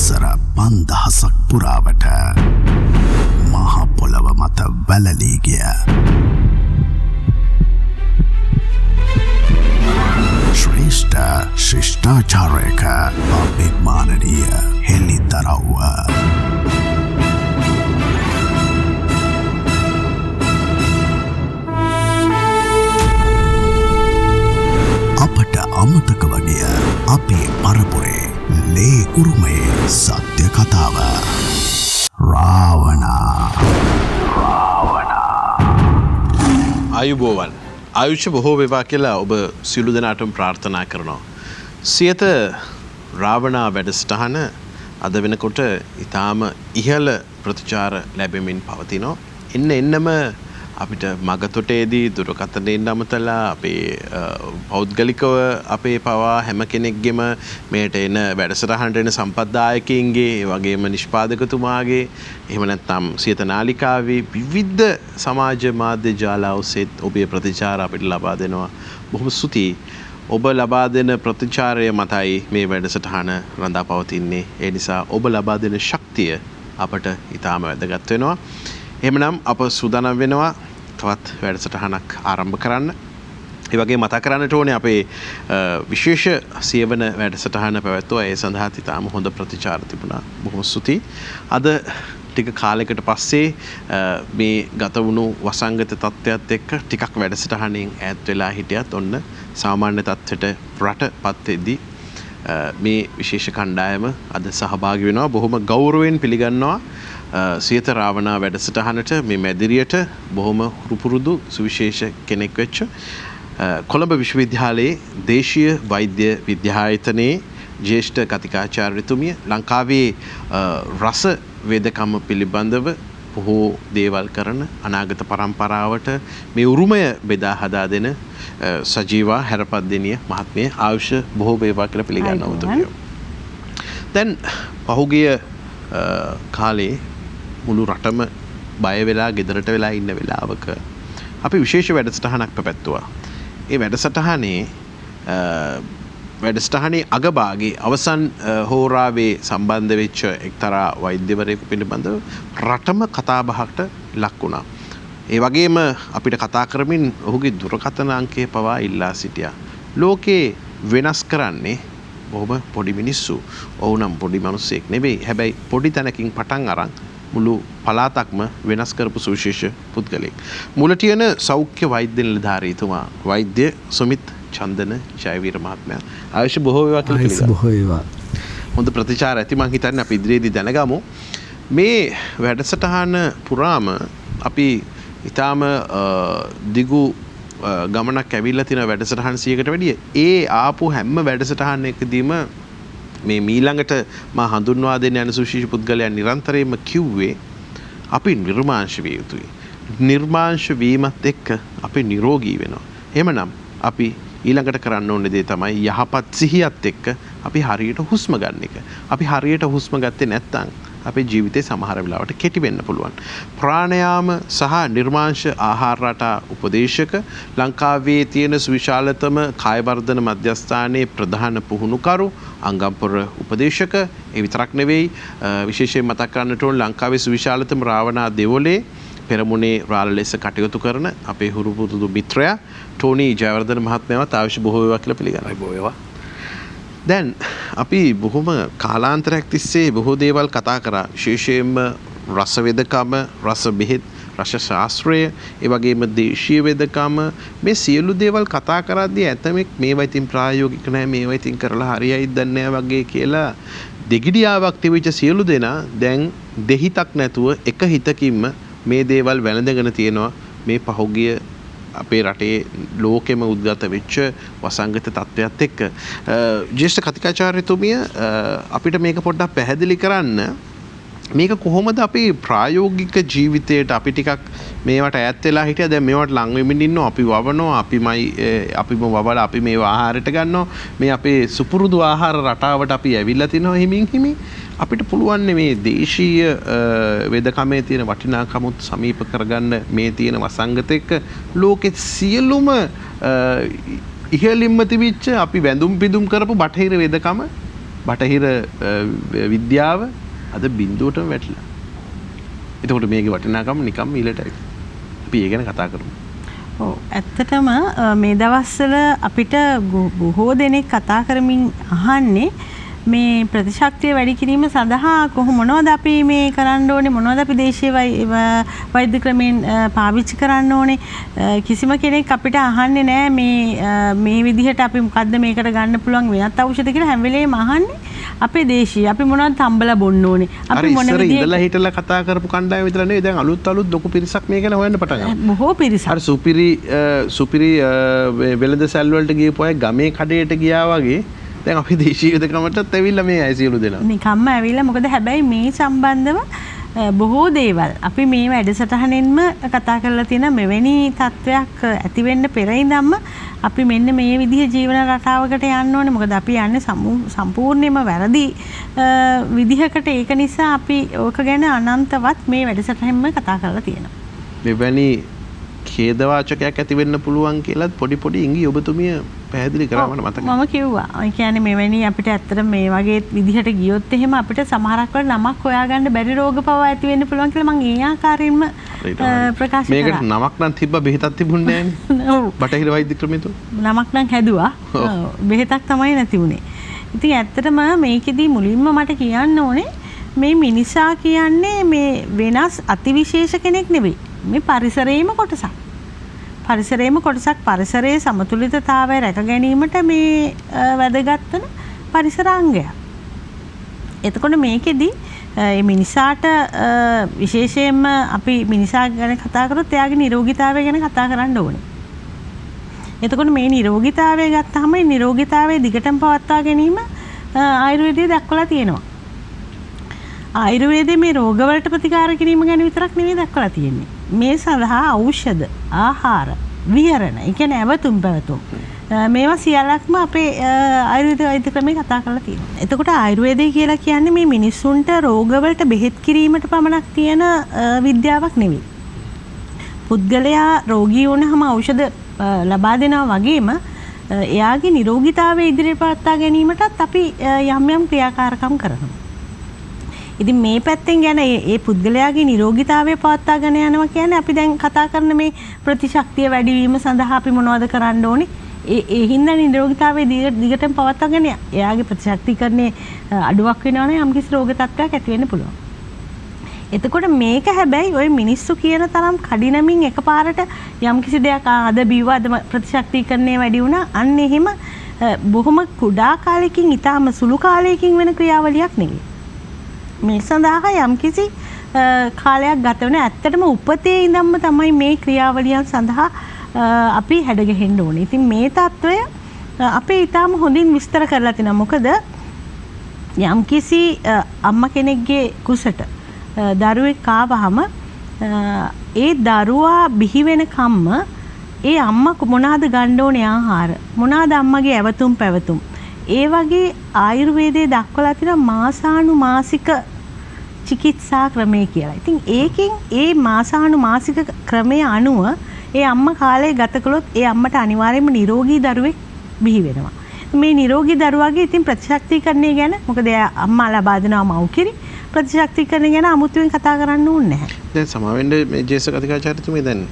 වසර 5000ක් පුරාවට මහ පොළව මත වැළලී ගිය ශ්‍රේෂ්ඨ ශිෂ්ටාචාරයක අභිමානනීය හෙළිදරව්ව අපට අමතක වගේ අපේ පරපුරේ ලේ උරුමයේ සත්‍ය කතාව ආයුබෝවන් ආයුෂ බොහෝ වේවා කියලා ඔබ සියලු දෙනාටම ප්‍රාර්ථනා කරනවා. සියත රාවණා වැඩසටහන අද වෙනකොට ඊටාම ඉහළ ප්‍රතිචාර ලැබෙමින් පවතිනවා. එන්නම අපිට මගතොටේදී දුරකථනයෙන් අමතලා අපේ පෞද්ගලිකව අපේ පවා හැම කෙනෙක්ගෙම මේට එන වැඩසටහනට එන සම්පත්දායකයින්ගේ ඒ වගේම නිෂ්පාදකතුමාගේ එහෙම නැත්නම් සියත නාලිකාවේ විවිධ සමාජ මාධ්‍ය ජාල ඔස්සේ ඔබේ ප්‍රතිචාර අපිට ලබා දෙනවා. බොහොම ස්තුතියි. ඔබ ලබා දෙන ප්‍රතිචාරය මතයි මේ වැඩසටහන රඳා පවතින්නේ. ඒ නිසා ඔබ ලබා දෙන ශක්තිය අපට ඊටාම වැදගත් වෙනවා. එහෙමනම් අප සූදානම් වෙනවා තවත් වැඩසටහනක් ආරම්භ කරන්න. ඒ වගේ මතක් කරන්නට ඕනේ අපේ විශේෂ සියවන වැඩසටහන පැවැත්වුවා. ඒ සඳහා ඉතාම හොඳ ප්‍රතිචාර තිබුණා. බොහොම ස්තුතියි. අද ටික කාලයකට පස්සේ මේ ගත වුණු වසංගත තත්ත්වයක් එක්ක ටිකක් වැඩසටහනින් ඈත් වෙලා හිටියත් ඔන්න සාමාන්‍ය තත්ත්වයට රටපත් වෙද්දී මේ විශේෂ කණ්ඩායම අද සහභාගී වෙනවා. බොහොම ගෞරවයෙන් පිළිගන්නවා සියත රාවණා වැඩසටහනට මේ මැදිරියට බොහොම හුරුපුරුදු සුවිශේෂ කෙනෙක් වෙච්ච කොළඹ විශ්වවිද්‍යාලයේ දේශීය වෛද්‍ය විද්‍යායතනයේ ජ්‍යෙෂ්ඨ කතිකාචාර්යතුමිය ලංකාවේ රස වේදකම පිළිබඳව බොහෝ දේවල් කරන අනාගත පරම්පරාවට මේ උරුමය බෙදා හදා දෙන සජීවා හැරපත්දෙනිය මහත්මිය ආයුෂ බොහෝ වේවා කියලා පිළිගන්නවා. දැන් පහුගිය කාලේ මුළු රටම බය වෙලා ගෙදරට වෙලා ඉන්න වෙලාවක අපි විශේෂ වැඩසටහනක් පැවැත්තුවා. ඒ වැඩසටහනේ අගභාගයේ අවසන් හෝරාවේ සම්බන්ධ වෙච්ච එක්තරා වෛද්‍යවරයෙකු පිළිබඳව රටම කතාබහකට ලක් වුණා. ඒ වගේම අපිට කතා කරමින් ඔහුගේ දුරකථන අංකය පවා ඉල්ලා සිටියා. ලෝකේ වෙනස් කරන්නේ බොහොම පොඩි මිනිස්සු. ඔව් නම් පොඩි මිනිස්සෙක් නෙවෙයි. හැබැයි පොඩි තැනකින් පටන් අරන් මුළු පළාතක්ම වෙනස් කරපු සුවිශේෂ පුද්ගලෙක්. මුලටියන සෞඛ්‍ය වෛද්‍ය නිලධාරීතුමා වෛද්‍ය සුමිත් චන්දන ජයවීර මහත්මයා. ආයුෂ බොහෝ වේවා කියලා පිළිගන්නවා. බොහෝ වේවා. හොඳ ප්‍රතිචාර ඇති මං හිතන්නේ අපි ඉදිරියේදී දැනගමු. මේ වැඩසටහන පුරාම අපි ඊටාම දිගු ගමනක් ඇවිල්ලා තියෙන වැඩසටහන් 100කට වැඩිය. ඒ ආපු හැම වැඩසටහනකදීම මේ මීළඟට මා හඳුන්වා දෙන්න යන සුවිශේෂ පුද්ගලයන් නිරන්තරයෙන්ම කිව්වේ අපි නිර්මාංශ විය යුතුයි. නිර්මාංශ වීමත් එක්ක අපි නිරෝගී වෙනවා. එහෙමනම් අපි ඊළඟට කරන්න ඕනේ දේ තමයි යහපත් සිහියත් එක්ක අපි හරියට හුස්ම ගන්න එක. අපි හරියට හුස්ම ගත්තේ නැත්නම් අපේ ජීවිතේ සමහර වෙලාවට කෙටි වෙන්න පුළුවන්. ප්‍රාණයාම සහ නිර්මාංශ ආහාර රටා උපදේශක ලංකාවේ තියෙන සුවිශාලතම කාය වර්ධන මධ්‍යස්ථානයේ ප්‍රධාන පුහුණුකරු අංගම්පුර උපදේශක ඒ විතරක් නෙවෙයි විශේෂයෙන් මතක් කරන්නට ඕන ලංකාවේ සුවිශාලතම රාවණා දෙවොලේ පෙරමුණේ රාළ ලෙස කටයුතු කරන අපේ හුරුපුරුදු මිත්‍රයා ටෝනි ජයවර්ධන මහත්මයාවත් අවශ්‍ය බොහෝ වේවා කියලා පිළිගන්නවා. බොහෝ වේවා. දැන් අපි බොහොම කාලාන්තරයක් තිස්සේ බොහෝ දේවල් කතා කරා. විශේෂයෙන්ම රස වේදකම, රස බෙහෙත්, රස ශාස්ත්‍රය, ඒ වගේම දේශීය වේදකම මේ සියලු දේවල් කතා කරද්දී ඇතමෙක් මේවා ඉතින් ප්‍රායෝගික නැහැ, මේවා ඉතින් කරලා හරියයිද දන්නේ නැහැ වගේ කියලා දෙගිඩියාවක් තිබිච්ච සියලු දෙනා දැන් දෙහිතක් නැතුව එක හිතකින්ම මේ දේවල් වැළඳගෙන තියෙනවා. මේ පහුගිය අපේ රටේ ලෝකෙම උද්ගත වෙච්ච වසංගත තත්ත්වයක් එක්ක ජ්‍යෙෂ්ඨ කතිකාචාර්යතුමිය අපිට මේක පොඩ්ඩක් පැහැදිලි කරන්න. මේක කොහොමද අපේ ප්‍රායෝගික ජීවිතයට අපි ටිකක් මේවට ඈත් වෙලා හිටියා. දැන් මේවට ලං වෙමින් ඉන්නවා. අපි වවනවා, අපිම වවලා අපි මේව ආහාරයට ගන්නවා. මේ අපේ සුපුරුදු ආහාර රටාවට අපි ඇවිල්ලා තිනවා හිමින් හිමි. අපිට පුළුවන් මේ දේශීය වේදකමේ තියෙන වටිනාකමුත් සමීප කරගන්න මේ තියෙන වසංගත එක්ක ලෝකෙ සියලුම ඉහළින්ම තිබිච්ච අපි වැඳුම් පිදුම් කරපු බටහිර වේදකම බටහිර විද්‍යාව අද බිඳුවටම වැටලා. එතකොට මේකේ වටිනාකම නිකම්ම ඊළටයි. අපි ඒ ගැන කතා කරමු. ඔව් ඇත්තටම මේ දවස්වල අපිට බොහෝ දෙනෙක් කතා කරමින් අහන්නේ මේ ප්‍රතිශක්තිය වැඩි කිරීම සඳහා මොනවද අපි මේ කරන්න ඕනේ, මොනවද අපි දේශීය වෛද්‍ය ක්‍රමෙන් පාවිච්චි කරන්න ඕනේ. කිසිම කෙනෙක් අපිට අහන්නේ නැහැ මේ විදිහට අපි මොකද්ද මේකට ගන්න පුළුවන් වෙනත් ඖෂධ කියලා. හැම වෙලේම අහන්නේ අපේ දේශීය අපි මොනවද තම්බලා බොන්න ඕනේ, අපි මොන විදිහට ඉඳලා හිටලා කතා කරපු කණ්ඩායම විතර නෙවෙයි, දැන් අලුත් ලොකු පිරිසක් මේ ගැන හොයන්න පටන් ගන්නවා. බොහෝ පිරිසක්. අර සුපිරි වෙළඳ සැල් වලට ගියපු අය ගමේ කඩේට ගියා වගේ දැන් අපි දේශීය යුදකමටත් ඇවිල්ලා මේ අය සියලු දෙනා නිකම්ම ඇවිල්ලා. මොකද හැබැයි මේ සම්බන්ධව බොහෝ දේවල් අපි මේ වැඩසටහනෙන්ම කතා කරලා තියෙන මෙවැනි තත්වයක් ඇති වෙන්න පෙර ඉඳන්ම අපි මෙන්න මේ විදිහ ජීවන රටාවකට යන්න ඕනේ. මොකද අපි යන්නේ සම්පූර්ණයෙන්ම වැරදි විදිහකට. ඒක නිසා අපි ඕක ගැන අනන්තවත් මේ වැඩසටහෙන්ම කතා කරලා තියෙනවා. මෙවැනි ඛේදවාචකයක් ඇති වෙන්න පුළුවන් කියලාත් පොඩි ඉඟි ඔබතුමිය පැහැදිලි කරා මට මතකයි. මම කිව්වා. ඒ කියන්නේ මෙවැනි අපිට ඇත්තට මේ වගේ විදිහට ගියොත් එහෙම අපිට සමහරක් වෙලාවට නමක් හොයාගන්න බැරි රෝග පවා ඇති වෙන්න පුළුවන් කියලා මම ඒ ආකාරයෙන්ම ප්‍රකාශ කරා. මේකට නමක් නම් තිබ්බ බෙහෙතක් තිබුණේ නැහැ නේ. ඔව්. බටහිර වෛද්‍ය ක්‍රමෙ තුල නමක් නම් හැදුවා. බෙහෙතක් තමයි නැති වුනේ. ඉතින් ඇත්තටම මේකෙදි මුලින්ම මට කියන්න ඕනේ මේ මිනිසා කියන්නේ මේ වෙනස් අතිවිශේෂ කෙනෙක් නෙවෙයි. මේ පරිසරයේම කොටසක්. පරිසරයේ සමතුලිතතාවය රැක ගැනීමට මේ වැදගත් වෙන පරිසරාංගයක්. එතකොට මේකෙදි මේ මිනිසාට විශේෂයෙන්ම අපි මිනිසා ගැන කතා කරොත් එයාගේ නිරෝගීතාවය ගැන කතා කරන්න ඕනේ. එතකොට මේ නිරෝගීතාවය ගත්තාම මේ නිරෝගීතාවය දිගටම පවත්වා ගැනීම ආයුර්වේදයේ දක්වලා තියෙනවා. ආයුර්වේදයේ මේ රෝගවලට ප්‍රතිකාර කිරීම ගැන විතරක් නෙවෙයි දක්වලා තියෙන්නේ. මේ සඳහා ඖෂධ, ආහාර, විහරණ, ඒ කියන්නේ ඇවතුම් පැවතුම් මේවා සියල්ලක්ම අපේ ආයුර්වේද වෛද්‍ය ක්‍රමයේ කතා කරලා තියෙනවා. එතකොට ආයුර්වේදය කියලා කියන්නේ මේ මිනිස්සුන්ට රෝගවලට බෙහෙත් කිරීමට පමණක් තියෙන විද්‍යාවක් නෙවෙයි. පුද්ගලයා රෝගී වුණාම ඖෂධ ලබා දෙනවා වගේම එයාගේ නිරෝගීතාවය ඉදිරියට පවත්වා ගැනීමටත් අපි යම් ක්‍රියාකාරකම් කරනවා. ඉතින් මේ පැත්තෙන් ගැන ඒ පුද්ගලයාගේ නිරෝගීතාවය පවත්වාගෙන යනවා කියන්නේ අපි දැන් කතා කරන මේ ප්‍රතිශක්තිය වැඩි වීම සඳහා අපි මොනවද කරන්න ඕනේ? ඒ හින්දා නිරෝගීතාවය දිගටම පවත්වාගෙන එයාගේ ප්‍රතිශක්තිකරණයේ අඩුවක් වෙනවා නම් යම්කිසි රෝග තත්ත්වයක් ඇති වෙන්න පුළුවන්. එතකොට මේක හැබැයි ওই මිනිස්සු කියන තරම් කඩිනමින් එකපාරට යම්කිසි දෙයක් අද බීව අද ප්‍රතිශක්තිකරණය වැඩි වුණා අන්න එහෙම බොහොම කුඩා කාලයකින් ඊටාම සුළු කාලයකින් වෙන ක්‍රියාවලියක් නෙවෙයි. මේ සඳහා යම්කිසි කාලයක් ගත වෙන ඇත්තටම උපතේ ඉඳන්ම තමයි මේ ක්‍රියාවලියන් සඳහා අපි හැඩගැහෙන්න ඕනේ. ඉතින් මේ తত্ত্বය අපේ ඊටාම හොඳින් විස්තර කරලා තිනවා. මොකද යම්කිසි අම්මා කෙනෙක්ගේ කුසට දරුවෙක් ආවහම ඒ දරුවා බිහි වෙනකම්ම ඒ අම්මා මොනවාද ගන්න ඕනේ ආහාර, මොනවාද අම්මගේ ඇවතුම් පැවතුම්, ඒ වගේ ආයුර්වේදයේ දක්වලා තියෙන මාසානුමාසික චිකිත්සා ක්‍රමය කියලා. ඉතින් ඒකෙන් ඒ මාසානුමාසික ක්‍රමය අනුව ඒ අම්මා කාලය ගත කළොත් ඒ අම්මට අනිවාර්යයෙන්ම නිරෝගී දරුවෙක් බිහි වෙනවා. මේ නිරෝගී දරුවාගේ ඉතින් ප්‍රතිශක්තිකරණය ගැන මොකද අම්මා ලබා දෙනවා මව්කිරි ප්‍රතිශක්තිකරණය ගැන අමුතුවෙන් කතා කරන්න ඕනේ නැහැ. දැන් සමාවෙන්න මේ ජේසක අධිකාචාර්යතුමේ දැන්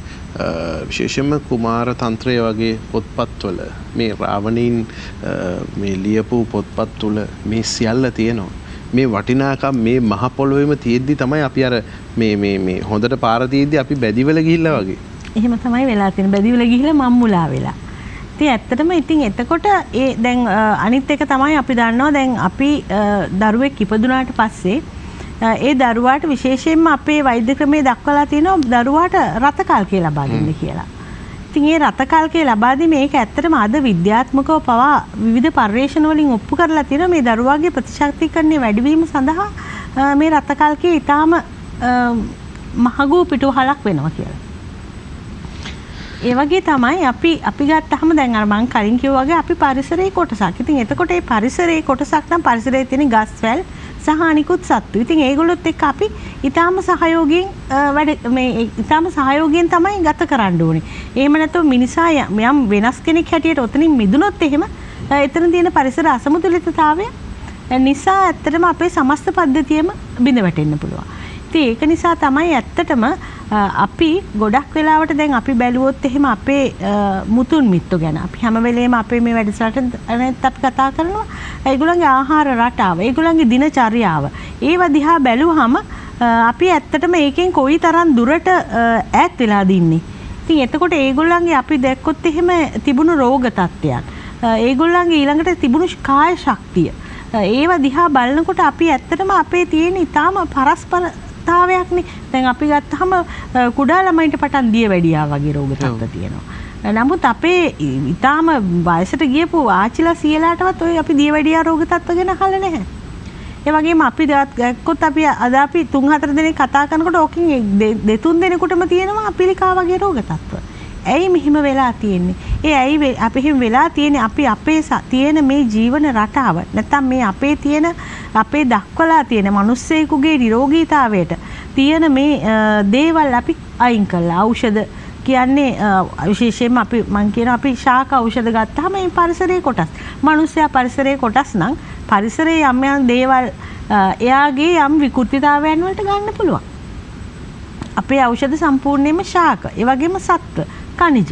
විශේෂයෙන්ම කුමාර තන්ත්‍රය වගේ පොත්පත්වල මේ රාවණීන් මේ ලියපු පොත්පත් තුල මේ සියල්ල තියෙනවා. මේ වටිනාකම් මේ මහ පොළොවේම තියෙද්දි තමයි අපි අර මේ හොඳට පාර තියෙද්දි අපි බැදිවල ගිහිල්ලා වගේ. එහෙම තමයි වෙලා තියෙන්නේ. බැදිවල ගිහිල්ලා මම්මුලා වෙලා. ඉතින් ඇත්තටම ඉතින් එතකොට ඒ දැන් අනිත් එක තමයි අපි දන්නවා දැන් අපි දරුවෙක් ඉපදුනාට පස්සේ ඒ දරුවාට විශේෂයෙන්ම අපේ වෛද්‍ය ක්‍රමයේ දක්වලා තියෙනවා දරුවාට රතකල්කය ලබා දෙන්න කියලා. ඉතින් ඒ රතකල්කය ලබා දීම මේක ඇත්තටම අද විද්‍යාත්මකව පවා විවිධ පර්යේෂණ වලින් ඔප්පු කරලා තියෙනවා මේ දරුවාගේ ප්‍රතිශක්තිකරණය වැඩිවීම සඳහා මේ රතකල්කය ඊටාම මහඟු පිටුවහලක් වෙනවා කියලා. ඒ වගේ තමයි අපි ගත්තාම දැන් අර මම කලින් කිව්වා වගේ අපි පරිසරයේ කොටසක්. ඉතින් එතකොට මේ පරිසරයේ කොටසක් නම් පරිසරයේ තියෙන ගස් වැල් සහ අනිකුත් සත්තු. ඉතින් ඒගොල්ලොත් එක්ක අපි ඊටාම සහයෝගයෙන් ඊටාම සහයෝගයෙන් තමයි ගත කරන්න ඕනේ. එහෙම නැත්නම් මිනිසා යම් වෙනස් කෙනෙක් හැටියට ඔතනින් මිදුනොත් එහෙම එතන තියෙන පරිසර අසමතුලිතතාවය නිසා ඇත්තටම අපේ සමස්ත පද්ධතියම බිඳ වැටෙන්න පුළුවන්. ඉතින් ඒක නිසා තමයි ඇත්තටම අපි ගොඩක් වෙලාවට දැන් අපි බැලුවොත් එහෙම අපේ මුතුන් මිත්තු ගැන අපි හැම වෙලේම අපේ මේ වැඩසටහනත් අපි කතා කරනවා. ඒගොල්ලන්ගේ ආහාර රටාව, ඒගොල්ලන්ගේ දිනචර්යාව, ඒව දිහා බැලුවහම අපි ඇත්තටම ඒකෙන් කොයි තරම් දුරට ඈත් වෙලාද ඉන්නේ. ඉතින් එතකොට ඒගොල්ලන්ගේ අපි දැක්කොත් එහෙම තිබුණු රෝග තත්ත්වයන්, ඒගොල්ලන්ගේ ඊළඟට තිබුණු කාය ශක්තිය, ඒව දිහා බලනකොට අපි ඇත්තටම අපේ තියෙන ඊටාම පරස්පරතාවයක්නේ. දැන් අපි ගත්තාම කුඩා ළමයින්ට පටන් දියවැඩියා වගේ රෝග තත්ත්ව තියෙනවා. නමුත් අපේ ඊටාම වයසට ගියපු ආච්චිලා සියලාටවත් ඔය අපි දියවැඩියා රෝග තත්ත්ව ගැන අහලා නැහැ. ඒ වගේම අපි දැක්කොත් අපි අද අපි 3-4 දෙනෙක් කතා කරනකොට ඕකෙන් 2-3 දෙනෙකුටම තියෙනවා පිළිකා වගේ රෝග තත්ත්ව. ඇයි මෙහෙම වෙලා තියෙන්නේ? ඒ ඇයි අපි එහෙම වෙලා තියෙන්නේ? අපි අපේ තියෙන මේ ජීවන රටාව නැත්තම් මේ අපේ තියෙන අපේ දක්වලා තියෙන මිනිස්සෙකුගේ නිරෝගීතාවයට තියෙන මේ දේවල් අපි අයින් කළා. ඖෂධ කියන්නේ විශේෂයෙන්ම අපි මම කියන අපි ශාක ඖෂධ ගත්තාම මේ පරිසරයේ කොටස්. මිනිස්සයා පරිසරයේ කොටස් නම් පරිසරයේ යම් යම් දේවල් එයාගේ යම් විකෘතිතාවයන් වලට ගන්න පුළුවන්. අපේ ඖෂධ සම්පූර්ණයෙන්ම ශාක, ඒ වගේම සත්ව, ಖನಿಜ.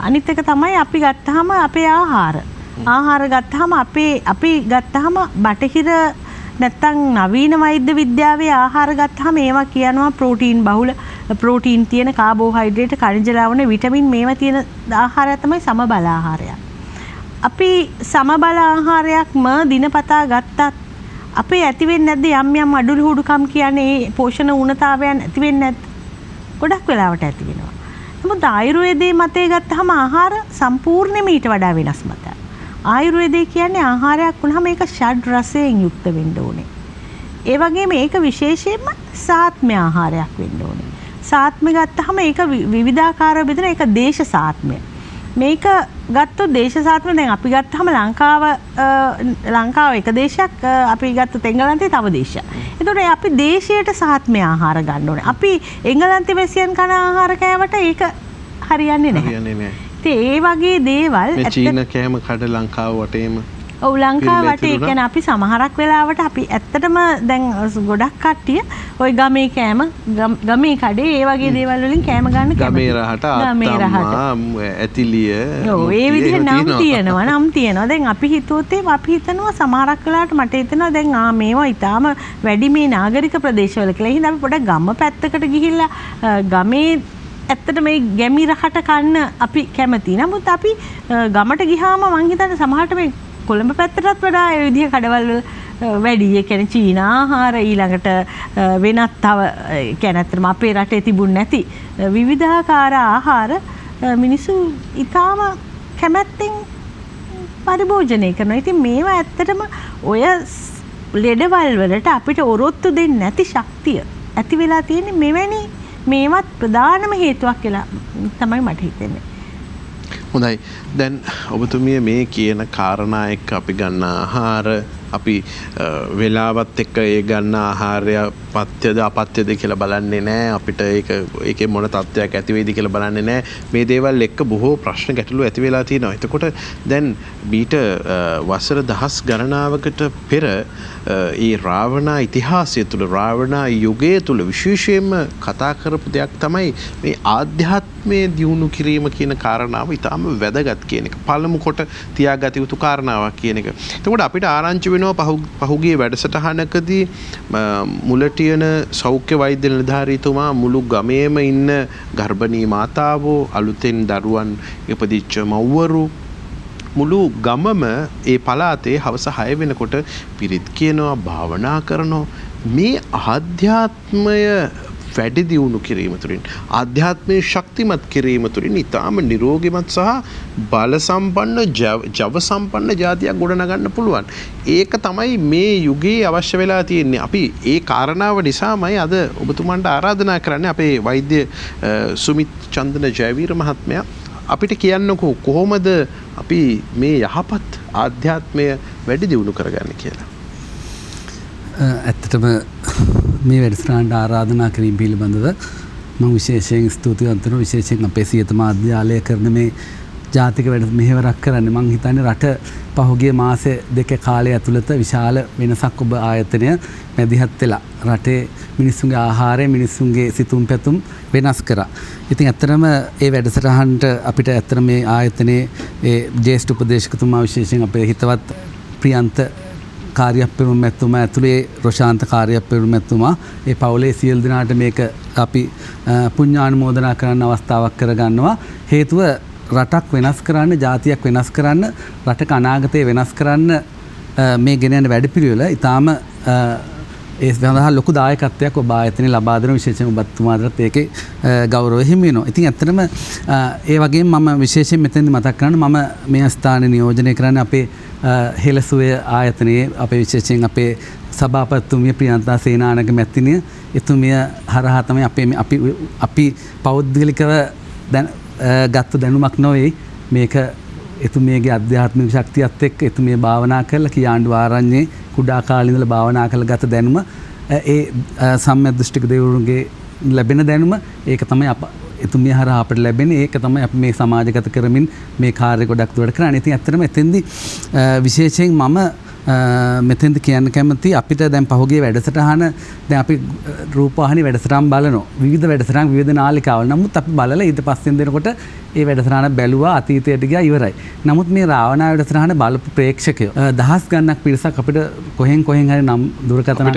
අනිත් එක තමයි අපි ගත්තාම අපේ ආහාර ගත්තාම අපි ගත්තාම බටහිර නැත්තම් නවීන වෛද්‍ය විද්‍යාවේ ආහාර ගත්තාම ඒවා කියනවා ප්‍රෝටීන් බහුල, ප්‍රෝටීන් තියෙන, කාබෝහයිඩ්‍රේට්, ಖನಿಜ ලවණ, විටමින් මේවා තියෙන ආහාරය තමයි සමබල ආහාරය. අපි සමබල ආහාරයක්ම දිනපතා ගත්තත් අපේ ඇති වෙන්නේ නැද්ද යම් යම් අඩුලුහුඩුකම් කියන්නේ පෝෂණ ඌනතාවයන් ඇති වෙන්නේ නැද්ද? ගොඩක් වෙලාවට ඇති වෙනවා. නමුත් ආයුර්වේදයේ මතය ගත්තාම ආහාර සම්පූර්ණයෙන්ම ඊට වඩා වෙනස් මතයක්. ආයුර්වේදය කියන්නේ ආහාරයක් වුණාම ඒක ෂඩ් රසයෙන් යුක්ත වෙන්න ඕනේ. ඒ වගේම ඒක විශේෂයෙන්ම සාත්ම්‍ය ආහාරයක් වෙන්න ඕනේ. සාත්ම්‍ය ගත්තාම ඒක විවිධාකාරව බෙදෙන ඒක දේශ සාත්ම්‍ය. මේක ගත්තොත් දේශ සාත්ම්‍ය දැන් අපි ගත්තාම ලංකාව එක දේශයක්, අපි ගත්තොත් එංගලන්තේ තව දේශයක්. ඒතකොට අපි දේශයට සාත්ම්‍ය ආහාර ගන්න ඕනේ. අපි එංගලන්තේ වැසියන් කන ආහාර කෑවට ඒක හරියන්නේ නැහැ. ඒ වගේ දේවල් මේ චීන කෑම කඩ ලංකාව වටේම ඔව් ලංකාව වටේ කියන්නේ අපි සමහරක් වෙලාවට අපි ඇත්තටම දැන් ගොඩක් කට්ටිය ওই ගමේ කෑම ගමේ කඩේ ඒ වගේ දේවල් වලින් කෑම ගන්න ගමේ රහට අත්තම්මා ඇතිලිය ඔව් ඒ විදිහේ නම් තියෙනවා දැන් අපි හිතුවොත් අපි හිතනවා සමහරක් වෙලාවට මට හිතෙනවා දැන් මේවා ඊටාම වැඩි මේ නාගරික ප්‍රදේශවල කියලා. හින්දා අපි පොඩක් ගම පැත්තකට ගිහිල්ලා ගමේ ඇත්තට මේ ගැමි රහට කන්න අපි කැමති. නමුත් අපි ගමට ගියාම මං හිතන්නේ සමහරට මේ කොළඹ පැත්තටත් වඩා ඒ විදිහ කඩවල් වැඩි. ඒ කියන්නේ චීන ආහාර ඊළඟට වෙනත් තව කියන්නේ ඇත්තටම අපේ රටේ තිබුණ නැති විවිධාකාර ආහාර මිනිස්සු ඊටාම කැමැත්තෙන් පරිභෝජනය කරනවා. ඉතින් මේවා ඇත්තටම ඔය ලෙඩවල් වලට අපිට ඔරොත්තු දෙන්නේ නැති ශක්තිය ඇති වෙලා තියෙන්නේ මෙවැනි මේවත් ප්‍රධානම හේතුවක් කියලා තමයි මට හිතෙන්නේ. හොඳයි. දැන් ඔබතුමිය මේ කියන කාරණා එක්ක අපි ගන්න ආහාර අපි වෙලාවත් එක්ක ඒ ගන්න ආහාරය පත්‍යද අපත්‍යද කියලා බලන්නේ නැහැ. අපිට ඒකේ මොන තත්ත්වයක් ඇති වෙයිද කියලා බලන්නේ නැහැ. මේ දේවල් එක්ක බොහෝ ප්‍රශ්න ගැටලු ඇති වෙලා තියෙනවා. එතකොට දැන් මීට වසර දහස් ගණනාවකට පෙර ඒ රාවණා ඉතිහාසය තුළ රාවණා යුගයේ තුළ විශේෂයෙන්ම කතා කරපු දෙයක් තමයි මේ ආධ්‍යාත්මයේ දියුණු කිරීම කියන කාරණාව ඉතාම වැදගත් කියන එක. පළමු කොට තියාගත යුතු කාරණාවක් කියන එක. එතකොට අපිට ආරංචි වෙනවා පහුගිය වැඩසටහනකදී මුලටියන සෞඛ්‍ය වෛද්‍ය නිලධාරීතුමා මුළු ගමේම ඉන්න ගර්භණී මාතාවෝ, අලුතෙන් දරුවන් ඉපදිච්ච මව්වරු මුළු ගමම ඒ පළාතේ හවස 6 වෙනකොට පිරිත් කියනවා, භාවනා කරනවා. මේ ආධ්‍යාත්මය වැඩි දියුණු කිරීම තුළින්, ආධ්‍යාත්මයේ ශක්තිමත් කිරීම තුළින් ඊටාම නිරෝගීමත් සහ බල සම්පන්න ජව සම්පන්න ජාතියක් ගොඩනගන්න පුළුවන්. ඒක තමයි මේ යුගයේ අවශ්‍ය වෙලා තියෙන්නේ. අපි ඒ කාරණාව නිසාමයි අද ඔබතුමන්ට ආරාධනා කරන්නේ අපේ වෛද්‍ය සුමිත් චන්දන ජයවීර මහත්මයා අපිට කියන්නකෝ කොහොමද අපි මේ යහපත් ආධ්‍යාත්මය වැඩි දියුණු කරගන්න කියලා. ඇත්තටම මේ වැඩසටහනට ආරාධනා කිරීම පිළිබඳව මම විශේෂයෙන් ස්තුතිවන්ත වෙනවා. විශේෂයෙන් අපේ සියත මාධ්‍යාලය කරන මේ ජාතික වැඩ මෙහෙවරක් කරන්න මං හිතන්නේ රට පහුගිය මාස දෙක කාලය ඇතුළත විශාල වෙනසක් ඔබ ආයතනය මැදිහත් වෙලා රටේ මිනිස්සුන්ගේ ආහාරය මිනිස්සුන්ගේ සිතුම් පැතුම් වෙනස් කරා. ඉතින් ඇත්තටම ඒ වැඩසටහනට අපිට ඇත්තට මේ ආයතනයේ ඒ ජ්‍යෙෂ්ඨ උපදේශකතුමා විශේෂයෙන් අපේ හිතවත් ප්‍රියන්ත කාර්යප්පෙරුම් මැතිතුමා ඇතුළේ රොෂාන්ත කාර්යප්පෙරුම් මැතිතුමා ඒ පවුලේ සියලු දෙනාට මේක අපි පුණ්‍යානුමෝදනා කරන්න අවස්ථාවක් කරගන්නවා. හේතුව රටක් වෙනස් කරන්න, ජාතියක් වෙනස් කරන්න, රටක අනාගතය වෙනස් කරන්න මේ ගෙන යන වැඩපිළිවෙල ඊටාම ඒ සඳහා ලොකු දායකත්වයක් ඔබ ආයතනයේ ලබා දෙන විශේෂයෙන් ඔබතුමාටත් ඒකේ ගෞරවය හිමි වෙනවා. ඉතින් ඇත්තටම ඒ වගේම මම විශේෂයෙන් මෙතෙන්දි මතක් කරන්න මම මේ ස්ථානයේ නියෝජනය කරන්නේ අපේ හෙළසුවේ ආයතනයේ අපේ විශේෂයෙන් අපේ සභාපතිතුමිය ප්‍රියන්තා සේනානායක මැතිණිය එතුමිය හරහා තමයි අපි පෞද්ගලිකව ගත්ත දැනුමක් නොවේ මේක එතුමියගේ අධ්‍යාත්මික ශක්තියත් එක්ක එතුමිය භාවනා කරලා කියාණ්ඩු ආරණ්‍යයේ කුඩා කාලේ ඉඳලා භාවනා කරලා ගත දැනුම ඒ සම්‍යක් දෘෂ්ටික දෙවිවරුන්ගේ ලැබෙන දැනුම ඒක තමයි එතුමිය හරහා අපිට ලැබෙන්නේ. ඒක තමයි අපි මේ සමාජගත කරමින් මේ කාර්ය ගොඩක් දුරට කරන්නේ. ඉතින් ඇත්තටම එතෙන්දී විශේෂයෙන් මම මෙතෙන්ද කියන්න කැමති අපිට දැන් පහුගිය වැඩසටහන දැන් අපි රූපවාහිනී වැඩසටහන් බලනවා. විවිධ වැඩසටහන් විවිධ නාලිකාවල. නමුත් අපි බලලා ඊට පස්සෙන් දෙනකොට ඒ වැඩසටහන බැලුවා අතීතයට ගියා ඉවරයි. නමුත් මේ රාවණා වැඩසටහන බලපු ප්‍රේක්ෂකයෝ දහස් ගණනක් පිරිසක් අපිට කොහෙන් හරි නම් දුරකථන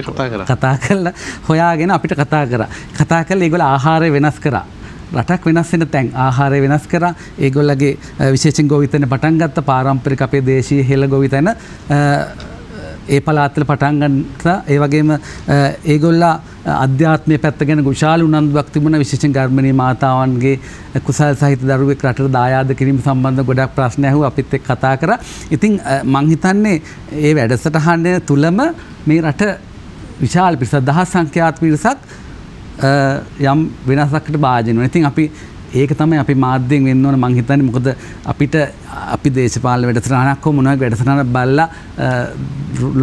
කතා කරලා හොයාගෙන අපිට කතා කරා. කතා කරලා ඒගොල්ලෝ ආහාරය වෙනස් කරා. රටක් වෙනස් වෙන තැන් ආහාරය වෙනස් කරා. ඒගොල්ලගේ විශේෂයෙන් ගොවිතැන පටන් ගත්ත පාරම්පරික අපේ දේශීය හෙළ ගොවිතැන ඒ පළාත්වල පටන් ගත්තා. ඒ වගේම ඒගොල්ලා අධ්‍යාත්මීය පැත්ත ගැන විශාල උනන්දුවක් තිබුණා. විශේෂයෙන් ගර්භණී මාතාවන්ගේ කුසල් සහිත දරුවෙක් රටට දායාද කිරීම සම්බන්ධ ගොඩක් ප්‍රශ්න ඇහුවා. අපිත් එක්ක කතා කරා. ඉතින් මං හිතන්නේ මේ වැඩසටහන තුලම මේ රට විශාල පිරිසක් දහස් සංඛ්‍යාත පිරිසක් යම් වෙනසකට භාජනය වෙනවා. ඉතින් අපි ඒක තමයි අපි මාධ්‍යයෙන් වෙන්න ඕන මං හිතන්නේ. මොකද අපිට අපි දේශපාලන වැඩසටහනක් හෝ මොනවා වැඩසටහනක් බලලා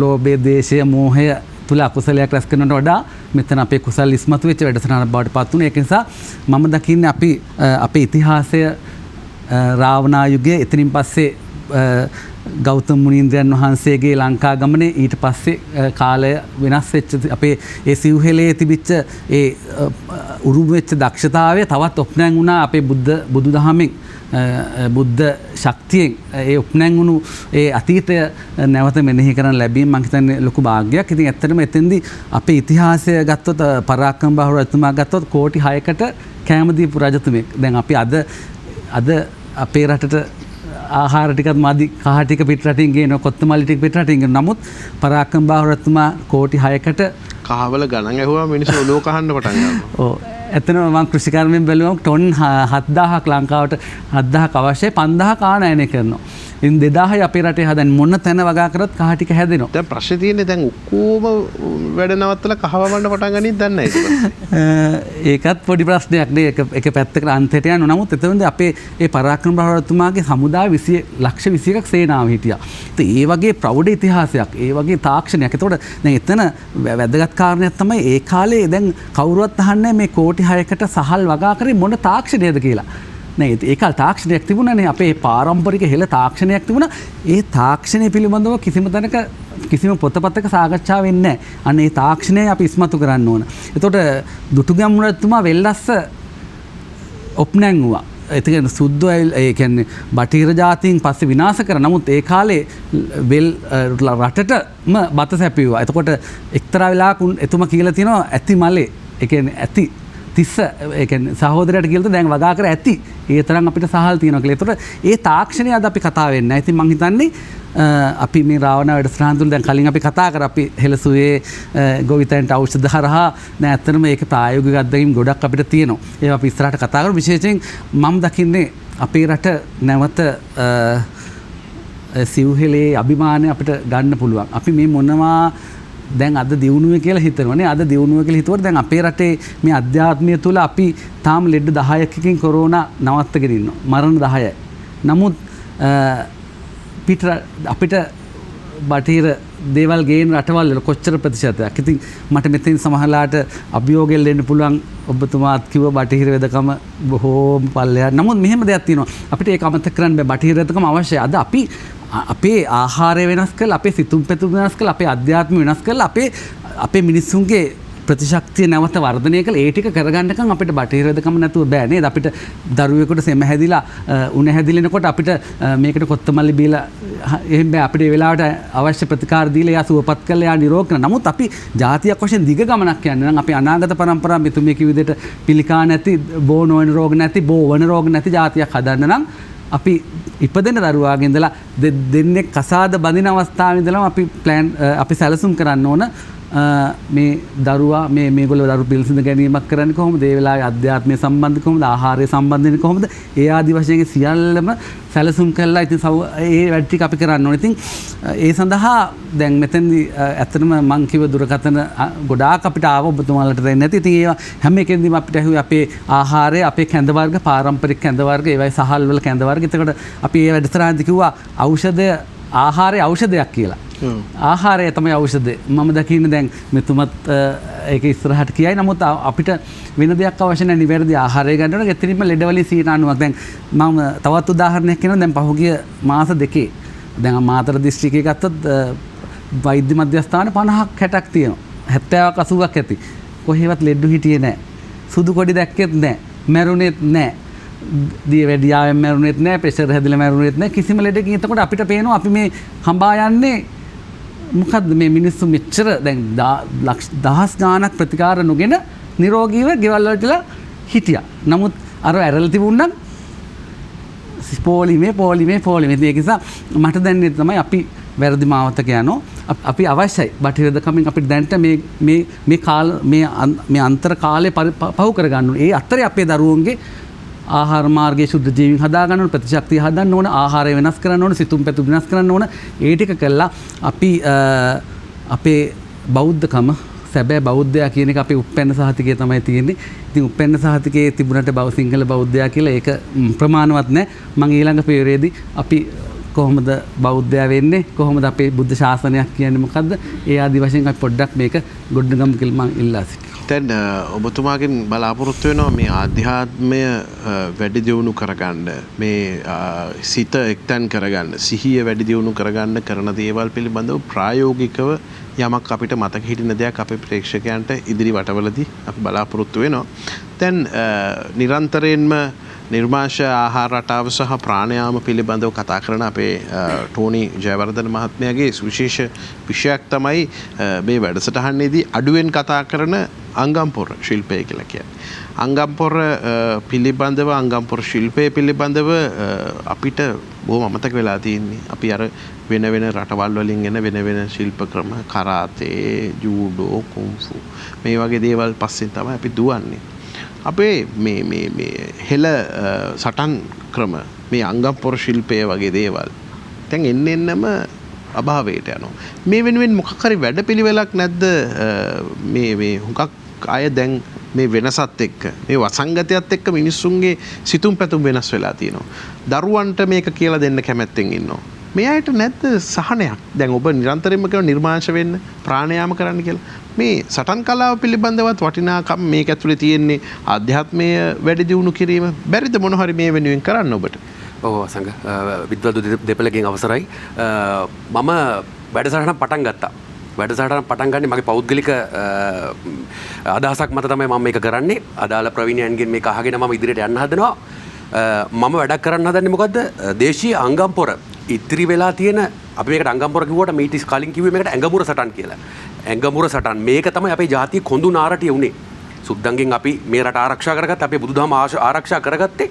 ලෝභය, දේශය, මෝහය තුල අකුසලයක් රැස් කරනවට වඩා මෙතන අපේ කුසල් ඉස්මතු වෙච්ච වැඩසටහනක් බවට පත් වුණා. ඒක නිසා මම දකින්නේ අපි අපේ ඉතිහාසය රාවණා යුගයේ එතනින් පස්සේ ගෞතම මුනීන්ද්‍රයන් වහන්සේගේ ලංකා ගමනේ ඊට පස්සේ කාලය වෙනස් වෙච්ච අපේ ඒ සිව්හෙලේ තිබිච්ච ඒ උරුම වෙච්ච දක්ෂතාවය තවත් ඔප්නෑන් වුණා අපේ බුදුදහමෙන් බුද්ධ ශක්තියෙන් ඒ ඔප්නෑන් වුණු ඒ අතීතය නැවත මෙනෙහි කරන්න ලැබීම මම හිතන්නේ ලොකු භාග්‍යයක්. ඉතින් ඇත්තටම එතෙන්දී අපේ ඉතිහාසය ගත්තොත් පරාක්‍රම බහුල රජතුමා ගත්තොත් කෝටි 6කට කැම දීපු රජතුමෙක්. දැන් අපි අද අපේ රටට ආහාර ටිකත් මදි කහ ටික පිටරටින් ගේනවා කොත්තමල්ලි ටික පිටරටින් ගේනවා. නමුත් පරාක්‍රම බාහු රජතුමා කෝටි 6කට කහවල ගණන් ඇහුවා මිනිස්සු ඔලුව කහන්න පටන් ගන්නවා. ඔව් එතනම මම කෘෂිකර්මයෙන් බැලුවම ටොන් 7000ක් ලංකාවට 7000ක් අවශ්‍යයි 5000ක් ආනයනය කරනවා. ඉතින් 2000යි අපේ රටේ හදන්නේ මොන තැන වගා කරත් කහ ටික හැදෙනවා. දැන් ප්‍රශ්නේ තියෙන්නේ දැන් ඔක්කොම වැඩ නවත්තලා කහව වන්න පටන් ගනිත් දන්නේ නැහැ. ඒකත් පොඩි ප්‍රශ්නයක් නේ. එක පැත්තකට අන්තයට යනවා. නමුත් එතනදී අපේ ඒ පරාක්‍රම බහුරතුමාගේ සමුදාය 20 ලක්ෂ 21ක් සේනාව හිටියා. ඉතින් ඒ වගේ ප්‍රෞಢ ඉතිහාසයක්, ඒ වගේ තාක්ෂණයක්. එතකොට දැන් එතන වැදගත් කාරණයක් තමයි ඒ කාලේ දැන් කවුරුවත් අහන්නේ මේ කෝටි 6කට සහල් වගා කරේ මොන තාක්ෂණයද කියලා. නෑ ඒකල් තාක්ෂණයක් තිබුණානේ. අපේ පාරම්පරික හෙළ තාක්ෂණයක් තිබුණා. ඒ තාක්ෂණය පිළිබඳව කිසිම තැනක කිසිම පොතපතක සාකච්ඡා වෙන්නේ නැහැ. අන්න ඒ තාක්ෂණය අපි ඉස්මතු කරන්න ඕන. එතකොට දුටුගැමුණු රජතුමා වෙල්ලස්ස ඔප්නෑන් වුණා. ඒ කියන්නේ සුද්ධ ඒ කියන්නේ බටහිර ජාතීන් පස්සේ විනාශ කරා. නමුත් ඒ කාලේ වෙල් රටටම බත සැපියුවා. එතකොට එක්තරා වෙලාවක එතුමා කියලා තියෙනවා ඇති මලේ. ඒ කියන්නේ ඇති තිස්ස ඒ කියන්නේ සහෝදරයට කියලා දැන් වගා කර ඇති. ඒ තරම් අපිට සහල් තියෙනවා කියලා. ඒතකොට ඒ තාක්ෂණය අද අපි කතා වෙන්නේ නැහැ. ඉතින් මම හිතන්නේ අපි මේ රාවණ වැඩසටහන තුල දැන් කලින් අපි කතා කරා අපි හෙළසුවේ ගොවිතැනට ඖෂධ හරහා දැන් ඇත්තටම ඒක ප්‍රායෝගික අත්දැකීම් ගොඩක් අපිට තියෙනවා. ඒවා අපි ඉස්සරහට කතා කරමු. විශේෂයෙන් මම දකින්නේ අපේ රට නැවත සිව්හෙලේ අභිමානය අපිට ගන්න පුළුවන්. අපි මේ මොනවා දැන් අද දියුණුවේ කියලා හිතනවනේ. අද දියුණුව කියලා හිතුවට දැන් අපේ රටේ මේ අධ්‍යාත්මය තුළ අපි තාම ලෙඩ 10කින් කොරෝනා නවත්තගෙන ඉන්නවා. මරණ 10යි. නමුත් අපිට බටහිර දේවල් ගේන රටවල් වල කොච්චර ප්‍රතිශතයක්. ඉතින් මට මෙතෙන් සමහරලාට අභියෝගයෙන් දෙන්න පුළුවන් ඔබතුමාත් කිව්ව බටහිර වෙදකම බොහෝම පල්ලෙහාට. නමුත් මෙහෙම දෙයක් තියෙනවා. අපිට ඒක අමතක කරන්න බෑ. බටහිර වෙදකම අවශ්‍යයි. අද අපි අපේ ආහාරය වෙනස් කරලා, අපේ සිතුම් පැතුම් වෙනස් කරලා, අපේ අධ්‍යාත්මය වෙනස් කරලා අපේ මිනිස්සුන්ගේ ප්‍රතිශක්තිය නැවත වර්ධනය කළ ඒ ටික කරගන්නකම් අපිට බටහිර වෙදකම නැතුව බෑ නේද? අපිට දරුවෙකුට සෙම හැදිලා උණ හැදිලෙනකොට අපිට මේකට කොත්තමල්ලි බීලා එහෙම බෑ. අපිට ඒ වෙලාවට අවශ්‍ය ප්‍රතිකාර දීලා එයා සුවපත් කරලා එයා නිරෝග කරනවා. නමුත් අපි ජාතියක් වශයෙන් දිග ගමනක් යන්නේ නම් අපි අනාගත පරම්පරාව මෙතුමිය කිව් විදිහට පිළිකා නැති, බෝ නොවන රෝග නැති, බෝ වන රෝග නැති ජාතියක් හදන්න නම් අපි ඉපදෙන දරුවාගේ ඉඳලා දෙන්නේ කසාද බඳින අවස්ථාවේ ඉඳලම අපි සැලසුම් කරන්න ඕන. මේ දරුවා මේගොල්ලෝ දරු පිළිසිඳ ගැනීමක් කරන්නේ කොහොමද? ඒ වෙලාවේ අධ්‍යාත්මය සම්බන්ධ කොහොමද? ආහාරය සම්බන්ධ කොහොමද? ඒ ආදි වශයෙන් සියල්ලම සැලසුම් කරලා ඉතින් ඒ වැඩ ටික අපි කරන්න ඕනේ. ඉතින් ඒ සඳහා දැන් මෙතනදී ඇත්තටම මං කිව්ව දුරකථන ගොඩාක් අපිට ආව ඔබතුමාලට දෙන්නේ නැති. ඉතින් ඒවා හැම එකෙන්දීම අපිට ඇහුවේ අපේ ආහාරය, අපේ කැඳ වර්ග, පාරම්පරික කැඳ වර්ග, ඒවයි සහල් වල කැඳ වර්ග. එතකොට අපි ඒ වැඩසටහනදී කිව්වා ආහාරය ඖෂධයක් කියලා. ආහාරය තමයි ඖෂධය. මම දකින්න දැන් මෙතුමත් ඒක ඉස්සරහට කියයි. නමුත් අපිට වෙන දෙයක් අවශ්‍ය නැහැ. නිවැරදි ආහාරය ගන්න ඕන. එතනින්ම ලෙඩවලින් 90%ක්. දැන් මම තවත් උදාහරණයක් කියනවා. දැන් පහුගිය මාස දෙකේ දැන් මාතර දිස්ත්‍රික්කයේ ගත්තොත් වෛද්‍ය මධ්‍යස්ථාන 50ක් 60ක් තියෙනවා. 70ක් 80ක් ඇති. කොහෙවත් ලෙඩු හිටියේ නැහැ. සුදු කොඩි දැක්කෙත් නැහැ. මැරුණෙත් නැහැ. දියවැඩියාවෙන් මැරුණෙත් නැහැ. ප්‍රෙෂර් හැදිලා මැරුණෙත් නැහැ. කිසිම ලෙඩකින්. එතකොට අපිට පේනවා අපි මේ හඹා යන්නේ මොකද්ද මේ මිනිස්සු මෙච්චර දැන් දහස් ගාණක් ප්‍රතිකාර නොගෙන නිරෝගීව ගෙවල් වලටලා හිටියා. නමුත් අර ඇරලා තිබුණනම් පොලිමේ ඒක නිසා මට දැනෙන්නේ තමයි අපි වැරදි මාවතක යනවා. අපි අවශ්‍යයි බටහිර වෙදකමින් අපිට දැනට මේ අන්තර කාලේ පහු කරගන්න ඕනේ. ඒ අතරේ අපේ දරුවන්ගේ ආහාර මාර්ගයේ ශුද්ධ ජීවීන් හදාගන්න ඕන, ප්‍රතිශක්තිය හදන්න ඕන, ආහාරය වෙනස් කරන්න ඕන, සිතුම් පැතුම් වෙනස් කරන්න ඕන. ඒ ටික කළා අපි අපේ බෞද්ධකම සැබෑ බෞද්ධයා කියන එක අපේ උප්පැන්න සහතිකයේ තමයි තියෙන්නේ. ඉතින් උප්පැන්න සහතිකයේ තිබුණට සිංහල බෞද්ධයා කියලා ඒක ප්‍රමාණවත් නැහැ. මම ඊළඟ පෙරේදී අපි කොහොමද බෞද්ධයා වෙන්නේ? කොහොමද අපේ බුද්ධ ශාසනයක් කියන්නේ මොකද්ද? ඒ ආදි වශයෙන් අපි පොඩ්ඩක් මේක ගොඩනගමු කියලා මම ඉල්ලා සිටිනවා. දැන් ඔබතුමාගෙන් බලාපොරොත්තු වෙනවා මේ ආධ්‍යාත්මය වැඩි දියුණු කරගන්න, මේ සිත එක්තැන් කරගන්න, සිහිය වැඩි දියුණු කරගන්න කරන දේවල් පිළිබඳව ප්‍රායෝගිකව යමක් අපිට මතක හිටින දෙයක් අපේ ප්‍රේක්ෂකයන්ට ඉදිරි වටවලදී අපි බලාපොරොත්තු වෙනවා. දැන් නිරන්තරයෙන්ම නිර්මාංශ ආහාර රටාව සහ ප්‍රාණයාම පිළිබඳව කතා කරන අපේ ටෝනි ජයවර්ධන මහත්මයාගේ සුවිශේෂ විෂයක් තමයි මේ වැඩසටහනේදී අඩුවෙන් කතා කරන අංගම්පොර ශිල්පය කියලා කියන්නේ. අංගම්පොර පිළිබඳව, අංගම්පොර ශිල්පය පිළිබඳව අපිට බොහොම අමතක වෙලා තියෙන්නේ. අපි අර වෙන රටවල් වලින් එන වෙන ශිල්ප ක්‍රම, කරාතේ, ජූඩෝ, කුන්ෆු මේ වගේ දේවල් පස්සෙන් තමයි අපි දුවන්නේ. අපේ මේ හෙළ සටන් ක්‍රම, මේ අංගම්පොර ශිල්පය වගේ දේවල් දැන් එන්නම අභාවයට යනවා. මේ වෙනුවෙන් මොකක් හරි වැඩපිළිවෙලක් නැද්ද? මේ හුඟක් අය දැන් මේ වෙනසත් එක්ක, මේ වසංගතයත් එක්ක මිනිස්සුන්ගේ සිතුම් පැතුම් වෙනස් වෙලා තියෙනවා. දරුවන්ට මේක කියලා දෙන්න කැමැත්තෙන් ඉන්නවා. මේ අයට නැද්ද සහනයක්? දැන් ඔබ නිරන්තරයෙන්ම කියන නිර්මාංශ වෙන්න, ප්‍රාණයාම කරන්න කියලා. මේ සටන් කලාව පිළිබඳවත් වටිනාකම් මේක ඇතුලේ තියෙන්නේ ආධ්‍යාත්මය වැඩි දියුණු කිරීම. බැරිද මොන හරි මේ වෙනුවෙන් කරන්න ඔබට? ඔව් සංඝ විද්වත්තු දෙපළගෙන් අවසරයි. මම වැඩසටහන පටන් ගත්තා. වැඩසටහන පටන් ගන්නේ මගේ පෞද්ගලික අදහසක් මත තමයි මම මේක කරන්නේ. අදාළ ප්‍රවීණයන්ගෙන් මේක අහගෙන මම ඉදිරියට යන්න හදනවා. මම වැඩක් කරන්න හදන්නේ මොකද්ද? දේශීය අංගම්පොර ඉතිරි වෙලා තියෙන, අපි මේකට අංගම්පොර කිව්වට මීට කලින් කිව්වේ මේකට ඇඟමුර සටන් කියලා. ඇඟමුර සටන් මේක තමයි අපේ ජාතිය කොඳු නාරටිය උනේ. සුද්දන්ගෙන් අපි මේ රට ආරක්ෂා කරගත්ත, අපේ බුදුදහම ආරක්ෂා කරගත්තේ.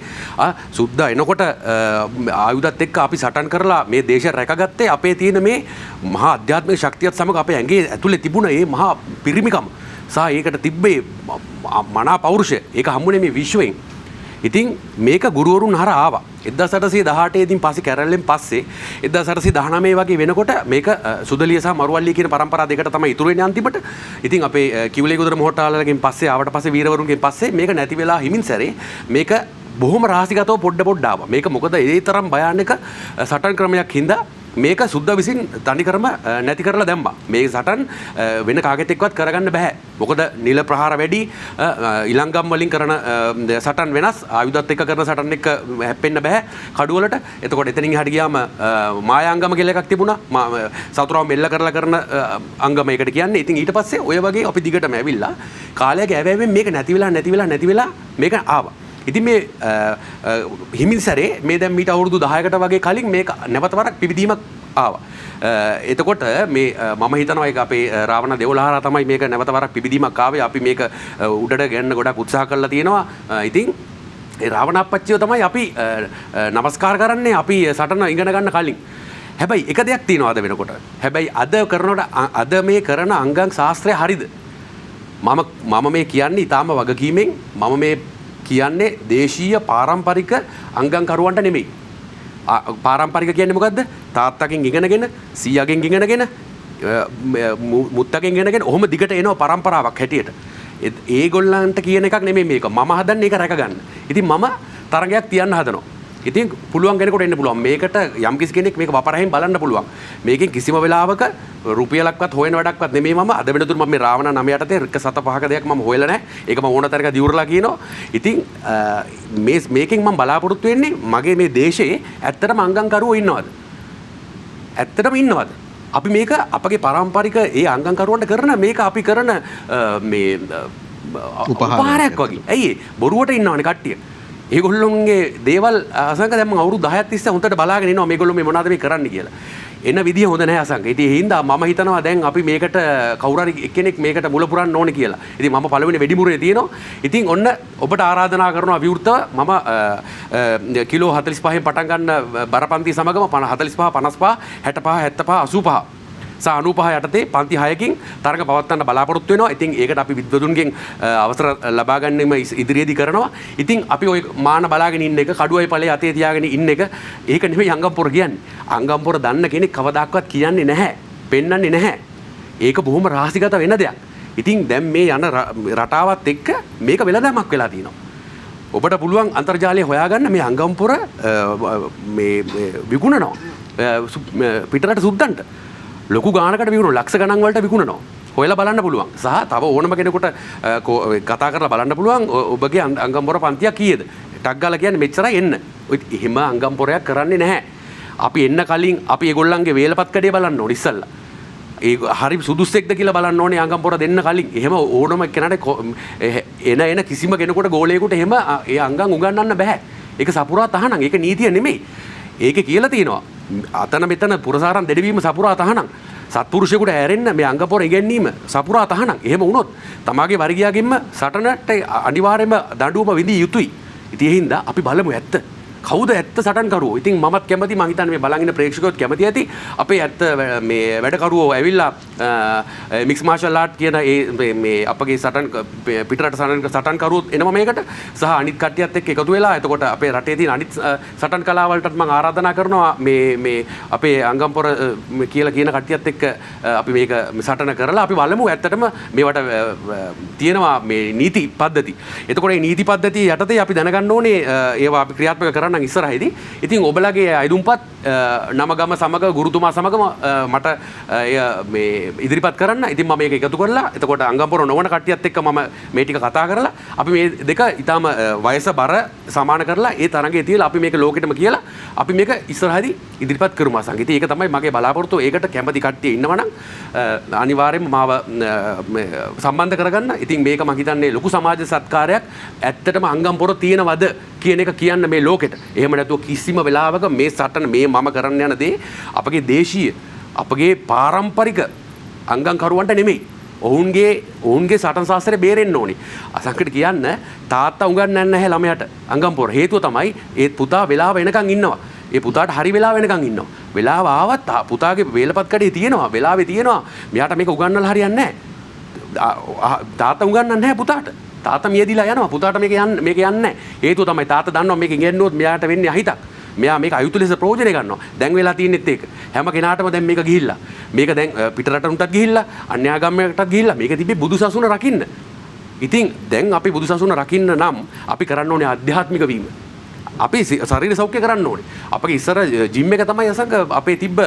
සුද්දා එනකොට ආයුධත් එක්ක අපි සටන් කරලා මේ දේශය රැකගත්තේ අපේ තියෙන මේ මහා අධ්‍යාත්මික ශක්තියත් සමග අපේ ඇඟේ ඇතුලේ තිබුණ මේ මහා පිරිමිකම සහ ඒකට තිබ්බේ මනා පෞරුෂය. ඒක හම්බුනේ මේ විශ්වයෙන්. ඉතින් මේක ගුරුවරුන් හර ආවා. 1818 ඉතින් පස්සේ කැරල්ලෙන් පස්සේ 1819 වගේ වෙනකොට මේක සුදලිය සහ මරුවල්ලිය කියන પરම්පරා දෙකට තමයි ඉතුරු වෙන්නේ අන්තිමට. ඉතින් අපේ කිව්ලේ ගොදර මොහොටාලගෙන් පස්සේ ආවට පස්සේ වීරවරුන්ගෙන් පස්සේ මේක නැති වෙලා හිමින් සැරේ මේක බොහොම රහසිගතව පොඩ ආවා. මේක මොකද ඒ තරම් භයානක සටන් ක්‍රමයක් හින්දා මේක සුද්ද විසින් තනිකරම නැති කරලා දැම්මා. මේ සටන් වෙන කාගෙත් එක්කවත් කරගන්න බෑ. මොකද නිල ප්‍රහාර වැඩි, ඉලංගම් වලින් කරන සටන් වෙනස්, ආයුධත් එක්ක කරන සටන් එක්ක හැප්පෙන්න බෑ කඩුවලට. එතකොට එතනින් එහාට ගියාම මායාංගම කියලා එකක් තිබුණා. සතුරාව මෙල්ල කරලා කරන අංගම එකට කියන්නේ. ඉතින් ඊට පස්සේ ඔය වගේ අපි දිගටම ඇවිල්ලා කාලයක ඇවෑමෙන් මේක නැති වෙලා මේක ආවා. ඉතින් මේ හිමින් සැරේ මේ දැන් මීට අවුරුදු 10කට වගේ කලින් මේක නැවත වරක් පිබිදීමක් ආවා. එතකොට මේ මම හිතනවා ඒක අපේ රාවණ දෙව්ලහරා තමයි මේක නැවත වරක් පිබිදීමක් ආවේ. අපි මේක උඩට ගන්න ගොඩක් උත්සාහ කරලා තියෙනවා. ඉතින් ඒ රාවණ අපච්චිව තමයි අපි නමස්කාර කරන්නේ අපි සටන ඉගෙන ගන්න කලින්. හැබැයි එක දෙයක් තියෙනවා අද වෙනකොට. හැබැයි අද මේ කරන අංගම් ශාස්ත්‍රය හරිද? මම මේ කියන්නේ ඊටාම වගකීමෙන් මම මේ කියන්නේ දේශීය පාරම්පරික අංගම්කරුවන්ට නෙමෙයි. පාරම්පරික කියන්නේ මොකද්ද? තාත්තගෙන් ඉගෙනගෙන, සීයාගෙන් ඉගෙනගෙන, මුත්තගෙන් ඉගෙනගෙන ඔහොම දිගට එනවා පරම්පරාවක් හැටියට. ඒගොල්ලන්ට කියන එකක් නෙමෙයි මේක. මම හදන්නේ ඒක රැකගන්න. ඉතින් මම තරගයක් තියන්න හදනවා. ඉතින් පුළුවන් කෙනෙකුට එන්න පුළුවන්. මේකට යම්කිසි කෙනෙක් මේක වපරහින් බලන්න පුළුවන්. මේකෙන් කිසිම වෙලාවක රුපියලක්වත් හොයන වැඩක්වත් නෙමෙයි මම අද වෙනතුරු මම මේ රාවණ 9 යටතේ එක සත පහක දෙයක් මම හොයලා නැහැ. ඒක මම ඕන තරක දියුරලා කියනවා. ඉතින් මේකෙන් මම බලාපොරොත්තු වෙන්නේ මගේ මේ දේශයේ ඇත්තටම අංගම්කරුවෝ ඉන්නවද? ඇත්තටම ඉන්නවද? අපි මේක අපගේ පාරම්පරික ඒ අංගම්කරුවන්ට කරන මේක අපි කරන මේ උපහාරයක් වගේ. ඇයි බොරුවට ඉන්නවනේ කට්ටිය. ඒගොල්ලොන්ගේ දේවල් අසංක දැන් මම අවුරුදු 10ක් තිස්සේ හොඳට බලාගෙන ඉනවා මේගොල්ලෝ මේ මොනවද මේ කරන්නේ කියලා. එන විදිය හොඳ නැහැ අසංක. ඉතින් ඒ හින්දා මම හිතනවා දැන් අපි මේකට කවුරු හරි එක්කෙනෙක් මේකට මුල පුරන්න ඕනේ කියලා. ඉතින් මම පළවෙනි වෙඩිමුරේ තියෙනවා. ඉතින් ඔන්න ඔබට ආරාධනා කරනවා විවෘතව මම කිලෝ 45න් පටන් ගන්න බරපන්ති සමගම 45 55 65 75 85 සහ 95 යටතේ පන්ති 6කින් තරග පවත්වන්න බලාපොරොත්තු වෙනවා. ඉතින් ඒකට අපි විද්වතුන්ගෙන් අවසර ලබා ගැනීම ඉදිරියේදී කරනවා. ඉතින් අපි ওই මාන බලාගෙන ඉන්න එක, කඩුවයි ඵලයේ අතේ තියාගෙන ඉන්න එක ඒක නෙමෙයි අංගම්පොර කියන්නේ. අංගම්පොර දන්න කෙනෙක් කවදාක්වත් කියන්නේ නැහැ. පෙන්වන්නේ නැහැ. ඒක බොහොම රහසිගත වෙන දෙයක්. ඉතින් දැන් මේ යන රටාවත් එක්ක මේක වෙලඳාමක් වෙලා තියෙනවා. ඔබට පුළුවන් අන්තර්ජාලය හොයාගන්න මේ අංගම්පොර මේ විකුණනවා. පිටරට සුද්දන්ට ලොකු ගානකට විකුණන ලක්ෂ ගණන් වලට විකුණනවා. හොයලා බලන්න පුළුවන්. සහ තව ඕනම කෙනෙකුට කතා කරලා බලන්න පුළුවන් ඔබගේ අංගම්පොර පන්තිය කීයද? ටක් ගාලා කියන්නේ මෙච්චරයි එන්න. ඔය එහෙම අංගම්පොරයක් කරන්නේ නැහැ. අපි එන්න කලින් අපි ඒගොල්ලන්ගේ වේලපත් කඩේ බලන්න ඕනේ ඉස්සල්ලා. ඒ හරි සුදුස්සෙක්ද කියලා බලන්න ඕනේ අංගම්පොර දෙන්න කලින්. එහෙම ඕනම කෙනාට එන කිසිම කෙනෙකුට ගෝලයකට එහෙම ඒ අංගම් උගන්වන්න බෑ. ඒක සපුරා තහනම්. ඒක නීතිය නෙමෙයි. ඒකේ කියලා තියෙනවා. අතන මෙතන පුරසාරම් දෙඩවීම සපුරා තහනම්. සත්පුරුෂයෙකුට ඇරෙන්න මේ අංගපොර ඉගෙනීම සපුරා තහනම්. එහෙම වුණොත් තමාගේ වර්ගයාගෙන්ම සටනට අනිවාර්යයෙන්ම දඬුවම විඳිය යුතුයි. ඉතින් ඒ හින්දා අපි බලමු ඇත්ත. කවුද ඇත්ත සටන්කරුවෝ? ඉතින් මමත් කැමති, මං හිතන්නේ මේ බලන් ඉන්න ප්‍රේක්ෂකයොත් කැමති ඇති. අපේ ඇත්ත මේ වැඩකරුවෝ ඇවිල්ලා මික්ස් මාෂල් ආර්ට් කියන මේ අපගේ සටන් පිටරට සටන්කරුවොත් එනවා මේකට. සහ අනිත් කට්ටියත් එක්ක එකතු වෙලා එතකොට අපේ රටේ තියෙන අනිත් සටන් කලාවලටත් මම ආරාධනා කරනවා මේ අපේ අංගම්පොර කියලා කියන කට්ටියත් එක්ක අපි මේක සටන කරලා අපි බලමු ඇත්තටම මේවට තියෙනවා මේ නීති පද්ධති. එතකොට මේ නීති පද්ධතිය යටතේ අපි දැනගන්න ඕනේ ඒවා අපි ක්‍රියාත්මක කරන්න ඉස්සරහයිදී. ඉතින් ඔබලගේ අයදුම්පත් නම ගම සමග ගුරුතුමා සමගම මට මේ ඉදිරිපත් කරන්න. ඉතින් මම මේක එකතු කරලා එතකොට අංගම්පොර නොවන කට්ටියත් එක්ක මම මේ ටික කතා කරලා අපි මේ දෙක ඊටාම වයස බර සමාන කරලා ඒ තරඟේ තියලා අපි මේක ලෝකෙටම කියලා අපි මේක ඉස්සරහදී ඉදිරිපත් කරමු අසංග. ඉතින් ඒක තමයි මගේ බලාපොරොත්තුව. ඒකට කැමති කට්ටිය ඉන්නවනම් අනිවාර්යයෙන්ම මාව සම්බන්ධ කරගන්න. ඉතින් මේක මම හිතන්නේ ලොකු සමාජ සත්කාරයක්. ඇත්තටම අංගම්පොර තියෙනවද කියන එක කියන්න මේ ලෝකෙට. එහෙම නැතුව කිසිම වෙලාවක මේ සටන මේ මම කරන්න යන දේ අපගේ දේශීය අපගේ පාරම්පරික අංගම්කරුවන්ට නෙමෙයි. ඔවුන්ගේ සටන් ශාස්ත්‍රය බේරෙන්න ඕනි. අසංකට කියන්න තාත්තා උගන්වන්නේ නැහැ ළමයාට අංගම්පොර. හේතුව තමයි ඒ පුතා වෙලාව වෙනකන් ඉන්නවා. ඒ පුතාට හරි වෙලාව වෙනකන් ඉන්නවා. වෙලාව ආවත් පුතාගේ වේලපත් කඩේ තියෙනවා. වෙලාවේ තියෙනවා. මෙයාට මේක උගන්වලා හරියන්නේ නැහැ. තාත්තා උගන්වන්නේ නැහැ පුතාට. තාත්තා මියදිලා යනවා. පුතාට මේක යන්නේ නැහැ. හේතුව තමයි තාත්තා දන්නවා මේක ඉගෙනුවොත් මෙයාට වෙන්නේ අහිතක්. මෙයා මේක අයුතු ලෙස ප්‍රයෝජනය ගන්නවා. දැන් වෙලා තියෙනෙත් ඒක. හැම කෙනාටම දැන් මේක ගිහිල්ලා. මේක දැන් පිටරටටත් ගිහිල්ලා, අන්‍යාගම්යකටත් ගිහිල්ලා මේක තිබ්බේ බුදුසසුන රකින්න. ඉතින් දැන් අපි බුදුසසුන රකින්න නම් අපි කරන්න ඕනේ ආධ්‍යාත්මික වීම. අපේ ශරීර සෞඛ්‍ය කරන්න ඕනේ. අපගේ ඉස්සර ජිම් එක තමයි අසංක අපේ තිබ්බ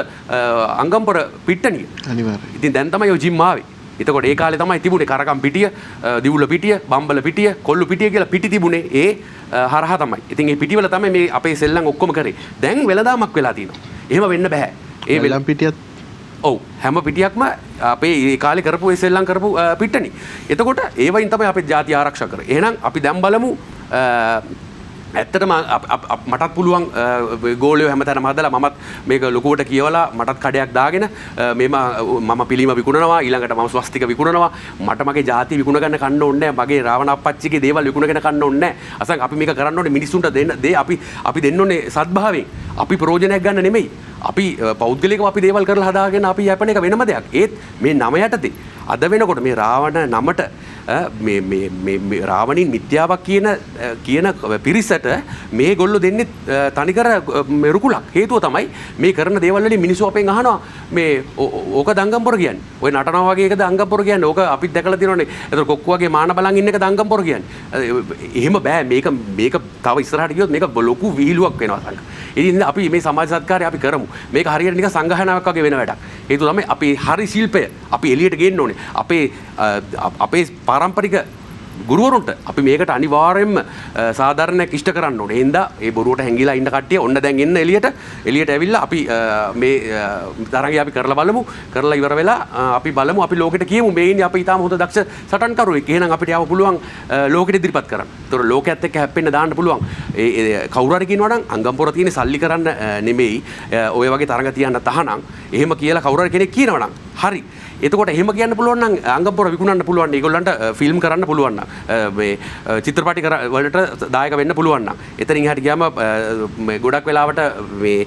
අංගම්පොර පිට්ටනිය. අනිවාර්යයෙන්. ඉතින් දැන් තමයි ඔය ජිම් ආවේ. එතකොට ඒ කාලේ තමයි තිබුණේ කරකම් පිටිය, දිවුල පිටිය, බම්බල පිටිය, කොල්ලු පිටිය කියලා පිටි තිබුණේ. ඒ හරහා තමයි. ඉතින් මේ පිටිවල තමයි මේ අපේ සෙල්ලම් ඔක්කොම කරේ. දැන් වෙලදාමක් වෙලා තියෙනවා. එහෙම වෙන්න බෑ. ඒ වෙලම් පිටියත් ඔව් හැම පිටියක්ම අපේ ඒ කාලේ කරපු ඒ සෙල්ලම් කරපු පිට්ටනි. එතකොට ඒ වයින් තමයි අපේ ජාතිය ආරක්ෂා කරේ. එහෙනම් අපි දැන් බලමු ඇත්තටම මටත් පුළුවන් ගෝලයෝ හැමතැනම හදලා මමත් මේක ලොකුවට කියවලා මටත් කඩයක් දාගෙන මම පිළිම විකුණනවා ඊළඟට මම ස්වස්තික විකුණනවා මට මගේ ජාතිය විකුණ ගන්න කන්න ඕනේ නැහැ මගේ රාවණ අප්පච්චිගේ දේවල් විකුණගෙන කන්න ඕනේ නැහැ අසං අපි මේක කරන්න ඕනේ මිනිස්සුන්ට දෙන්න දේ අපි දෙන්න ඕනේ සත්භාවයෙන් අපි ප්‍රයෝජනයක් ගන්න නෙමෙයි අපි පෞද්ගලිකව අපි දේවල් කරලා හදාගෙන අපි යපන එක වෙනම දෙයක් ඒත් මේ නම යටතේ අද වෙනකොට මේ රාවණ නමට මේ රාවණින් මිත්‍යාවක් කියන පිරිසට මේ ගොල්ලෝ දෙන්නේ තනිකර රුකුලක් හේතුව තමයි මේ කරන දේවල් වලින් මිනිස්සු අපෙන් අහනවා මේ ඕක දංගම්පොර කියන්නේ ඔය නටනවා වගේ එකද දංගම්පොර කියන්නේ ඕක අපිත් දැකලා තියෙනවනේ ඒතර කොක්කු වගේ මාන බලන් ඉන්න එක දංගම්පොර කියන්නේ එහෙම බෑ මේක තව ඉස්සරහට ගියොත් මේක ලොකු විහිළුවක් වෙනවා සංක ඉතින් අපි මේ සමාජ සත්කාරය අපි කරමු මේක හරියට නිකන් සංගහනාවක් වගේ වෙන වැඩක් හේතුව තමයි අපි හරි ශිල්පය අපි එළියට ගේන්න ඕනේ අපේ පාරම්පරික ගුරුවරුන්ට අපි මේකට අනිවාර්යයෙන්ම සාධාරණයක් ඉෂ්ට කරන්න ඕනේ. ඒ හින්දා ඒ බොරුවට හැංගිලා ඉන්න කට්ටිය ඔන්න දැන් එන්න එළියට ඇවිල්ලා අපි මේ තරගය අපි කරලා බලමු. කරලා ඉවර වෙලා අපි බලමු අපි ලෝකෙට කියමු මේ ඉන්නේ අපි ඊටාම හොඳ දක්ෂ සටන්කරුවෙක්. එහෙනම් අපිට යව පුළුවන් ලෝකෙට ඉදිරිපත් කරන්න. ඒතර ලෝකයේත් එක්ක හැප්පෙන්න දාන්න පුළුවන්. ඒ කවුරු හරි කියනවා නම් අංගම්පොර තියෙන සල්ලි කරන්න නෙමෙයි ඔය වගේ තරඟ තියන්න තහනම්. එහෙම කියලා කවුරු හරි කෙනෙක් කියනවා නම් හරි. එතකොට එහෙම කියන්න පුළුවන් නම් අංගම්පොර විකුණන්න පුළුවන්. ඒගොල්ලන්ට ෆිල්ම් කරන්න පුළුවන් නම් මේ චිත්‍රපටි වලට දායක වෙන්න පුළුවන් නම්. එතනින් එහාට ගියාම මේ ගොඩක් වෙලාවට මේ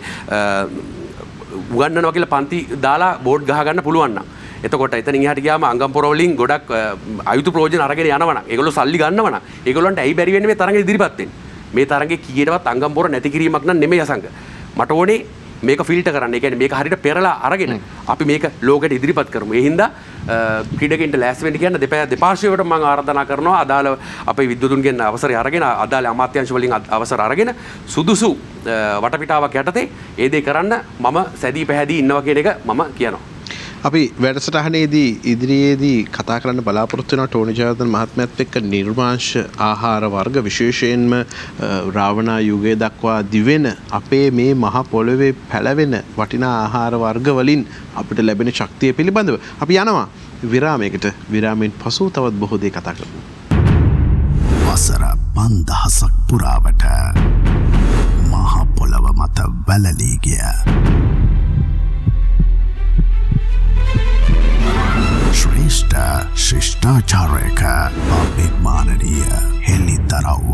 උගන්වනවා කියලා පන්ති දාලා බෝඩ් ගහ ගන්න පුළුවන් නම්. එතකොට එතනින් එහාට ගියාම අංගම්පොර වලින් ගොඩක් අයුතු ප්‍රයෝජන අරගෙන යනවා නම්. ඒගොල්ලෝ සල්ලි ගන්නවා නම්. ඒගොල්ලන්ට ඇයි බැරි වෙන්නේ මේ තරඟෙ ඉදිරිපත් වෙන්න. මේ තරඟේ කීයටවත් අංගම්පොර නැති කිරීමක් නම් නෙමෙයි අසංග. මට ඕනේ මේක ෆිල්ටර් කරන්න. ඒ කියන්නේ මේක හරියට පෙරලා අරගෙන අපි මේක ලෝකෙට ඉදිරිපත් කරමු. ඒ හින්දා ක්‍රීඩකයන්ට ලෑස්ති වෙන්න කියන දෙපාර්ශ්වයකට මම ආරාධනා කරනවා. අදාළ අපේ විද්වතුන්ගෙන් අවසරය අරගෙන අදාළ අමාත්‍යාංශ වලින් අවසර අරගෙන සුදුසු වටපිටාවක් යටතේ ඒ දේ කරන්න මම සැදී පැහැදී ඉන්නවා කියන එක මම කියනවා. අපි වැඩසටහනේදී ඉදිරියේදී කතා කරන්න බලාපොරොත්තු වෙන ටෝනි ජයවර්ධන මහත්මයාත් එක්ක නිර්මාංශ ආහාර වර්ග විශේෂයෙන්ම රාවණා යුගයේ දක්වා දිවෙන අපේ මේ මහ පොළොවේ පැලවෙන වටිනා ආහාර වර්ග වලින් අපිට ලැබෙන ශක්තිය පිළිබඳව අපි යනවා විරාමයකට. විරාමයෙන් පසු තවත් බොහෝ දේ කතා කරමු. වසර 5000ක් පුරාවට මහ පොළොව මත වැළලී ගිය ශ්‍රේෂ්ඨ ශිෂ්ටාචාරයක අභිමානනීය හෙළිදරව්ව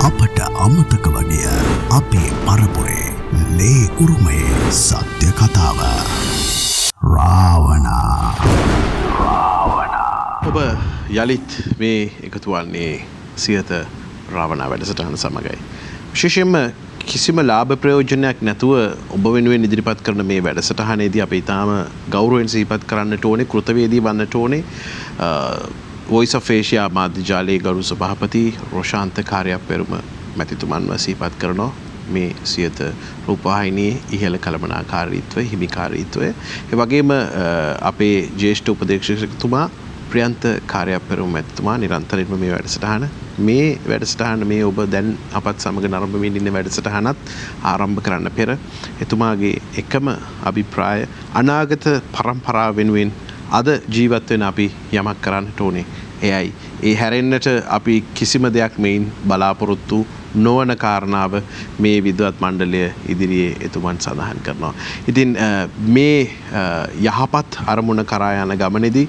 අපට අමතක වගේ අපේ පරපුරේ ලේ උරුමයේ සත්‍ය කතාව රාවණා ඔබ යලිත් මේ එකතු වන්නේ සියත රාවණා වැඩසටහන සමගයි. විශේෂයෙන්ම කිසිම ලාභ ප්‍රයෝජනයක් නැතුව ඔබ වෙනුවෙන් ඉදිරිපත් කරන මේ වැඩසටහනේදී අපි ඊටාම ගෞරවයෙන් සිහිපත් කරන්නට ඕනේ කෘතවේදී වන්නට ඕනේ වොයිස් ඔෆ් ඒෂියා මාධ්‍ය ජාලයේ ගරු සභාපති රොෂාන්ත කාර්යපෙරුම මැතිතුමන්ව සිහිපත් කරනවා මේ සියත රූපවාහිනියේ ඉහළ කළමනාකාරීත්වය හිමිකාරීත්වය ඒ වගේම අපේ ජ්‍යෙෂ්ඨ උපදේශකතුමා ප්‍රියන්ත කාර්යපෙරුම මැතිතුමා නිරන්තරයෙන්ම මේ වැඩසටහන මේ ඔබ දැන් අපත් සමග නරඹමින් ඉන්න වැඩසටහනත් ආරම්භ කරන්න පෙර එතුමාගේ එකම අභිප්‍රාය අනාගත පරම්පරාව වෙනුවෙන් අද ජීවත් වෙන අපි යමක් කරන්නට ඕනේ. එයයි ඒ හැරෙන්නට අපි කිසිම දෙයක් මෙයින් බලාපොරොත්තු නොවන කාරණාව මේ විද්වත් මණ්ඩලය ඉදිරියේ එතුමන් සඳහන් කරනවා. ඉතින් මේ යහපත් අරමුණ කරා යන ගමනේදී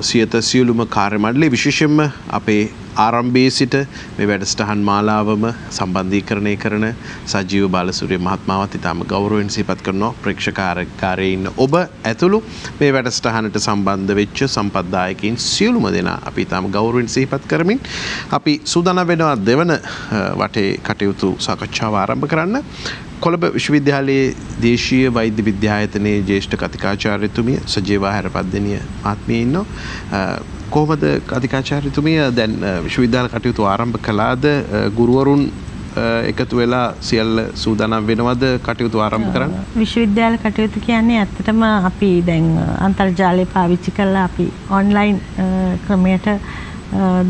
සියත සියලුම කාර්ය මණ්ඩලය විශේෂයෙන්ම අපේ ආරම්භයේ සිට මේ වැඩසටහන් මාලාවම සම්බන්ධීකරණය කරන සජීව බාලසූරිය මහත්මයාවත් ඉතාම ගෞරවයෙන් සිහිපත් කරනවා. ප්‍රේක්ෂකාරයේ ඉන්න ඔබ ඇතුළු මේ වැඩසටහනට සම්බන්ධ වෙච්ච සම්පත්දායකයින් සියලුම දෙනා අපි ඉතාම ගෞරවයෙන් සිහිපත් කරමින් අපි සූදානම් වෙනවා දෙවන වටේ කටයුතු සාකච්ඡාව ආරම්භ කරන්න. කොළඹ විශ්වවිද්‍යාලයේ දේශීය වෛද්‍ය විද්‍යායතනයේ ජ්‍යෙෂ්ඨ කතිකාචාර්යතුමිය සජීවා හැරපද්දනිය මහත්මිය ඉන්නවා. කොහොමද කතිකාචාර්යතුමිය දැන් විශ්වවිද්‍යාල කටයුතු ආරම්භ කළාද? ගුරුවරුන් එකතු වෙලා සියල්ල සූදානම් වෙනවද කටයුතු ආරම්භ කරන්න? විශ්වවිද්‍යාල කටයුතු කියන්නේ ඇත්තටම අපි දැන් අන්තර්ජාලය පාවිච්චි කරලා අපි ඔන්ලයින් ක්‍රමයට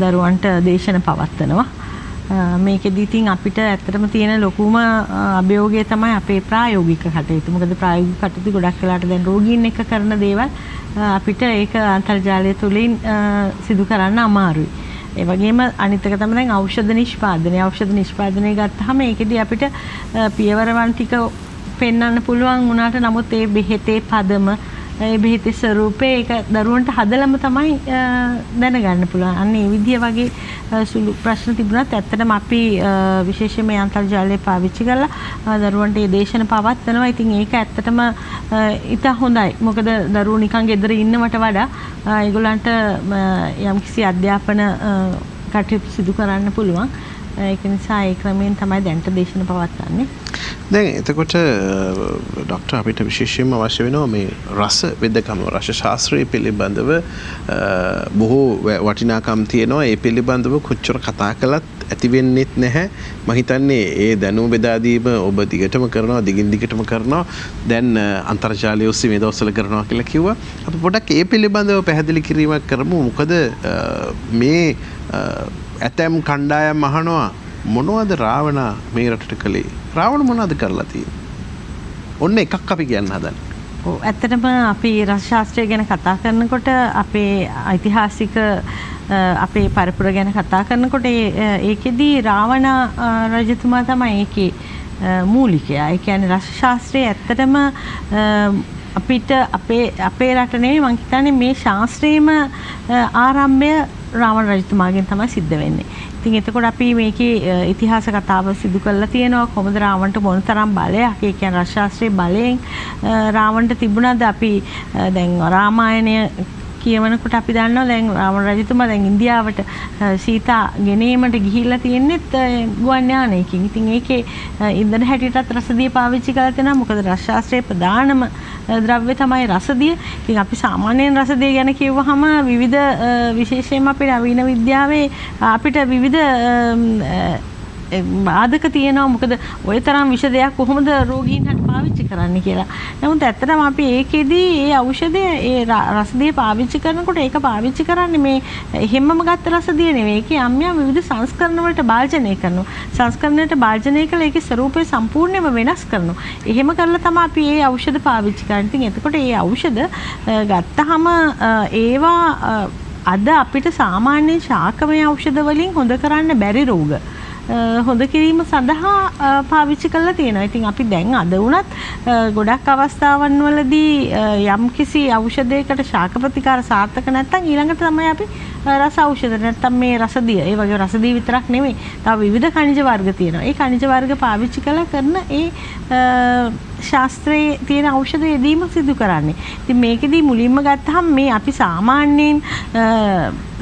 දරුවන්ට දේශන පවත්වනවා. මේකෙදී ඉතින් අපිට ඇත්තටම තියෙන ලොකුම අභියෝගය තමයි අපේ ප්‍රායෝගික කටයුතු. මොකද ප්‍රායෝගික කටයුතු ගොඩක් වෙලාට දැන් රෝගීන් එක්ක කරන දේවල් අපිට ඒක අන්තර්ජාලය තුලින් සිදු කරන්න අමාරුයි. ඒ වගේම අනිත් එක තමයි දැන් ඖෂධ නිෂ්පාදනය. ඖෂධ නිෂ්පාදනය ගත්තාම ඒකෙදී අපිට පියවරවන් ටික පෙන්වන්න පුළුවන් වුණාට නමුත් ඒ බෙහෙතේ පදම ඒ බෙහෙතේ ස්වරූපේ ඒක දරුවන්ට හදලම තමයි දැනගන්න පුළුවන්. අන්න ඒ විදිය වගේ සුළු ප්‍රශ්න තිබුණත් ඇත්තටම අපි විශේෂයෙන් මේ අන්තර්ජාලය පාවිච්චි කරලා දරුවන්ට මේ දේශන පවත්වනවා. ඉතින් ඒක ඇත්තටම ඉතා හොඳයි. මොකද දරුවෝ නිකන් ගෙදර ඉන්නවට වඩා ඒගොල්ලන්ට යම්කිසි අධ්‍යාපන කටයුතු සිදු කරන්න පුළුවන්. ඒක නිසා ඒ ක්‍රමයෙන් තමයි දැන්ට දේශන පවත්වන්නේ. දැන් එතකොට ડોක්ටර් අපිට විශේෂයෙන්ම අවශ්‍ය වෙනවා මේ රස වෙදකම රස ශාස්ත්‍රය පිළිබඳව බොහෝ වටිනාකම් තියෙනවා. ඒ පිළිබඳව කොච්චර කතා කළත් ඇති වෙන්නේත් නැහැ. මම හිතන්නේ ඒ දැනුම බෙදා දීම ඔබ දිගටම කරනවා, දිගින් දිගටම කරනවා. දැන් අන්තර්ජාලය ඔස්සේ මේ දවස්වල කරනවා කියලා කිව්වා. අපි පොඩ්ඩක් ඒ පිළිබඳව පැහැදිලි කිරීමක් කරමු. මොකද මේ ඇතැම් කණ්ඩායම් අහනවා මොනවද රාවණ මේ රටට කළේ? රාවණ මොනවද කරලා තියෙන්නේ? ඔන්න එකක් අපි කියන්න හදන්නේ. ඔව් ඇත්තටම අපි රස ශාස්ත්‍රය ගැන කතා කරනකොට අපේ ඓතිහාසික අපේ පරපුර ගැන කතා කරනකොට ඒකෙදී රාවණ රජතුමා තමයි ඒකේ මූලිකයා. ඒ කියන්නේ රස ශාස්ත්‍රය ඇත්තටම අපිට අපේ රට නෙවෙයි මං හිතන්නේ මේ ශාස්ත්‍රයේම ආරම්භය රාවණ රජතුමාගෙන් තමයි සිද්ධ වෙන්නේ. ඉතින් එතකොට අපි මේකේ ඉතිහාස කතාව සිදු කරලා තියෙනවා. කොහොමද රාවණට මොනතරම් බලයක්, ඒ කියන්නේ රස ශාස්ත්‍රයේ බලයෙන් රාවණට තිබුණාද? අපි දැන් රාමායනය කියවනකොට අපි දන්නවා දැන් රාවණ රජතුමා දැන් ඉන්දියාවට සීතා ගෙනීමට ගිහිල්ලා තියෙන්නේත් ගුවන් යානයකින්. ඉතින් ඒකේ ඉන්ධන හැටියටත් රසදිය පාවිච්චි කරලා තියෙනවා. මොකද රස ශාස්ත්‍රයේ ප්‍රධානම ද්‍රව්‍ය තමයි රසදිය. ඉතින් අපි සාමාන්‍යයෙන් රසදිය ගැන කිව්වහම විවිධ විශේෂයෙන්ම අපේ නවීන විද්‍යාවේ අපිට විවිධ බාධක තියෙනවා. මොකද ওই තරම් විෂ දෙයක් කොහොමද රෝගීන්ට පාවිච්චි කරන්න කියලා. නමුත් ඇත්තටම අපි ඒකෙදී ඒ ඖෂධය ඒ රසදිය පාවිච්චි කරනකොට ඒක පාවිච්චි කරන්නේ මේ හැමම ගත්ත රසදිය නෙවෙයි. ඒකේ යම් යම් විවිධ සංස්කරණ වලට භාජනය කරනවා. සංස්කරණයට භාජනය කළා ඒකේ ස්වරූපය සම්පූර්ණයෙන්ම වෙනස් කරනවා. එහෙම කරලා තමයි අපි මේ ඖෂධ පාවිච්චි කරන්නේ. ඉතින් එතකොට මේ ඖෂධ ගත්තාම ඒවා අද අපිට සාමාන්‍ය ශාකමය ඖෂධ වලින් හොඳ කරන්න බැරි රෝග හොඳ කිරීම සඳහා පාවිච්චි කරලා තියෙනවා. ඉතින් අපි දැන් අද වුණත් ගොඩක් අවස්ථාවන් වලදී යම්කිසි ඖෂධයකට ශාක ප්‍රතිකාර සාර්ථක නැත්නම් ඊළඟට තමයි අපි රස ඖෂධ නැත්නම් මේ රසදිය. ඒ වගේ රසදිය විතරක් නෙමෙයි. තව විවිධ ඛනිජ වර්ග තියෙනවා. ඒ ඛනිජ වර්ග පාවිච්චි කරලා කරන ඒ ශාස්ත්‍රයේ තියෙන ඖෂධ යෙදීම සිදු කරන්නේ. ඉතින් මේකෙදී මුලින්ම ගත්තාම මේ අපි සාමාන්‍යයෙන්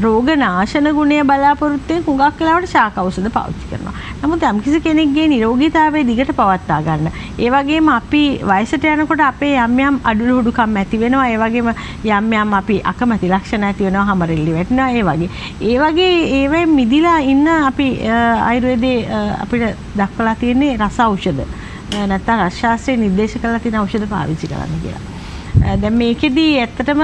රෝග නාශන ගුණය බලාපොරොත්තුෙන් හුඟක් වෙලාවට ශාක ඖෂධ පාවිච්චි කරනවා. නමුත් යම්කිසි කෙනෙක්ගේ නිරෝගීතාවය දිගට පවත්වා ගන්න. ඒ වගේම අපි වයසට යනකොට අපේ යම් යම් අඩුලුහුඩුකම් ඇති වෙනවා. ඒ වගේම යම් යම් අපි අකමැති ලක්ෂණ ඇති වෙනවා. හැමරෙල්ලි වැටෙනවා. ඒ වගේ ඒවෙන් මිදිලා ඉන්න අපි ආයුර්වේදයේ අපිට දක්වලා තියෙන්නේ රස ඖෂධ. නැත්නම් රස ශාස්ත්‍රයේ නිර්දේශ කරලා තියෙන ඖෂධ පාවිච්චි කරන්න කියලා. දැන් මේකෙදී ඇත්තටම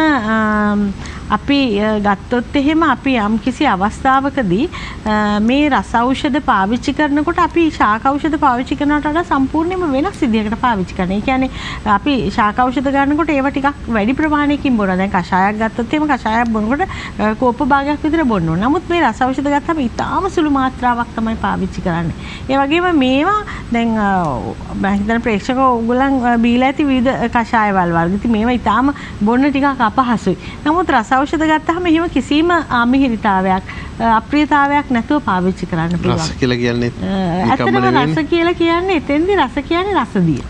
අපි ගත්තොත් එහෙම අපි යම්කිසි අවස්ථාවකදී මේ රස ඖෂධ පාවිච්චි කරනකොට අපි ශාක ඖෂධ පාවිච්චි කරනවට වඩා සම්පූර්ණයෙන්ම වෙනස් විදිහකට පාවිච්චි කරනවා. ඒ කියන්නේ අපි ශාක ඖෂධ ගන්නකොට ඒවා ටිකක් වැඩි ප්‍රමාණයකින් බොනවා. දැන් කෂායක් ගත්තොත් එහෙම කෂායක් බොනකොට කෝප භාගයක් විතර බොන්න ඕන. නමුත් මේ රස ඖෂධ ගත්තාම ඉතාම සුළු මාත්‍රාවක් තමයි පාවිච්චි කරන්නේ. ඒ වගේම මේවා දැන් මම හිතන ප්‍රේක්ෂකෝ ඔයගොල්ලන් බීලා ඇති විවිධ කෂායවල් වර්ග. ඉතින් මේවා ඊටාම බොන්න ටිකක් අපහසුයි. නමුත් රස ඖෂධ ගත්තාම එහෙම කිසිම අමිහිරිතාවයක් අප්‍රියතාවයක් නැතුව පාවිච්චි කරන්න පුළුවන්. රස කියලා කියන්නේ ඇත්තටම රස කියලා කියන්නේ එතෙන්දී රස කියන්නේ රසදිය.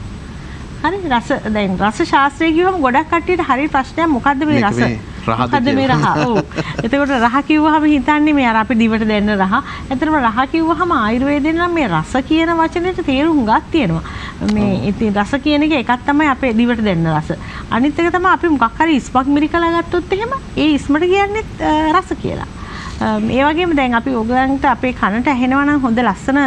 හරි රස දැන් රස ශාස්ත්‍රය කිව්වම ගොඩක් කට්ටියට හරි ප්‍රශ්නයක් මොකද්ද මේ රස? මොකද්ද මේ රහ? ඔව්. එතකොට රහ කිව්වහම හිතන්නේ මේ අර අපි දිවට දැන්න රහ. ඇත්තටම රහ කිව්වහම ආයුර්වේදයෙන් නම් මේ රස කියන වචනේට තේරුම් ගන්න තියෙනවා. මේ ඉතින් රස කියන එක එකක් තමයි අපේ දිවට දැන්න රස. අනිත් එක තමයි අපි මොකක් හරි ඉස්මක් මිරිකලා ගත්තොත් එහෙම ඒ ඉස්මට කියන්නේ රස කියලා. ඒ වගේම දැන් අපි ඔයගලන්ට අපේ කනට ඇහෙනවා නම් හොඳ ලස්සන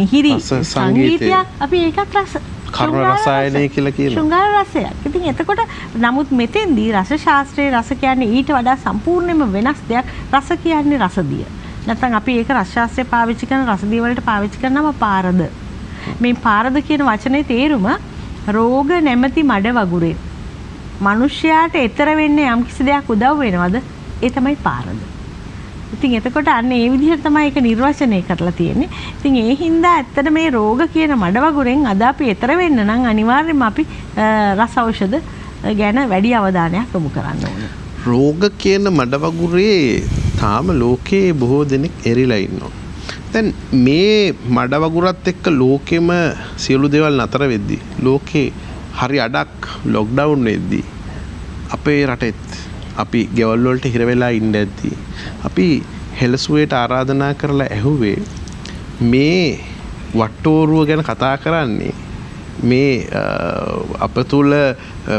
මිහිරි සංගීතයක් අපි ඒකත් රස කර්ම රසායනය කියලා කියනවා. ශෘංගාර රසයක්. ඉතින් එතකොට නමුත් මෙතෙන්දී රස ශාස්ත්‍රයේ රස කියන්නේ ඊට වඩා සම්පූර්ණයෙන්ම වෙනස් දෙයක්. රස කියන්නේ රසදිය. නැත්නම් අපි ඒක රස ශාස්ත්‍රයේ පාවිච්චි කරන රසදිය වලට පාවිච්චි කරනම පාරද. මේ පාරද කියන වචනේ තේරුම රෝග නැමැති මඩ වගුරේ මිනිස්යාට ඈතර වෙන්නේ යම් කිසි දෙයක් උදව් වෙනවද? ඒ තමයි පාරද. ඉතින් එතකොට අන්න ඒ විදිහට තමයි ඒක නිර්වචනය කරලා තියෙන්නේ. ඉතින් ඒ හින්දා ඇත්තට මේ රෝග කියන මඩ වගුරෙන් අද අපි ඈතර වෙන්න නම් අනිවාර්යයෙන්ම අපි රස ඖෂධ ගැන වැඩි අවධානයක් යොමු කරන්න ඕනේ. රෝග කියන මඩ වගුරේ තාම ලෝකේ බොහෝ දෙනෙක් එරිලා ඉන්නවා. දැන් මේ මඩ වගුරත් එක්ක ලෝකෙම සියලු දේවල් නතර වෙද්දී ලෝකේ හරි අඩක් ලොක්ඩවුන් වෙද්දී අපේ රටෙත් අපි ගෙවල් වලට හිර වෙලා ඉන්න ඇද්දී අපි හෙළසුවේට ආරාධනා කරලා ඇහුවේ මේ වට්ටෝරුව ගැන කතා කරන්නේ මේ අප තුළ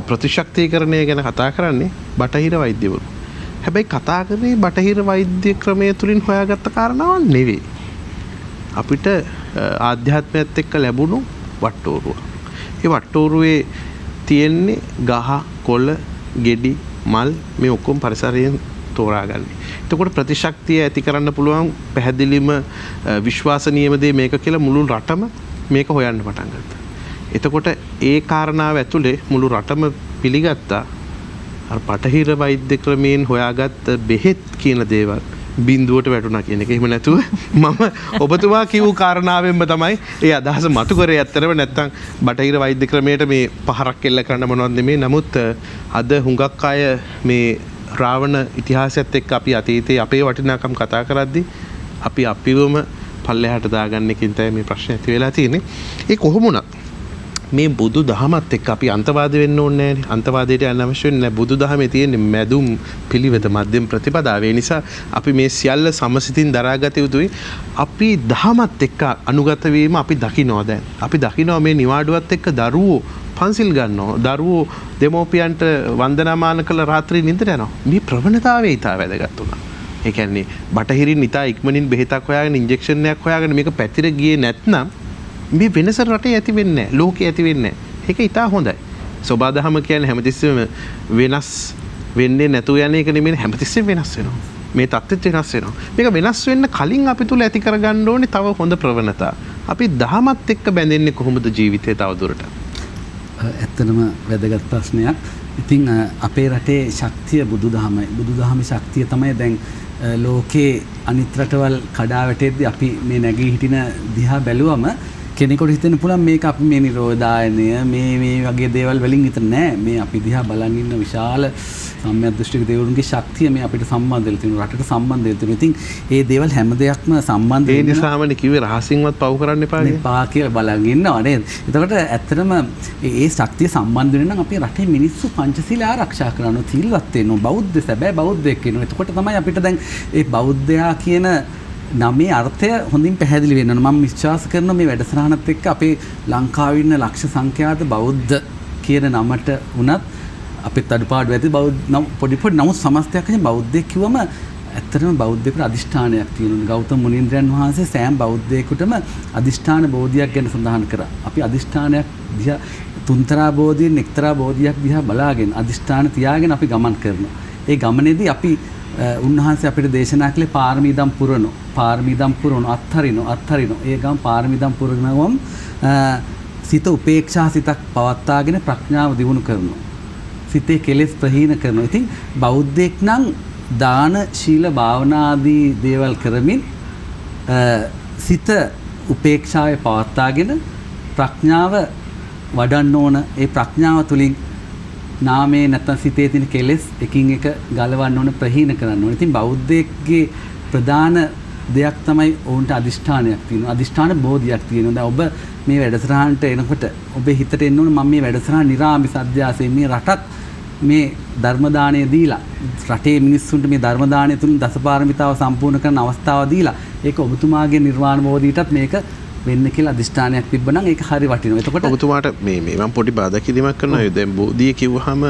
ප්‍රතිශක්තිකරණය ගැන කතා කරන්නේ බටහිර වෛද්‍යවරු. හැබැයි කතා කරේ බටහිර වෛද්‍ය ක්‍රමය තුලින් හොයාගත්ත කාරණාවක් නෙවෙයි. අපිට ආධ්‍යාත්මයත් එක්ක ලැබුණු වට්ටෝරුව. ඒ වට්ටෝරුවේ තියෙන්නේ ගහ, කොළ, ගෙඩි, මල් මේ ඔක්කොම පරිසරයෙන් තෝරාගන්නේ. එතකොට ප්‍රතිශක්තිය ඇති කරන්න පුළුවන් පැහැදිලිම විශ්වාසනීයම දේ මේක කියලා මුළු රටම මේක හොයන්න පටන් ගත්තා. එතකොට ඒ කාරණාව ඇතුලේ මුළු රටම පිළිගත්තා අර බටහිර වෛද්‍ය ක්‍රමයෙන් හොයාගත්ත බෙහෙත් කියන දේවල් බිඳුවට වැටුණා කියන එක. එහෙම නැතුව මම ඔබතුමා කියූ කාරණාවෙන්ම තමයි ඒ අදහස මතු කරේ. ඇත්තටම නැත්තම් බටහිර වෛද්‍ය ක්‍රමයට මේ පහරක් එල්ල කරන්න මොනවද නෙමෙයි. නමුත් අද හුඟක් අය මේ රාවණ ඉතිහාසයත් එක්ක අපි අතීතයේ අපේ වටිනාකම් කතා කරද්දී අපි අපිවම පල්ලෙහාට දාගන්න එකකින් තමයි මේ ප්‍රශ්නේ ඇති වෙලා තියෙන්නේ. ඒ කොහොම වුණත් මේ බුදු දහමත් එක්ක අපි අන්තවාද වෙන්න ඕනේ නැහැ. අන්තවාදයට යන්න අවශ්‍ය වෙන්නේ නැහැ. බුදු දහමේ තියෙන මැදුම් පිළිවෙත මධ්‍යම ප්‍රතිපදාව. ඒ නිසා අපි මේ සියල්ල සමසිතින් දරාගත යුතුයි. අපි දහමත් එක්ක අනුගත වීම අපි දකිනවා දැන්. අපි දකිනවා මේ නිවාඩුවත් එක්ක දරුවෝ පන්සිල් ගන්නවා. දරුවෝ දෙමෝපියන්ට වන්දනාමාන කළ රාත්‍රී නිින්දට යනවා. මේ ප්‍රවණතාවය ඊටා වැදගත් වුණා. ඒ කියන්නේ බටහිරින් ඊටා ඉක්මනින් බෙහෙතක් හොයාගෙන ඉන්ජෙක්ෂන් එකක් හොයාගෙන මේක පැතිර ගියේ නැත්නම් මේ වෙනස රටේ ඇති වෙන්නේ නැහැ. ලෝකේ ඇති වෙන්නේ නැහැ. ඒක ඊටා හොඳයි. සෝබාදහම කියන්නේ හැමතිස්සෙම වෙනස් වෙන්නේ නැතුව යන එක නෙමෙයි, හැමතිස්සෙම වෙනස් වෙනවා. මේ தත්ත්වෙත් වෙනස් වෙනවා. මේක වෙනස් වෙන්න කලින් අපි තුල ඇති කරගන්න ඕනේ තව හොඳ ප්‍රවණතා. අපි දහමත් එක්ක බැඳෙන්නේ කොහොමද ජීවිතේ තවදුරට? ඇත්තටම වැදගත් ප්‍රශ්නයක්. ඉතින් අපේ රටේ ශක්තිය බුදුදහමයි. බුදුදහමේ ශක්තිය තමයි දැන් ලෝකේ අනිත් රටවල් කඩා වැටෙද්දී අපි මේ නැගී හිටින දිහා බැලුවම කෙනෙකුට හිතෙන්න පුළුවන් මේක අපි මේ නිරෝධායනය මේ වගේ දේවල් වලින් විතර නෑ. මේ අපි දිහා බලන් ඉන්න විශාල සම්මියදෘෂ්ටික දේවරුන්ගේ ශක්තිය මේ අපිට සම්බන්ධ වෙලා තියෙනවා. රටට සම්බන්ධ වෙලා තියෙනවා. ඉතින් ඒ දේවල් හැම දෙයක්ම සම්බන්ධ වෙන නිසාමනේ කිව්වේ රහසින්වත් පව් කරන්න එපා කියලා. එපා කියලා බලන් ඉන්නවා නේද? එතකොට ඇත්තටම ඒ ශක්තිය සම්බන්ධ වෙන නම් අපේ රටේ මිනිස්සු පංචශීල ආරක්ෂා කරනවා, සීලවත් වෙනවා, බෞද්ධ සැබෑ බෞද්ධයෙක් වෙනවා. එතකොට තමයි අපිට දැන් ඒ බෞද්ධයා කියන නමේ අර්ථය හොඳින් පැහැදිලි වෙනවා. මම විශ්වාස කරනවා මේ වැඩසටහනත් එක්ක අපේ ලංකාවේ ඉන්න ලක්ෂ සංඛ්‍යාත බෞද්ධ කියන නමට වුණත් අපිත් අඩුපාඩු ඇති බෞද්ධ පොඩි නමුත් සමස්තයක් වශයෙන් බෞද්ධයෙක් කිව්වම ඇත්තටම බෞද්ධයෙකුට අදිෂ්ඨානයක් තියෙනවා. ගෞතම මුනිඳුරන් වහන්සේ සෑම බෞද්ධයෙකුටම අදිෂ්ඨාන බෝධියක් ගැන සඳහන් කරා. අපි අදිෂ්ඨානයක් දිහා තුන්තරා බෝධියෙන් එක්තරා බෝධියක් දිහා බලාගෙන අදිෂ්ඨාන තියාගෙන අපි ගමන් කරනවා. ඒ ගමනේදී අපි උන්වහන්සේ අපිට දේශනා කළේ පාරමීදම් පුරන අත්හරිනෝ ඒ ගම පාරමීදම් පුරනවම් සිත උපේක්ෂා සිතක් පවත්වාගෙන ප්‍රඥාව දියුණු කරනවා. සිතේ කෙලෙස් ප්‍රහීන කරනවා. ඉතින් බෞද්ධෙක් නම් දාන ශීල භාවනා ආදී දේවල් කරමින් සිත උපේක්ෂාවේ පවත්වාගෙන ප්‍රඥාව වඩන්න ඕන. ඒ ප්‍රඥාව තුලින් නාමයේ නැත්නම් සිතේ තියෙන කෙලෙස් එකින් එක ගලවන්න ඕන, ප්‍රහීන කරන්න ඕන. ඉතින් බෞද්ධයෙක්ගේ ප්‍රධාන දෙයක් තමයි ඔවුන්ට අදිෂ්ඨානයක් තියෙනවා. අදිෂ්ඨාන බෝධියක් තියෙනවා. දැන් ඔබ මේ වැඩසටහනට එනකොට ඔබේ හිතට එන්න ඕන මම මේ වැඩසටහන නිරාමිස අධ්‍යාසයෙන් මේ රටත් මේ ධර්ම දාණය දීලා රටේ මිනිස්සුන්ට මේ ධර්ම දාණය තුලින් දසපාරමිතාව සම්පූර්ණ කරන අවස්ථාව දීලා ඒක ඔබතුමාගේ නිර්වාණ බෝධියටත් මේක වෙන්න කියලා අදිෂ්ඨානයක් තිබ්බනම් ඒක හරි වටිනවා. එතකොට ඔබතුමාට මේ මම පොඩි බාධා කිරීමක් කරනවා. දැන් බෝධිය කිව්වහම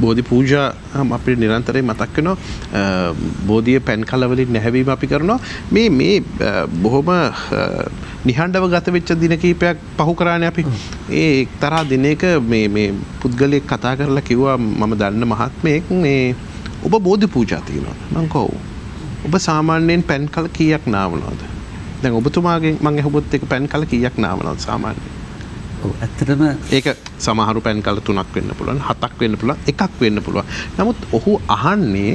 බෝධි පූජා අපිට නිරන්තරයෙන් මතක් වෙනවා. බෝධිය පෙන් කල වලින් නැහැවීම අපි කරනවා. මේ බොහොම නිහඬව ගත වෙච්ච දින කිහිපයක් පහු කරානේ අපි. ඒ එක්තරා දිනයක මේ පුද්ගලයෙක් කතා කරලා කිව්වා මම දන්න මහත්මයෙක් මේ ඔබ බෝධි පූජා තියෙනවා. මං කෝ ඔබ සාමාන්‍යයෙන් පැන් කල කීයක් නාවනවද? දැන් ඔබතුමාගෙන් මම අහුවොත් එක පැන් කල කීයක් නාවනවද සාමාන්‍යයෙන්? ඔව් ඇත්තටම ඒක සමහරු පැන් කල 3ක් වෙන්න පුළුවන්, 7ක් වෙන්න පුළුවන්, 1ක් වෙන්න පුළුවන්. නමුත් ඔහු අහන්නේ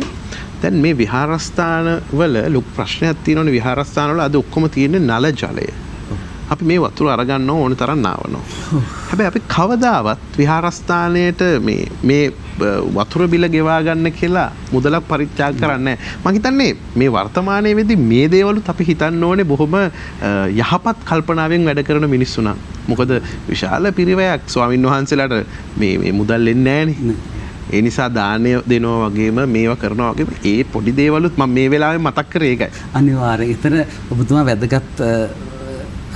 දැන් මේ විහාරස්ථාන වල ලොකු ප්‍රශ්නයක් තියෙනවනේ. විහාරස්ථාන වල අද ඔක්කොම තියෙන්නේ නල ජලය. අපි මේ වතුර අරගන්න ඕන තරම් නාවනවා. හැබැයි අපි කවදාවත් විහාරස්ථානයේට මේ වතුර බිල ගෙවා ගන්න කියලා මුදලක් පරිත්‍යාග කරන්නේ නැහැ. මම හිතන්නේ මේ වර්තමානයේ වෙද්දී මේ දේවලුත් අපි හිතන්න ඕනේ බොහොම යහපත් කල්පනාවෙන් වැඩ කරන මිනිස්සු නම්. මොකද විශාල පිරිවැයක් ස්වාමින් වහන්සේලාට මේ මුදල් එන්නේ නැහනේ. ඒ නිසා දානය දෙනවා වගේම මේවා කරනවා වගේම ඒ පොඩි දේවලුත් මම මේ වෙලාවේ මතක් කරේ ඒකයි. අනිවාර්යයෙන්. එතන ඔබතුමා වැදගත්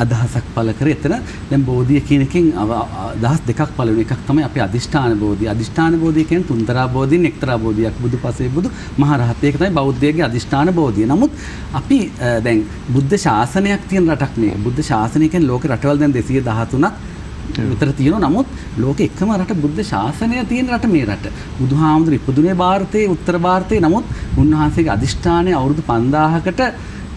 අදහසක් පළ කර. එතන දැන් බෝධිය කියන එකෙන් අදහස් දෙකක් පළ වෙන එකක් තමයි අපේ අදිෂ්ඨාන බෝධිය. අදිෂ්ඨාන බෝධිය කියන්නේ තුන්තරා බෝධියෙන් එක්තරා බෝධියක්. බුදුපසේ බුදු මහරහත්. ඒක තමයි බෞද්ධයෙක්ගේ අදිෂ්ඨාන බෝධිය. නමුත් අපි දැන් බුද්ධ ශාසනයක් තියෙන රටක් මේක. බුද්ධ ශාසනය කියන්නේ ලෝකේ රටවල් දැන් 213ක් විතර තියෙනවා. නමුත් ලෝකෙ එකම රට බුද්ධ ශාසනය තියෙන රට මේ රට. බුදුහාමුදුරු ඉපදුනේ ಭಾರತයේ උත්තර ಭಾರතයේ. නමුත් උන්වහන්සේගේ අදිෂ්ඨානය අවුරුදු 5000කට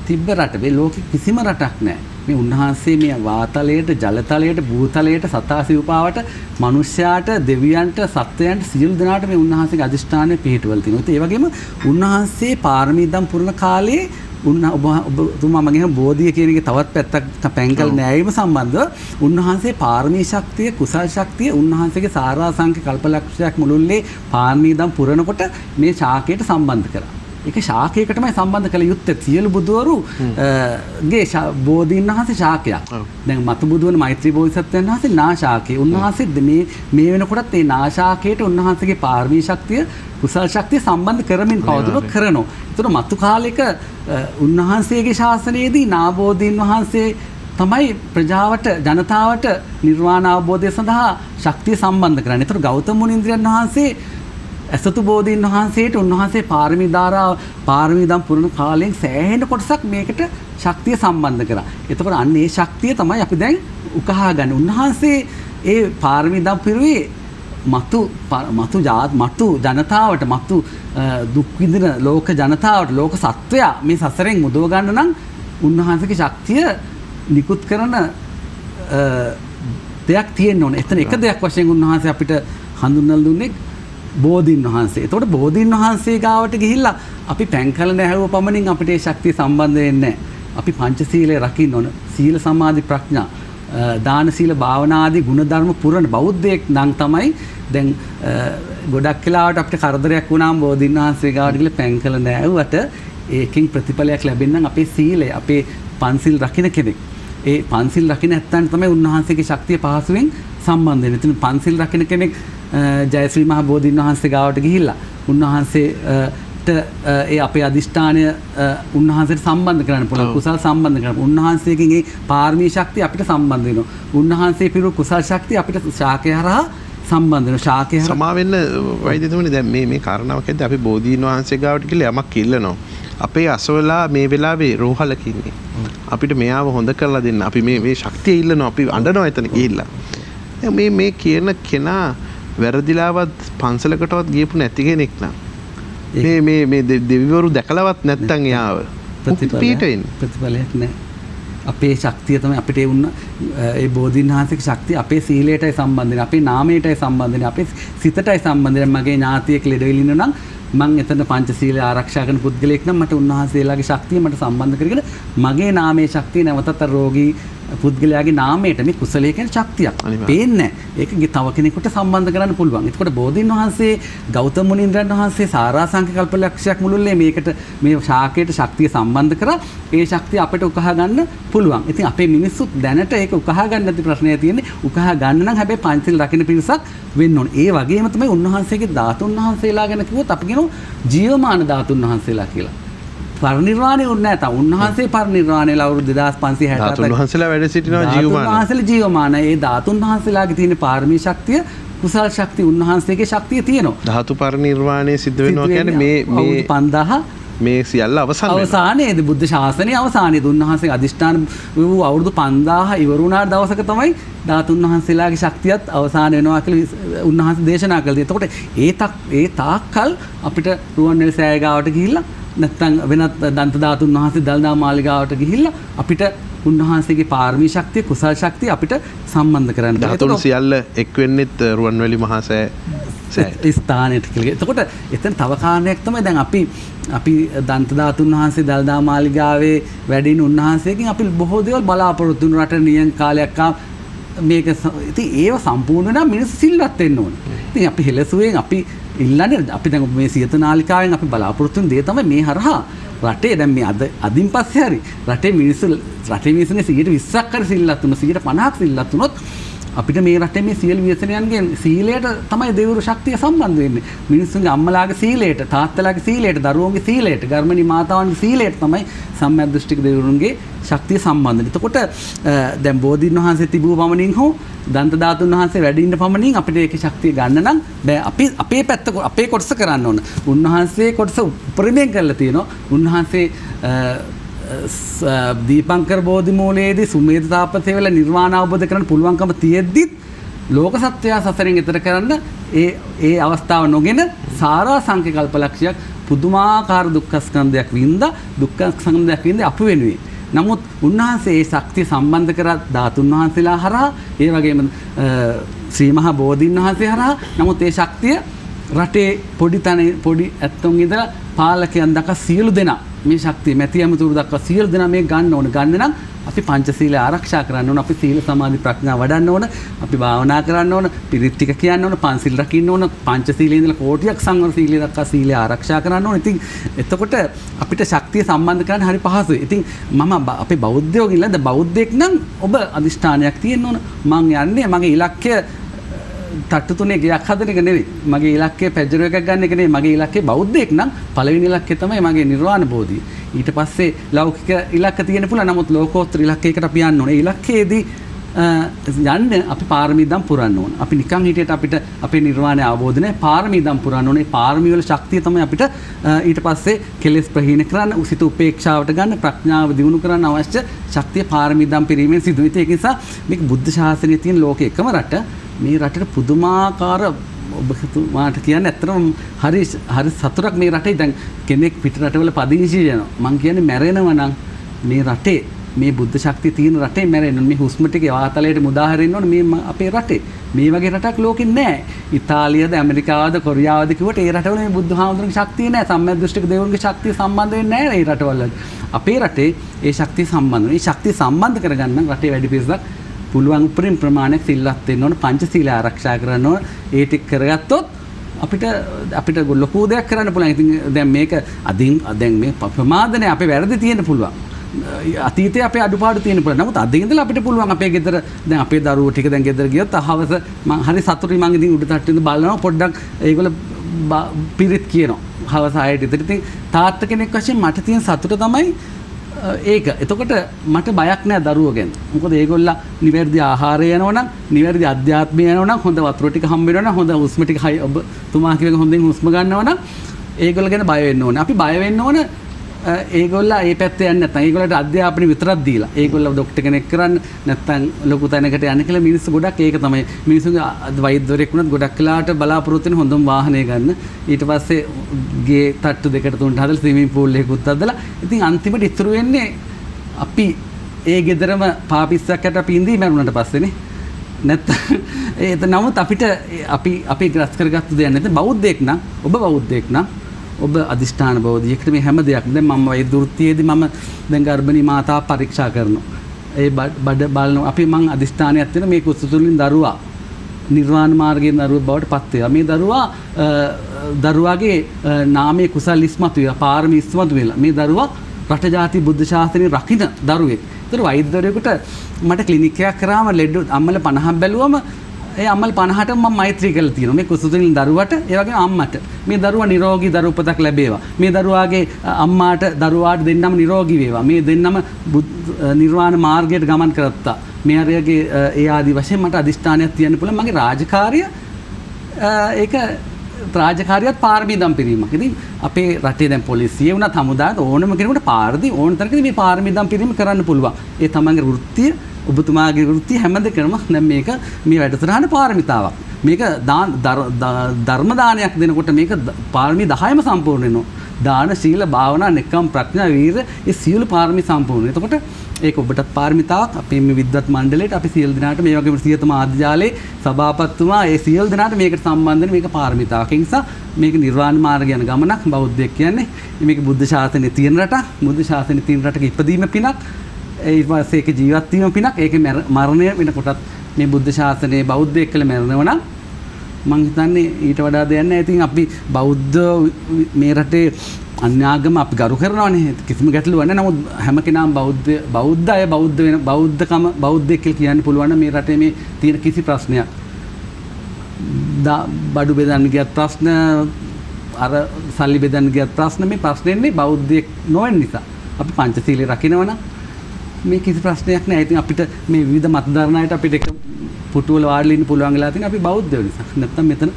තිබ්බ රට. මේ ලෝකෙ කිසිම රටක් නැහැ. මේ උන්වහන්සේ මේ වාතලයට, ජලතලයට, භූතලයට, සතා සිව්පාවට, මනුෂ්‍යයාට, දෙවියන්ට, සත්වයන්ට සියලු දෙනාට මේ උන්වහන්සේගේ අදිෂ්ඨානය පිහිටවල තියෙනවා. ඒ වගේම උන්වහන්සේ පාරමී දම් පුරන කාලේ ඔබතුමා මගේ බෝධිය කියන එකේ තවත් පැත්තක් පැංකල් නෑවීම සම්බන්ධව උන්වහන්සේ පාරමී ශක්තිය, කුසල් ශක්තිය උන්වහන්සේගේ සාරාංශික කල්පලක්ෂයක් මුළුල්ලේ පාරමී දම් පුරනකොට මේ ශාකයට සම්බන්ධ කරා. ඒක ශාකයකටමයි සම්බන්ධ කළ යුත්තේ. සියලු බුදුවරු ගේ බෝධීන් වහන්සේ ශාකයක්. දැන් මතු බුදුවන මෛත්‍රී බෝධිසත්වයන් වහන්සේ නා ශාකේ. උන්වහන්සේ මේ වෙනකොටත් මේ නා ශාකයට උන්වහන්සේගේ පාරමී ශක්තිය, කුසල් ශක්තිය සම්බන්ධ කරමින් පවතුනක් කරනවා. ඒතර මතු කාලෙක උන්වහන්සේගේ ශාසනයේදී නාබෝධීන් වහන්සේ තමයි ප්‍රජාවට, ජනතාවට නිර්වාණ අවබෝධය සඳහා ශක්තිය සම්බන්ධ කරන්නේ. ඒතර ගෞතම මුනිඳුරන් වහන්සේ ඇසතු බෝධීන් වහන්සේට උන්වහන්සේ පාරමී දම් පුරන කාලයෙන් සෑහෙන කොටසක් මේකට ශක්තිය සම්බන්ධ කරා. එතකොට අන්න ඒ ශක්තිය තමයි අපි දැන් උකහා ගන්න. උන්වහන්සේ ඒ පාරමී දම් පිරුවේ මතු ජනතාවට, මතු දුක් විඳින ලෝක ජනතාවට, ලෝක සත්වයා මේ සසරෙන් මුදව ගන්න නම් උන්වහන්සේගේ ශක්තිය නිකුත් කරන දෙයක් තියෙන්න ඕනේ. එතන එක දෙයක් වශයෙන් උන්වහන්සේ අපිට හඳුන්වලා දුන්නේ බෝධීන් වහන්සේ. එතකොට බෝධීන් වහන්සේ ගාවට ගිහිල්ලා අපි පැංකල නැහැව පමණින් අපිට ඒ ශක්තිය සම්බන්ධ වෙන්නේ නැහැ. අපි පංචශීලය රකින්න ඕන. සීල සමාධි ප්‍රඥා, දාන සීල භාවනා ආදී ගුණධර්ම පුරන බෞද්ධයෙක් නම් තමයි දැන් ගොඩක් වෙලාවට අපිට කරදරයක් වුණාම බෝධීන් වහන්සේ ගාවට ගිහලා පැංකල නැහැවට ඒකෙන් ප්‍රතිඵලයක් ලැබෙන්න අපේ සීලය, අපේ පන්සිල් රකින්න කෙනෙක්. ඒ පන්සිල් රකින්න නැත්නම් තමයි උන්වහන්සේගේ ශක්තිය පහසුවෙන් සම්බන්ධ වෙන්නේ. ඉතින් පන්සිල් රකින්න කෙනෙක් ජයශ්‍රී මහ බෝධීන් වහන්සේ ගාවට ගිහිල්ලා උන්වහන්සේට ඒ අපේ අදිෂ්ඨානය උන්වහන්සේට සම්බන්ධ කරන්න පුළුවන්, කුසල් සම්බන්ධ කරන්න. උන්වහන්සේගෙන් ඒ පාරමී ශක්තිය අපිට සම්බන්ධ වෙනවා. උන්වහන්සේ පිරු කුසල් ශක්තිය අපිට ශාකය හරහා සම්බන්ධ වෙනවා. ශාකය හරහා සමා වෙන්න වෛද්‍යතුමනි දැන් මේ කාරණාවකදී අපි බෝධීන් වහන්සේ ගාවට ගිහලා යමක් ඉල්ලනවා. අපේ අසවලා මේ වෙලාවේ රෝහලක ඉන්නේ. අපිට මෙයාව හොඳ කරලා දෙන්න. අපි මේ ශක්තිය ඉල්ලනවා. අපි අඬනවා එතන ගිහිල්ලා. මේ කියන කෙනා වැරදිලාවත් පන්සලකටවත් ගියපු නැති කෙනෙක් නම් මේ දෙවිවරු දැකලවත් නැත්තම් එයාව ප්‍රතිඵලයක් නැහැ. අපේ ශක්තිය තමයි අපිට ඒ බෝධීන් වහන්සේගේ ශක්තිය අපේ සීලයටයි සම්බන්ධ වෙන්නේ, අපේ නාමයටයි සම්බන්ධ වෙන්නේ, අපේ සිතටයි සම්බන්ධ වෙන්නේ. මගේ ඥාතියෙක් ලෙඩ වෙලින්න නම් මං එතන පංචශීලය ආරක්ෂා කරන පුද්ගලයෙක් නම් මට උන්වහන්සේලාගේ ශක්තිය මට සම්බන්ධ කරගෙන මගේ නාමයේ ශක්තිය නැවතත් රෝගී පුද්ගලයාගේ නාමයට මේ කුසලයේ කියන ශක්තියක් පේන්නේ නැහැ. ඒක තව කෙනෙකුට සම්බන්ධ කරන්න පුළුවන්. එතකොට බෝධීන් වහන්සේ ගෞතම මුනිඳුරන් වහන්සේ සාරාංශක කල්පලක්ෂයක් මුළුල්ලේ මේකට මේ ශාකයට ශක්තිය සම්බන්ධ කරා ඒ ශක්තිය අපිට උකහා ගන්න පුළුවන්. ඉතින් අපේ මිනිස්සුත් දැනට ඒක උකහා ගන්න නැති ප්‍රශ්නය තියෙන්නේ. උකහා ගන්න නම් හැබැයි පංචශීල රකින්න පිරිසක් වෙන්න ඕනේ. ඒ වගේම තමයි උන්වහන්සේගේ ධාතුන් වහන්සේලා ගැන කිව්වොත් අපි කියනවා ජීවමාන ධාතුන් වහන්සේලා කියලා. පරිනිර්වාණය වුණ නැහැ. තා උන්වහන්සේ පරිනිර්වාණය අවුරුදු 2567 ධාතුන් වහන්සේලා වැඩ සිටිනවා ජීවමාන. ධාතුන් වහන්සේලා ජීවමාන. ඒ ධාතුන් වහන්සේලාගේ තියෙන පාරමී ශක්තිය කුසල් ශක්තිය උන්වහන්සේගේ ශක්තිය තියෙනවා. ධාතු පරිනිර්වාණය සිද්ධ වෙනවා කියන්නේ මේ 5000 මේ සියල්ල අවසානයේදී බුද්ධ ශාසනයේ අවසානයේදී උන්වහන්සේ අදිෂ්ඨාන වූ අවුරුදු 5000 ඉවර වුණාට දවසක තමයි ධාතුන් වහන්සේලාගේ ශක්තියත් අවසාන වෙනවා කියලා උන්වහන්සේ දේශනා කළේ. එතකොට ඒ තාක්කල් අපිට රුවන්වැලි සෑය ගාවට ගිහිල්ලා නැත්නම් වෙනත් දන්ත ධාතුන් වහන්සේ දල්දා මාලිගාවට ගිහිල්ලා අපිට උන්වහන්සේගේ පාරමී ශක්තිය කුසල් ශක්තිය අපිට සම්බන්ධ කරන්න බෑ. ධාතුන් සියල්ල එක් වෙන්නෙත් රුවන්වැලි මහා සෑය ස්ථානයට කියලා. එතකොට එතන තව කාරණයක් තමයි දැන් අපි දන්ත ධාතුන් වහන්සේ දල්දා මාලිගාවේ වැඩින උන්වහන්සේකින් අපි බොහෝ දේවල් බලාපොරොත්තු වුණු රට නියම් කාලයක් මේක ඉතින් ඒව සම්පූර්ණ නම් මිනිස්සු සිල්වත් වෙන්න ඕනේ. ඉතින් අපි හෙලසුවෙන් අපි ඉල්ලන්නේ අපි දැන් මේ සියත නාලිකාවෙන් අපි බලාපොරොත්තු වෙන දේ තමයි මේ හරහා රටේ දැන් මේ අදින් පස්සේ හරි රටේ මිනිස්සුනේ 120ක් හරි සිල්වත් වුණොත් 150ක් සිල්වත් වුණොත් අපිට මේ රටේ මේ සියලු ව්‍යසනයන්ගේ සීලයට තමයි දෙවිවරු ශක්තිය සම්බන්ධ වෙන්නේ. මිනිස්සුන්ගේ අම්මලාගේ සීලයට, තාත්තලාගේ සීලයට, දරුවෝගේ සීලයට, ගර්භණී මාතාවන්ගේ සීලයට තමයි සම්මදෘෂ්ටික දෙවිවරුන්ගේ ශක්තිය සම්බන්ධ. එතකොට දැන් බෝධීන් වහන්සේ තිබූ පමණින් හෝ දන්ත ධාතුන් වහන්සේ වැඩි ඉන්න පමණින් අපිට ඒකේ ශක්තිය ගන්න නම් බෑ. අපේ පැත්ත අපේ කොටස කරන්න ඕන. උන්වහන්සේ කොටස උපරිමයෙන් කරලා තියෙනවා. උන්වහන්සේ දීපංකර බෝධි මූලයේදී සුමේධ තාපසේ වෙලා නිර්වාණ අවබෝධ කරගන්න පුළුවන්කම තියෙද්දිත් ලෝක සත්‍යය සසරෙන් එතර කරන්න ඒ අවස්ථාව නොගෙන සාරා සංඛ්‍ය කල්පලක්ෂයක් පුදුමාකාර දුක්ඛ ස්කන්ධයක් වින්දා දුක්ඛ ස්කන්ධයක් වින්දා අප වෙනුවේ. නමුත් උන්වහන්සේ ඒ ශක්තිය සම්බන්ධ කරා ධාතුන් වහන්සේලා හරහා ඒ වගේම ශ්‍රී මහා බෝධීන් වහන්සේ හරහා. නමුත් ඒ ශක්තිය රටේ පොඩි ඇත්තොන් ඉඳලා පාලකයන් දක්වා සියලු දෙනා මේ ශක්තිය මැති ඇමතුරු දක්වා සියලු දෙනා මේ ගන්න ඕන. ගන්න නම් අපි පංචශීලය ආරක්ෂා කරන්න ඕන. අපි සීල සමාධි ප්‍රඥා වඩන්න ඕන. අපි භාවනා කරන්න ඕන. පිරිත් ටික කියන්න ඕන. පංචශීල රකින්න ඕන. පංචශීලයේ ඉඳලා කෝටියක් සංවර සීලය දක්වා සීලය ආරක්ෂා කරන්න ඕන. ඉතින් එතකොට අපිට ශක්තිය සම්බන්ධ කරන්න හරි පහසුයි. ඉතින් මම අපේ බෞද්ධයෝ ගිල්ලද බෞද්ධෙක් නම් ඔබ අදිෂ්ඨානයක් තියෙන්න ඕන. මං යන්නේ මගේ ඉලක්කය තට්ටු තුනේ ගයක් හදන එක නෙවෙයි. මගේ ඉලක්කය පැජරෝ එකක් ගන්න එක නෙවෙයි. මගේ ඉලක්කය බෞද්ධයෙක් නම් පළවෙනි ඉලක්කය තමයි මගේ නිර්වාණ බෝධිය. ඊට පස්සේ ලෞකික ඉලක්ක තියෙන පුළුවන්. නමුත් ලෝකෝත්තර ඉලක්කයකට අපි යන්න ඕනේ. ඒ ඉලක්කයේදී යන්න අපි පාරමී දම් පුරන්න ඕන. අපි නිකන් හිටියට අපිට අපේ නිර්වාණය අවබෝධ නැහැ. පාරමී දම් පුරන්න ඕනේ. පාරමී වල ශක්තිය තමයි අපිට ඊට පස්සේ කෙලෙස් ප්‍රහීන කරන්න, උසිත උපේක්ෂාවට ගන්න, ප්‍රඥාව දියුණු කරන්න අවශ්‍ය ශක්තිය පාරමී දම් පිරීමෙන් සිදු වෙනවා. ඒක නිසා මේක බුද්ධ ශාසනයේ තියෙන ලෝකේ එකම රට. මේ රටේ පුදුමාකාර ඔබතුමාට කියන්නේ ඇත්තටම හරි සතුටක් මේ රටේ. දැන් කෙනෙක් පිට රටවල පදිංචි වෙනවා. මං කියන්නේ මැරෙනවා නම් මේ රටේ මේ බුද්ධ ශක්තිය තියෙන රටේ මැරෙන්න මේ හුස්ම ටික වාතලයට මුදා හරින්න ඕනේ මේ අපේ රටේ. මේ වගේ රටක් ලෝකෙ නැහැ. ඉතාලියද ඇමරිකාවද කොරියාවද කිව්වට ඒ රටවල මේ බුද්ධ හාමුදුරන්ගේ ශක්තිය නැහැ. සම්මදෘෂ්ටික දෙවිවරුන්ගේ ශක්තිය සම්බන්ධ වෙන්නේ නැහැ මේ රටවල. අපේ රටේ ඒ ශක්තිය සම්බන්ධ වෙනවා. මේ ශක්තිය සම්බන්ධ කරගන්න රටේ වැඩි පිරිසක් පුළුවන් උපරිම ප්‍රමාණයක් සිල්වත් වෙන්න ඕන. පංචශීලය ආරක්ෂා කරන්න ඕන. ඒ ටික කරගත්තොත් අපිට ලොකු දෙයක් කරන්න පුළුවන්. ඉතින් දැන් මේක දැන් මේ ප්‍රමාදනේ අපේ වැරදි තියෙන්න පුළුවන්. අතීතයේ අපේ අඩුපාඩු තියෙන පුළුවන්. නමුත් අද ඉඳලා අපිට පුළුවන් අපේ ගෙදර දැන් අපේ දරුවෝ ටික දැන් ගෙදර ගියොත් හවස මං හරි සතුටුයි. මං ඉතින් උඩ තට්ටුවේ බලනවා පොඩ්ඩක් ඒගොල්ලෝ පිරිත් කියනවා. හවස 6ට ඉතින් තාත්තා කෙනෙක් වශයෙන් මට තියෙන සතුට තමයි ඒක. එතකොට මට බයක් නෑ දරුවෝ ගැන. මොකද ඒගොල්ලෝ නිවැරදි ආහාරය යනවනම්, නිවැරදි අධ්‍යාත්මය යනවනම්, හොඳ වතුර ටික හම්බ වෙනවනම්, හොඳ හුස්ම ටික ඔබතුමා කියවක හොඳින් හුස්ම ගන්නවනම් ඒගොල්ලෝ ගැන බය වෙන්න ඕනේ. අපි බය වෙන්න ඕනේ ඒගොල්ලෝ ඒ පැත්තේ යන්නේ නැත්නම් ඒගොල්ලන්ට අධ්‍යාපනය විතරක් දීලා ඒගොල්ලෝ ડોක්ටර් කෙනෙක් කරන්න නැත්නම් ලොකු තැනකට යන්න කියලා මිනිස්සු ගොඩක් ඒක තමයි මිනිස්සුන්ගේ වෛද්‍යවරයෙක් වුණත් ගොඩක් වෙලාවට බලාපොරොත්තු වෙන හොඳම වාහනය ගන්න ඊට පස්සේ ගේ තට්ටු දෙකට තුනට හදලා ස්විමින් pool එකකුත් හදලා ඉතින් අන්තිමට ඉතුරු වෙන්නේ අපි ඒ ගෙදරම පාපිස්සක්කට අපි ඉඳී මරුණාට පස්සේනේ නැත්නම් නමුත් අපිට අපි ග්‍රස් කරගත්තු දෙයක් නැත්නම් බෞද්ධයෙක් නම් ඔබ බෞද්ධයෙක් නම් ඔබ අධිෂ්ඨාන බෝධියකට මේ හැම දෙයක් දැන් මම වෛද්‍ය වෘත්තියේදී මම දැන් ගර්භණී මාතාව පරීක්ෂා කරනවා. ඒ බඩ බලනවා අපි මං අධිෂ්ඨානයක් තියෙන මේ කුස තුලින් දරුවා නිර්වාණ මාර්ගයේ දරුවා බවට පත් වෙනවා. මේ දරුවාගේ නාමයේ කුසල් ඉස්මතු වෙලා පාරමී ඉස්මතු වෙලා මේ දරුවා රට ජාති බුද්ධ ශාසනය රකින්න දරුවෙක්. ඒතර වෛද්‍යවරයෙකුට මට ක්ලිනික් එකක් කරාම ලෙඩ අම්මල 50ක් බැලුවම ඒ අම්මල 50ට මම මෛත්‍රී කරලා තියෙනවා. මේ කුස තුලින් දරුවට ඒ වගේම අම්මට මේ දරුවා නිරෝගී දරු උපතක් ලැබේවා. මේ දරුවාගේ අම්මාට දරුවාට දෙන්නම නිරෝගී වේවා. මේ දෙන්නම නිර්වාණ මාර්ගයට ගමන් කරත්තා. මේ අරයගේ ඒ ආදි වශයෙන් මට අධිෂ්ඨානයක් තියන්න පුළුවන්. මගේ රාජකාරිය ඒක රාජකාරියත් පාරමී දම් පිරීමක්. ඉතින් අපේ රටේ දැන් පොලිසිය වුණත් හමුදාට ඕනම කෙනෙකුට පාරදී ඕන තරකදී මේ පාරමී දම් පිරීම කරන්න පුළුවන්. ඒ තමන්ගේ වෘත්තිය ඔබතුමාගේ වෘත්තිය හැම දෙකම දැන් මේක මේ වැඩසටහන පාරමිතාවක්. මේක ධර්ම දානයක් දෙනකොට මේක පාරමී 10ම සම්පූර්ණ වෙනවා. දාන සීල භාවනා නෙක්ඛම් ප්‍රඥා වීර ඒ සියලු පාරමී සම්පූර්ණ. එතකොට ඒක ඔබටත් පාරමිතාවක්. අපේ මේ විද්වත් මණ්ඩලයට අපි සියලු දෙනාට මේ වගේම සියතම ආධ්‍යාලේ සභාපතිතුමා ඒ සියලු දෙනාට මේකට සම්බන්ධ වෙන මේක පාරමිතාවක්. ඒ නිසා මේක නිර්වාණ මාර්ගය යන ගමනක්. බෞද්ධයෙක් කියන්නේ මේක බුද්ධ ශාසනයේ තියෙන රටක්. බුද්ධ ශාසනයේ තියෙන රටක ඉපදීම පිනක්. ඊට පස්සේ ඒක ජීවත් වීම පිනක්. ඒකේ මරණය වෙනකොටත් මේ බුද්ධ ශාසනයේ බෞද්ධයෙක් කියලා මැරෙනවා නම් මං හිතන්නේ ඊට වඩා දෙයක් නැහැ. ඉතින් අපි බෞද්ධ මේ රටේ අන්‍යාගම අපි ගරු කරනවානේ. කිසිම ගැටලුවක් නැහැ. නමුත් හැම කෙනාම බෞද්ධ අය බෞද්ධ වෙන බෞද්ධකම බෞද්ධයෙක් කියලා කියන්න පුළුවන් නම් මේ රටේ මේ තියෙන කිසි ප්‍රශ්නයක් බඩු බෙදන්න ගියත් ප්‍රශ්න අර සල්ලි බෙදන්න ගියත් ප්‍රශ්න මේ ප්‍රශ්නෙන්නේ බෞද්ධයෙක් නොවන නිසා. අපි පංචශීලයේ රකින්නවා නම් මේ කිසි ප්‍රශ්නයක් නැහැ. ඉතින් අපිට මේ විවිධ මත දරණයට අපිට එක පුටුවල වාඩිලා ඉන්න පුළුවන් වෙලා තියෙන අපි බෞද්ධයෝ නිසා. නැත්තම් මෙතන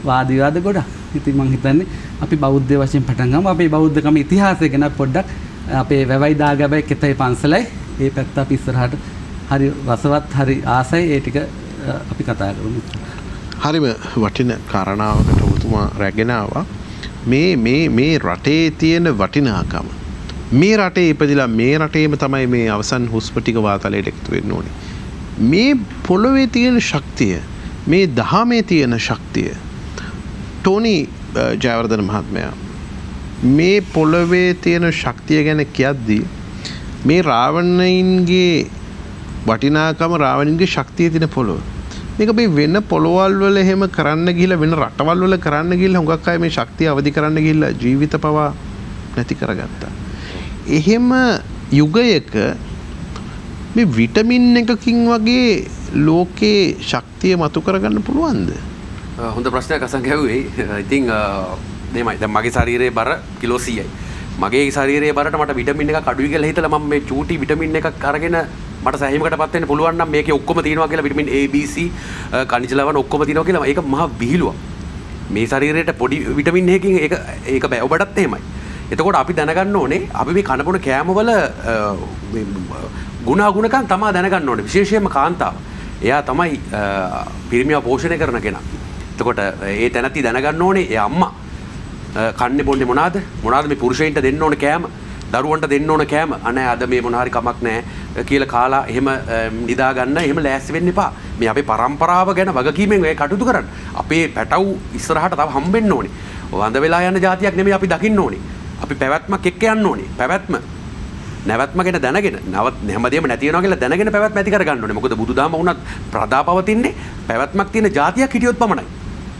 වාද විවාද ගොඩක්. ඉතින් මම හිතන්නේ අපි බෞද්ධ වශයෙන් පටන් ගමු. අපේ බෞද්ධකම ඉතිහාසය ගැන පොඩ්ඩක් අපේ වැවයි දාගැබයි කෙතයි පන්සලයි ඒ පැත්ත අපි ඉස්සරහට හරි රසවත් හරි ආසයි ඒ ටික අපි කතා කරමු. හරිම වටින කාරණාවකට ඔබතුමා රැගෙන ආවා. මේ රටේ තියෙන වටිනාකම මේ රටේ ඉපදිලා මේ රටේම තමයි මේ අවසන් හුස්ම ටික වාතලයට එකතු වෙන්න ඕනේ. මේ පොළොවේ තියෙන ශක්තිය මේ දහමේ තියෙන ශක්තිය ටෝනි ජයවර්ධන මහත්මයා මේ පොළොවේ තියෙන ශක්තිය ගැන කියද්දී මේ රාවණයින්ගේ වටිනාකම රාවණයින්ගේ ශක්තිය තියෙන පොළොව මේක අපි වෙන පොළොවල් වල එහෙම කරන්න ගිහිල්ලා වෙන රටවල් වල කරන්න ගිහිල්ලා හුඟක් අය මේ ශක්තිය අවදි කරන්න ගිහිල්ලා ජීවිත පවා නැති කරගත්තා. එහෙම යුගයක මේ විටමින් එකකින් වගේ ලෝකේ ශක්තිය මතු කරගන්න පුළුවන්ද? හොඳ ප්‍රශ්නයක් අසන් ගැහුවේ. ඉතින් දෙමයි දැන් මගේ ශරීරයේ බර කිලෝ 100යි. මගේ ශරීරයේ බරට මට විටමින් එකක් අඩුයි කියලා හිතලා මම මේ චූටි විටමින් එකක් අරගෙන මට සැහැීමකටපත් වෙන්න පුළුවන් නම් මේකේ ඔක්කොම තියෙනවා කියලා විටමින් A B C khනිජ ලවණ ඔක්කොම තියෙනවා කියලා ඒක මහා විහිළුවක්. මේ ශරීරයට පොඩි විටමින් එකකින් ඒක බෑ. ඔබටත් එහෙමයි. එතකොට අපි දැනගන්න ඕනේ අපි මේ කනබොන කෑමවල ගුණාගුණකම් තමයි දැනගන්න ඕනේ. විශේෂයෙන්ම කාන්තාව. එයා තමයි පිරිමිව පෝෂණය කරන කෙනා. එතකොට ඒ තැනැත්ති දැනගන්න ඕනේ ඒ අම්මා කන්නේ බොන්නේ මොනවාද මේ පුරුෂයින්ට දෙන්න ඕන කෑම දරුවන්ට දෙන්න ඕන කෑම අනේ අද මේ මොන හරි කමක් නැහැ කියලා කාලා එහෙම නිදා ගන්න එහෙම ලෑස්ති වෙන්න එපා. මේ අපේ પરම්පරාව ගැන වගකීමෙන් ඒ කටයුතු කරන්න. අපේ පැටව් ඉස්සරහට තව හම්බෙන්න ඕනේ. වඳ වෙලා යන જાතියක් නෙමෙයි අපි දකින්න ඕනේ. අපි පැවැත්මක් එක්ක යන්න ඕනේ. පැවැත්ම නැවැත්ම ගැන දැනගෙන හැමදේම නැති වෙනවා කියලා දැනගෙන පැවැත්ම ඇති කර ගන්න ඕනේ. මොකද බුදුදහම වුණත් ප්‍රදාපවතින්නේ පැවැත්මක් තියෙන જાතියක් හිටියොත් පමණයි.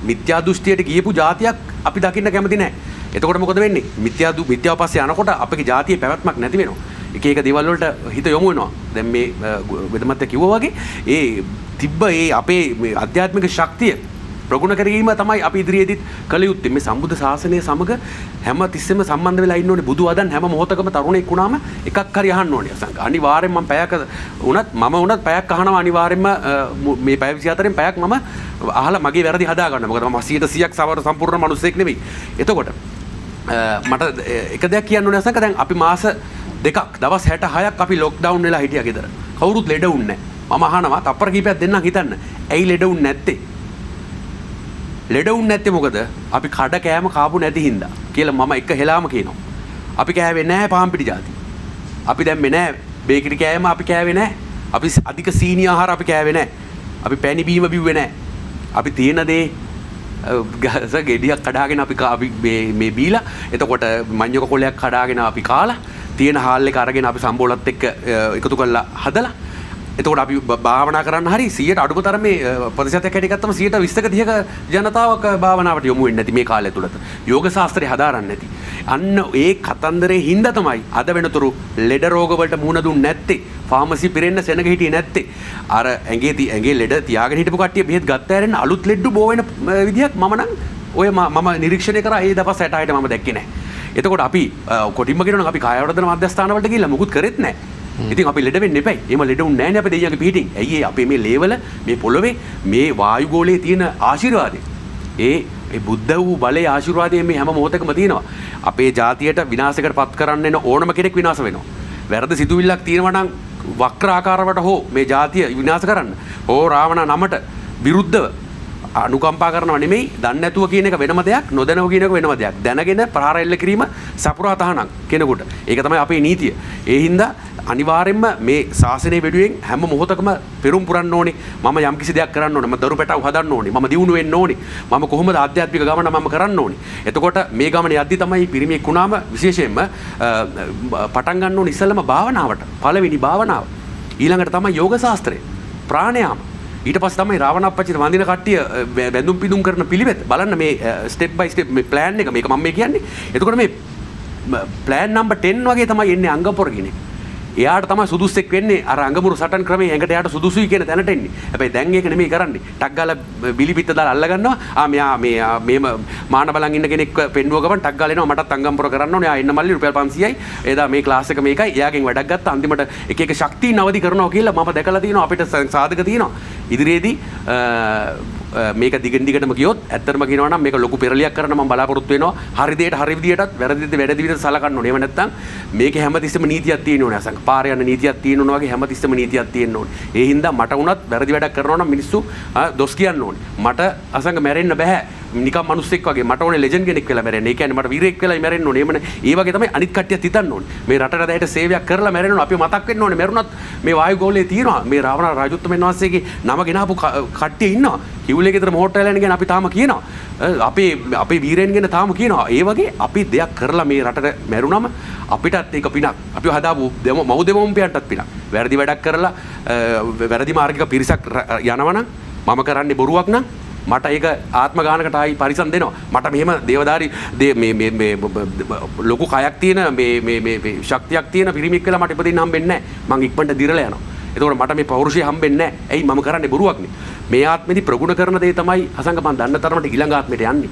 මිත්‍යා දෘෂ්ටියට ගියපු જાතියක් අපි දකින්න කැමති නැහැ. එතකොට මොකද වෙන්නේ? මිත්‍යාව පස්සේ යනකොට අපේ જાතියේ පැවැත්මක් නැති වෙනවා. එක එක දේවල් වලට හිත යොමු වෙනවා. දැන් මේ වෙදමත්ය කිව්වා වගේ ඒ තිබ්බ ඒ අපේ මේ ආධ්‍යාත්මික ශක්තිය ප්‍රගුණ කිරීම තමයි අපි ඉදිරියේදීත් කළ යුත්තේ. මේ සම්බුද්ධ ශාසනය සමග හැම තිස්සෙම සම්බන්ධ වෙලා ඉන්න ඕනේ. බුදු වදන් හැම මොහොතකම තරුණෙක් වුණාම එකක් හරි අහන්න ඕනේ. අනිවාර්යෙන් මම පැයක් වුණත් පැයක් අහනවා අනිවාර්යෙන්ම මේ පැය 24න් පැයක් මම අහලා මගේ වැරදි හදා ගන්න. මොකද මම 100%ක් සම්පූර්ණ මිනිස්සෙක් නෙමෙයි. එතකොට මට එක දෙයක් කියන්න ඕනේ අසංක දැන් අපි මාස දෙකක් දවස් 66ක් අපි ලොක්ඩවුන් වෙලා හිටියා ගෙදර. කවුරුත් ලෙඩ වුන්නේ නැහැ. මම අහනවා තප්පර කීපයක් දෙන්නම් හිතන්න. ඇයි ලෙඩ වුන්නේ නැත්තේ? ලෙඩ වුන්නේ නැත්තේ මොකද? අපි කඩ කෑම කාපු නැති හින්දා කියලා මම එක හෙලාම කියනවා. අපි කෑවේ නැහැ පාන් පිටි ಜಾති. අපි දැම්මේ නැහැ බේකරි කෑම අපි කෑවේ නැහැ. අපි අධික සීනි ආහාර අපි කෑවේ නැහැ. අපි පැණි බීම බිව්වේ නැහැ. අපි තියෙන දේ ගස ගෙඩියක් කඩාගෙන අපි මේ බීලා එතකොට මඤ්ඤොක කොලයක් කඩාගෙන අපි කාලා තියෙන හාල් එක අරගෙන අපි සම්බෝලත් එක්ක එකතු කරලා හදලා එතකොට අපි භාවනා කරන්න හරි 100ට අඩුතරමේ ප්‍රතිශතයක් හැටි ගත්තම 120ක 30ක ජනතාවක් භාවනාවට යොමු වෙන්නේ නැති මේ කාලය තුලත යෝග ශාස්ත්‍රය හදාරන්නේ නැති අන්න ඒ කතන්දරේ හින්දා තමයි අද වෙනතුරු ලෙඩ රෝග වලට මුහුණ දුන්නේ නැත්තේ ෆාමසි පිරෙන්න සෙනග හිටියේ නැත්තේ අර ඇඟේ ලෙඩ තියාගෙන හිටපු කට්ටිය බෙහෙත් ගත්ත ඇරෙන්න අලුත් ලෙඩ බෝ වෙන විදියක් මම නම් ඔය මම නිරීක්ෂණය කරා ඒ දවස් 60ට මම දැක්කේ නැහැ එතකොට අපි කොටින්ම කියනවා අපි කාය වර්ධන මධ්‍යස්ථාන වලට ගිහිල්ලා මුකුත් කරෙත් නැහැ ඉතින් අපි ලෙඩ වෙන්න එපයි. එහෙම ලෙඩ වුන්නේ නැහැ නේ අපි දෙයියන්ගේ පිටින්. ඇයි ඒ අපේ මේ ලේවල මේ පොළවේ මේ වායු ගෝලයේ තියෙන ආශිර්වාදය. ඒ බුද්ධ වූ බලයේ ආශිර්වාදය මේ හැම මොහොතකම තියෙනවා. අපේ ජාතියට විනාශයකට පත් කරන්න එන ඕනම කෙනෙක් විනාශ වෙනවා. වැරදි සිතුවිල්ලක් තියෙනවා නම් වක්‍ර ආකාරවට හෝ මේ ජාතිය විනාශ කරන්න. හෝ රාවණ නමට විරුද්ධව අනුකම්පා කරනව නෙමෙයි දන්නේ නැතුව කියන එක වෙනම දෙයක් නොදැනව කියන එක වෙනම දෙයක් දැනගෙන ප්‍රහාර එල්ල කිරීම සපුරා තහනම් කෙනෙකුට ඒක තමයි අපේ නීතිය ඒ හින්දා අනිවාර්යෙන්ම මේ ශාසනය වෙනුවෙන් හැම මොහොතකම පෙරම් පුරන්න ඕනේ මම යම් කිසි දෙයක් කරන්න ඕනේ මම දරු පැටව හදන්න ඕනේ මම දියුණු වෙන්න ඕනේ මම කොහොමද ආධ්‍යාත්මික ගමන මම කරන්න ඕනේ එතකොට මේ ගමන යද්දි තමයි පිරිමියෙක් වුණාම විශේෂයෙන්ම පටන් ගන්න ඕනේ ඉස්සෙල්ලම භාවනාවට පළවෙනි භාවනාව ඊළඟට තමයි යෝග ශාස්ත්‍රය ප්‍රාණයාම ඊට පස්සේ තමයි රාවණප්පච්චිට වඳින කට්ටිය බැඳුම් පිදුම් කරන පිළිවෙත බලන්න මේ ස්ටෙප් බයි ස්ටෙප් මේ ප්ලෑන් එක මේක මම මේ කියන්නේ එතකොට මේ ප්ලෑන් නම්බර් 10 වගේ තමයි එන්නේ අංගපොර කෙනෙක් එයාට තමයි සුදුස්සෙක් වෙන්නේ අර අංගමුරු සටන් ක්‍රමයේ ඇඟට එයාට සුදුසුයි කියන තැනට එන්නේ හැබැයි දැන් ඒක නෙමෙයි කරන්නේ ටක් ගාලා බිලිපිත්ත දාලා අල්ල ගන්නවා මෙයා මේම මාන බලන් ඉන්න කෙනෙක් පෙන්නුව ගමන් ටක් ගාලා එනවා මටත් අංගම්පොර කරන්න ඕනේ එන්න මල්ලි රුපියල් 500යි එදා මේ ක්ලාස් එක මේකයි එයාගෙන් වැඩක් ගත්තා අන්තිමට එක ශක්තිය නවදි කරනවා කියලා මම දැකලා තියෙනවා අපිට සාධක තියෙනවා ඉදිරියේදී මේක දිගින් දිගටම ගියොත් ඇත්තටම කියනවා නම් මේක ලොකු පෙරලියක් කරන්න මම බලාපොරොත්තු වෙනවා හරි දෙයට හරි විදියටත් වැරදි දෙයට වැරදි විදියට සලකන්න ඕනේ. එහෙම නැත්නම් මේකේ හැමතිස්සෙම නීතියක් තියෙන්න ඕනේ. අසංක පාර යන නීතියක් තියෙන්න ඕන වගේ හැමතිස්සෙම නීතියක් තියෙන්න ඕනේ. ඒ හින්දා මට වුණත් වැරදි වැඩක් කරනවා නම් මිනිස්සු දොස් කියන්න ඕනේ. මට අසංක මැරෙන්න බෑ. නිකම් මිනිස්සෙක් වගේ මට ඕනේ ලෙජන්ඩ් කෙනෙක් වෙලා මැරෙන්න. ඒ කියන්නේ මට වීරයෙක් වෙලා මැරෙන්න ඕනේ. එහෙමනේ. ඒ වගේ තමයි අනිත් කට්ටියත් හිතන්න ඕනේ. මේ රටට දැයට සේවයක් කරලා මැරෙන්න ඕනේ. අපි මතක් වෙන්න ඕනේ. මැරුණත් මේ වායු ගෝලයේ තියෙනවා. මේ රාවණ රාජුත්තමයන් වහන්සේගේ නම ගෙනාපු කට්ටිය ඉන්නවා. කිව්ලේ ගෙදර මොහොට්ටලයන් ගැන අපි තාම කියනවා. අපේ වීරයන් ගැන තාම කියනවා. ඒ වගේ අපි දෙයක් කරලා මේ රටට මැරුණම අපිටත් ඒක පිනක්. අපි හදාපු මව් දෙමව්පියන්ටත් පිනක්. වැරදි වැඩක් කරලා වැරදි මාර්ගික පිරිසක් යනවනම් මම කරන්නේ බොරුවක් නම් මට ඒක ආත්ම ගානකට ආයි පරිසම් දෙනවා. මට මෙහෙම දේවදාරි මේ ලොකු කයක් තියෙන මේ ශක්තියක් තියෙන පිරිමික් වෙලා මට ඉපදින්න හම්බෙන්නේ නැහැ. මං ඉක්මනට දිරලා යනවා. එතකොට මට මේ පෞරුෂය හම්බෙන්නේ නැහැ. ඇයි මම කරන්නේ බොරුවක්නේ. මේ ආත්මෙදි ප්‍රගුණ කරන දේ තමයි අසංග මන් දන්න තරමට ඊළඟ ආත්මෙට යන්නේ.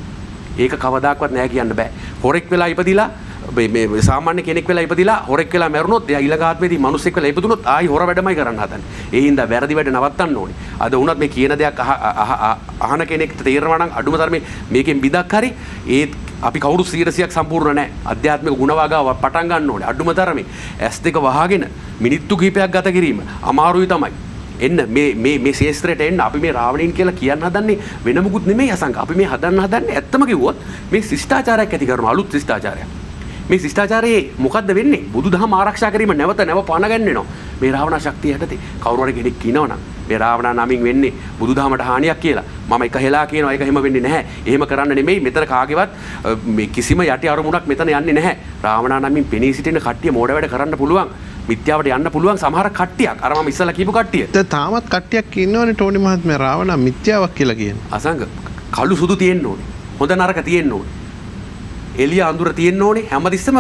ඒක කවදාකවත් නැහැ කියන්න බෑ. හොරෙක් වෙලා ඉපදිලා මේ සාමාන්‍ය කෙනෙක් වෙලා ඉපදිලා හොරෙක් වෙලා මැරුණොත් එයා ඊළඟ ආත්මෙදී මිනිස්සෙක් වෙලා ඉපදුනොත් ආයි හොර වැඩමයි කරන්න හදන්නේ. ඒ හින්දා වැරදි වැඩ නවත්තන්න ඕනේ. අද වුණත් මේ කියන දෙයක් අහන කෙනෙක්ට තේරෙනවා නම් අඩුම තරමේ මේකෙන් බිදක් හරි ඒත් අපි කවුරු 100%ක් සම්පූර්ණ නැහැ. අධ්‍යාත්මික ගුණවාගාව පටන් ගන්න ඕනේ. අඩුම තරමේ S2 වහගෙන මිනිත්තු කිහිපයක් ගත කිරීම අමාරුයි තමයි. එන්න මේ ශේස්ත්‍රයට එන්න අපි මේ රාවණීන් කියලා කියන්න හදන්නේ වෙන මොකුත් නෙමෙයි අසංක. අපි මේ හදන්න හදන්නේ ඇත්තම කිව්වොත් මේ ශිෂ්ටාචාරයක් ඇති කරන අලුත් ශිෂ්ටාචාරයක්. මේ ශිෂ්ටාචාරයේ මොකද්ද වෙන්නේ? බුදුදහම ආරක්ෂා කිරීම නැවත පණ ගන්නනවා. මේ රාවණ ශක්තිය යටතේ කවුරු හරි කෙනෙක් කියනවනම් මේ රාවණ නමින් වෙන්නේ බුදුදහමට හානියක් කියලා. මම එක හෙලා කියනවා ඒක එහෙම වෙන්නේ නැහැ. එහෙම කරන්න නෙමෙයි මෙතන කාගේවත් මේ කිසිම යටි අරමුණක් මෙතන යන්නේ නැහැ. රාවණ නමින් පෙනී සිටින කට්ටිය මෝඩ වැඩ කරන්න පුළුවන්. මිත්‍යාවට යන්න පුළුවන් සමහර කට්ටියක්. අර මම ඉස්සලා කියපු කට්ටිය. තාමත් කට්ටියක් ඉන්නවනේ ටෝනි මහත්මයා රාවණ මිත්‍යාවක් කියලා කියන්නේ. අසංග කළු සුදු තියෙන්න ඕනේ. හොඳ නරක තියෙන්න ඕනේ. එළිය අඳුර තියෙන්න ඕනේ. හැමතිස්සෙම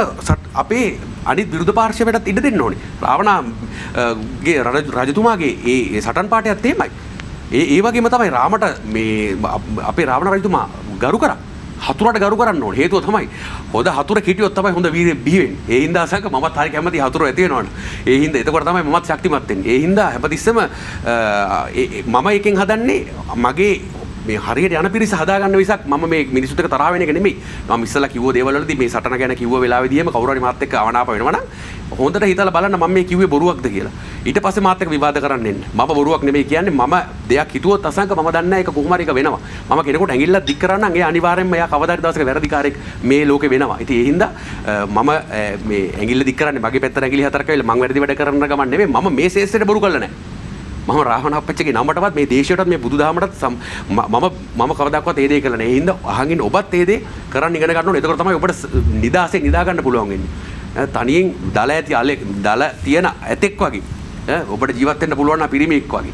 අපේ අනිත් විරුද්ධ පාර්ශවයටත් ඉඩ දෙන්න ඕනේ. රාවණගේ රජතුමාගේ ඒ සටන් පාඨයත් එහෙමයි. ඒ වගේම තමයි රාමට මේ අපේ රාවණ රජතුමා ගරු කරා. හතුරට ගරු කරන්න ඕනේ. හේතුව තමයි හොඳ හතුර කිටියොත් තමයි හොඳ වීරයෙක් බිහි වෙන්නේ. ඒ හින්දා අසංක මමත් හරි කැමති හතුර ඇති වෙනවනේ. ඒ හින්දා එතකොට තමයි මමත් ශක්තිමත් වෙන්නේ. ඒ හින්දා හැමතිස්සෙම මම එකෙන් හදන්නේ මගේ මේ හරියට යන පිරිස හදාගන්න විසක් මම මේ මිනිස්සුත් එක්ක තරහ වෙන එක නෙමෙයි. මම ඉස්සලා කිව්ව දේවල් වලදී මේ සටන ගැන කිව්ව වෙලාවෙදීම කවුරු හරි මාත් එක්ක අවනාප වෙනවා නම් හොඳට හිතලා බලන්න මම මේ කිව්වේ බොරුවක්ද කියලා. ඊට පස්සේ මාත් එක්ක විවාද කරන්න එන්න. මම බොරුවක් නෙමෙයි කියන්නේ මම දෙයක් හිතුවොත් අසංක මම දන්නේ නැහැ ඒක කොහොම හරි එක වෙනවා. මම කෙනෙකුට ඇඟිල්ලක් දික් කරා නම් ඒ අනිවාර්යෙන්ම එයා කවදා හරි දවසක වැරදිකාරයෙක් මේ ලෝකේ වෙනවා. ඉතින් ඒ හින්දා මම මේ ඇඟිල්ල දික් කරන්නේ මගේ පැත්තට ඇඟිලි හතරක් ඇවිල්ලා මම වැරදි වැඩ කරන ගමන් නෙමෙයි මම මේ ශේෂ්ත්‍රයට බොරු කළා නැහැ. මම රාවණ අපච්චිගේ නමටවත් මේ දේශයටත් මේ බුදුදහමටත් මම කවදාකවත් ඒ දේ කළා නෑ. ඒ හින්දා අහගෙන ඔබත් ඒ දේ කරන්න ඉගෙන ගන්න ඕනේ. එතකොට තමයි ඔබට නිදාසේ නිදා ගන්න පුළුවන් වෙන්නේ. තනියෙන් දල තියෙන ඇතෙක් වගේ ඔබට ජීවත් වෙන්න පුළුවන් නම් පිරිමියෙක් වගේ.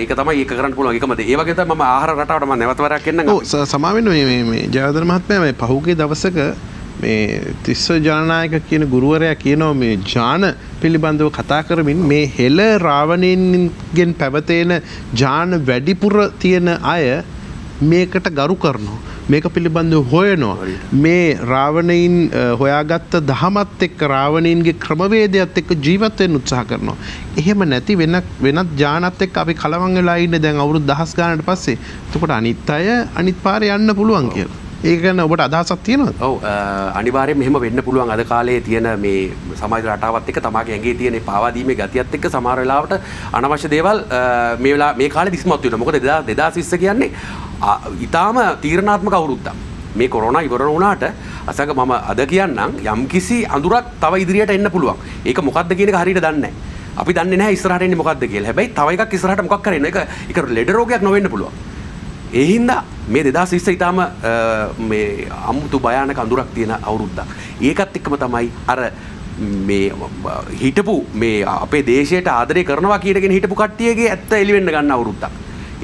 ඒක තමයි ඒක කරන්න පුළුවන් එකම දේ. ඒ වගේ තමයි මම ආහාර රටාවට මම නැවත වරක් එන්නම්. ඔව් සමාවෙන්න මේ ජයවර්ධන මහත්මයා මේ පහුගිය දවසක මේ තිස්ස ජනනායක කියන ගුරුවරයා කියනවා මේ ඥාන පිළිබඳව කතා කරමින් මේ හෙළ රාවණයන්ගෙන් පැවතෙන ඥාන වැඩිපුර තියෙන අය මේකට ගරු කරනවා. මේක පිළිබඳව හොයනවා. මේ රාවණයින් හොයාගත්ත දහමත් එක්ක රාවණයින්ගේ ක්‍රමවේදයත් එක්ක ජීවත් වෙන්න උත්සාහ කරනවා. එහෙම නැති වෙනත් ඥානත් එක්ක අපි කලවම් වෙලා ඉන්නේ දැන් අවුරුදු 10 ගානකට පස්සේ. එතකොට අනිත් අය අනිත් පාරේ යන්න පුළුවන් කියලා. ඒක ගැන ඔබට අදහසක් තියෙනවද? ඔව් අනිවාර්යයෙන්ම මෙහෙම වෙන්න පුළුවන්. අද කාලේ තියෙන මේ සමාජ රටාවත් එක්ක තමාගේ ඇඟේ තියෙන පාවා දීමේ ගතියත් එක්ක සමහර වෙලාවට අනවශ්‍ය දේවල් මේ කාලේ දිස්මත් වෙනවා. මොකද 2020 කියන්නේ ඊටාම තීරණාත්මක අවුරුද්දක්. මේ කොරෝනා ඉවර වුණාට අසංග මම අද කියන්නම් යම්කිසි අඳුරක් තව ඉදිරියට එන්න පුළුවන්. ඒක මොකක්ද කියන එක හරියට දන්නේ නැහැ. අපි දන්නේ නැහැ ඉස්සරහට එන්නේ මොකක්ද කියලා. හැබැයි තව එකක් ඉස්සරහට මොකක් කරේ ඉන්න. ඒක ලෙඩ රෝගයක් නොවෙන්න පුළුවන්. ඒ හින්දා මේ 2020 ඊටාම මේ අමුතු භයානක අඳුරක් තියෙන අවුරුද්දක්. ඒකත් එක්කම තමයි අර මේ හිටපු මේ අපේ දේශයට ආදරය කරනවා කියලාගෙන හිටපු කට්ටියගේ ඇත්ත එළි වෙන්න ගන්න අවුරුද්දක්.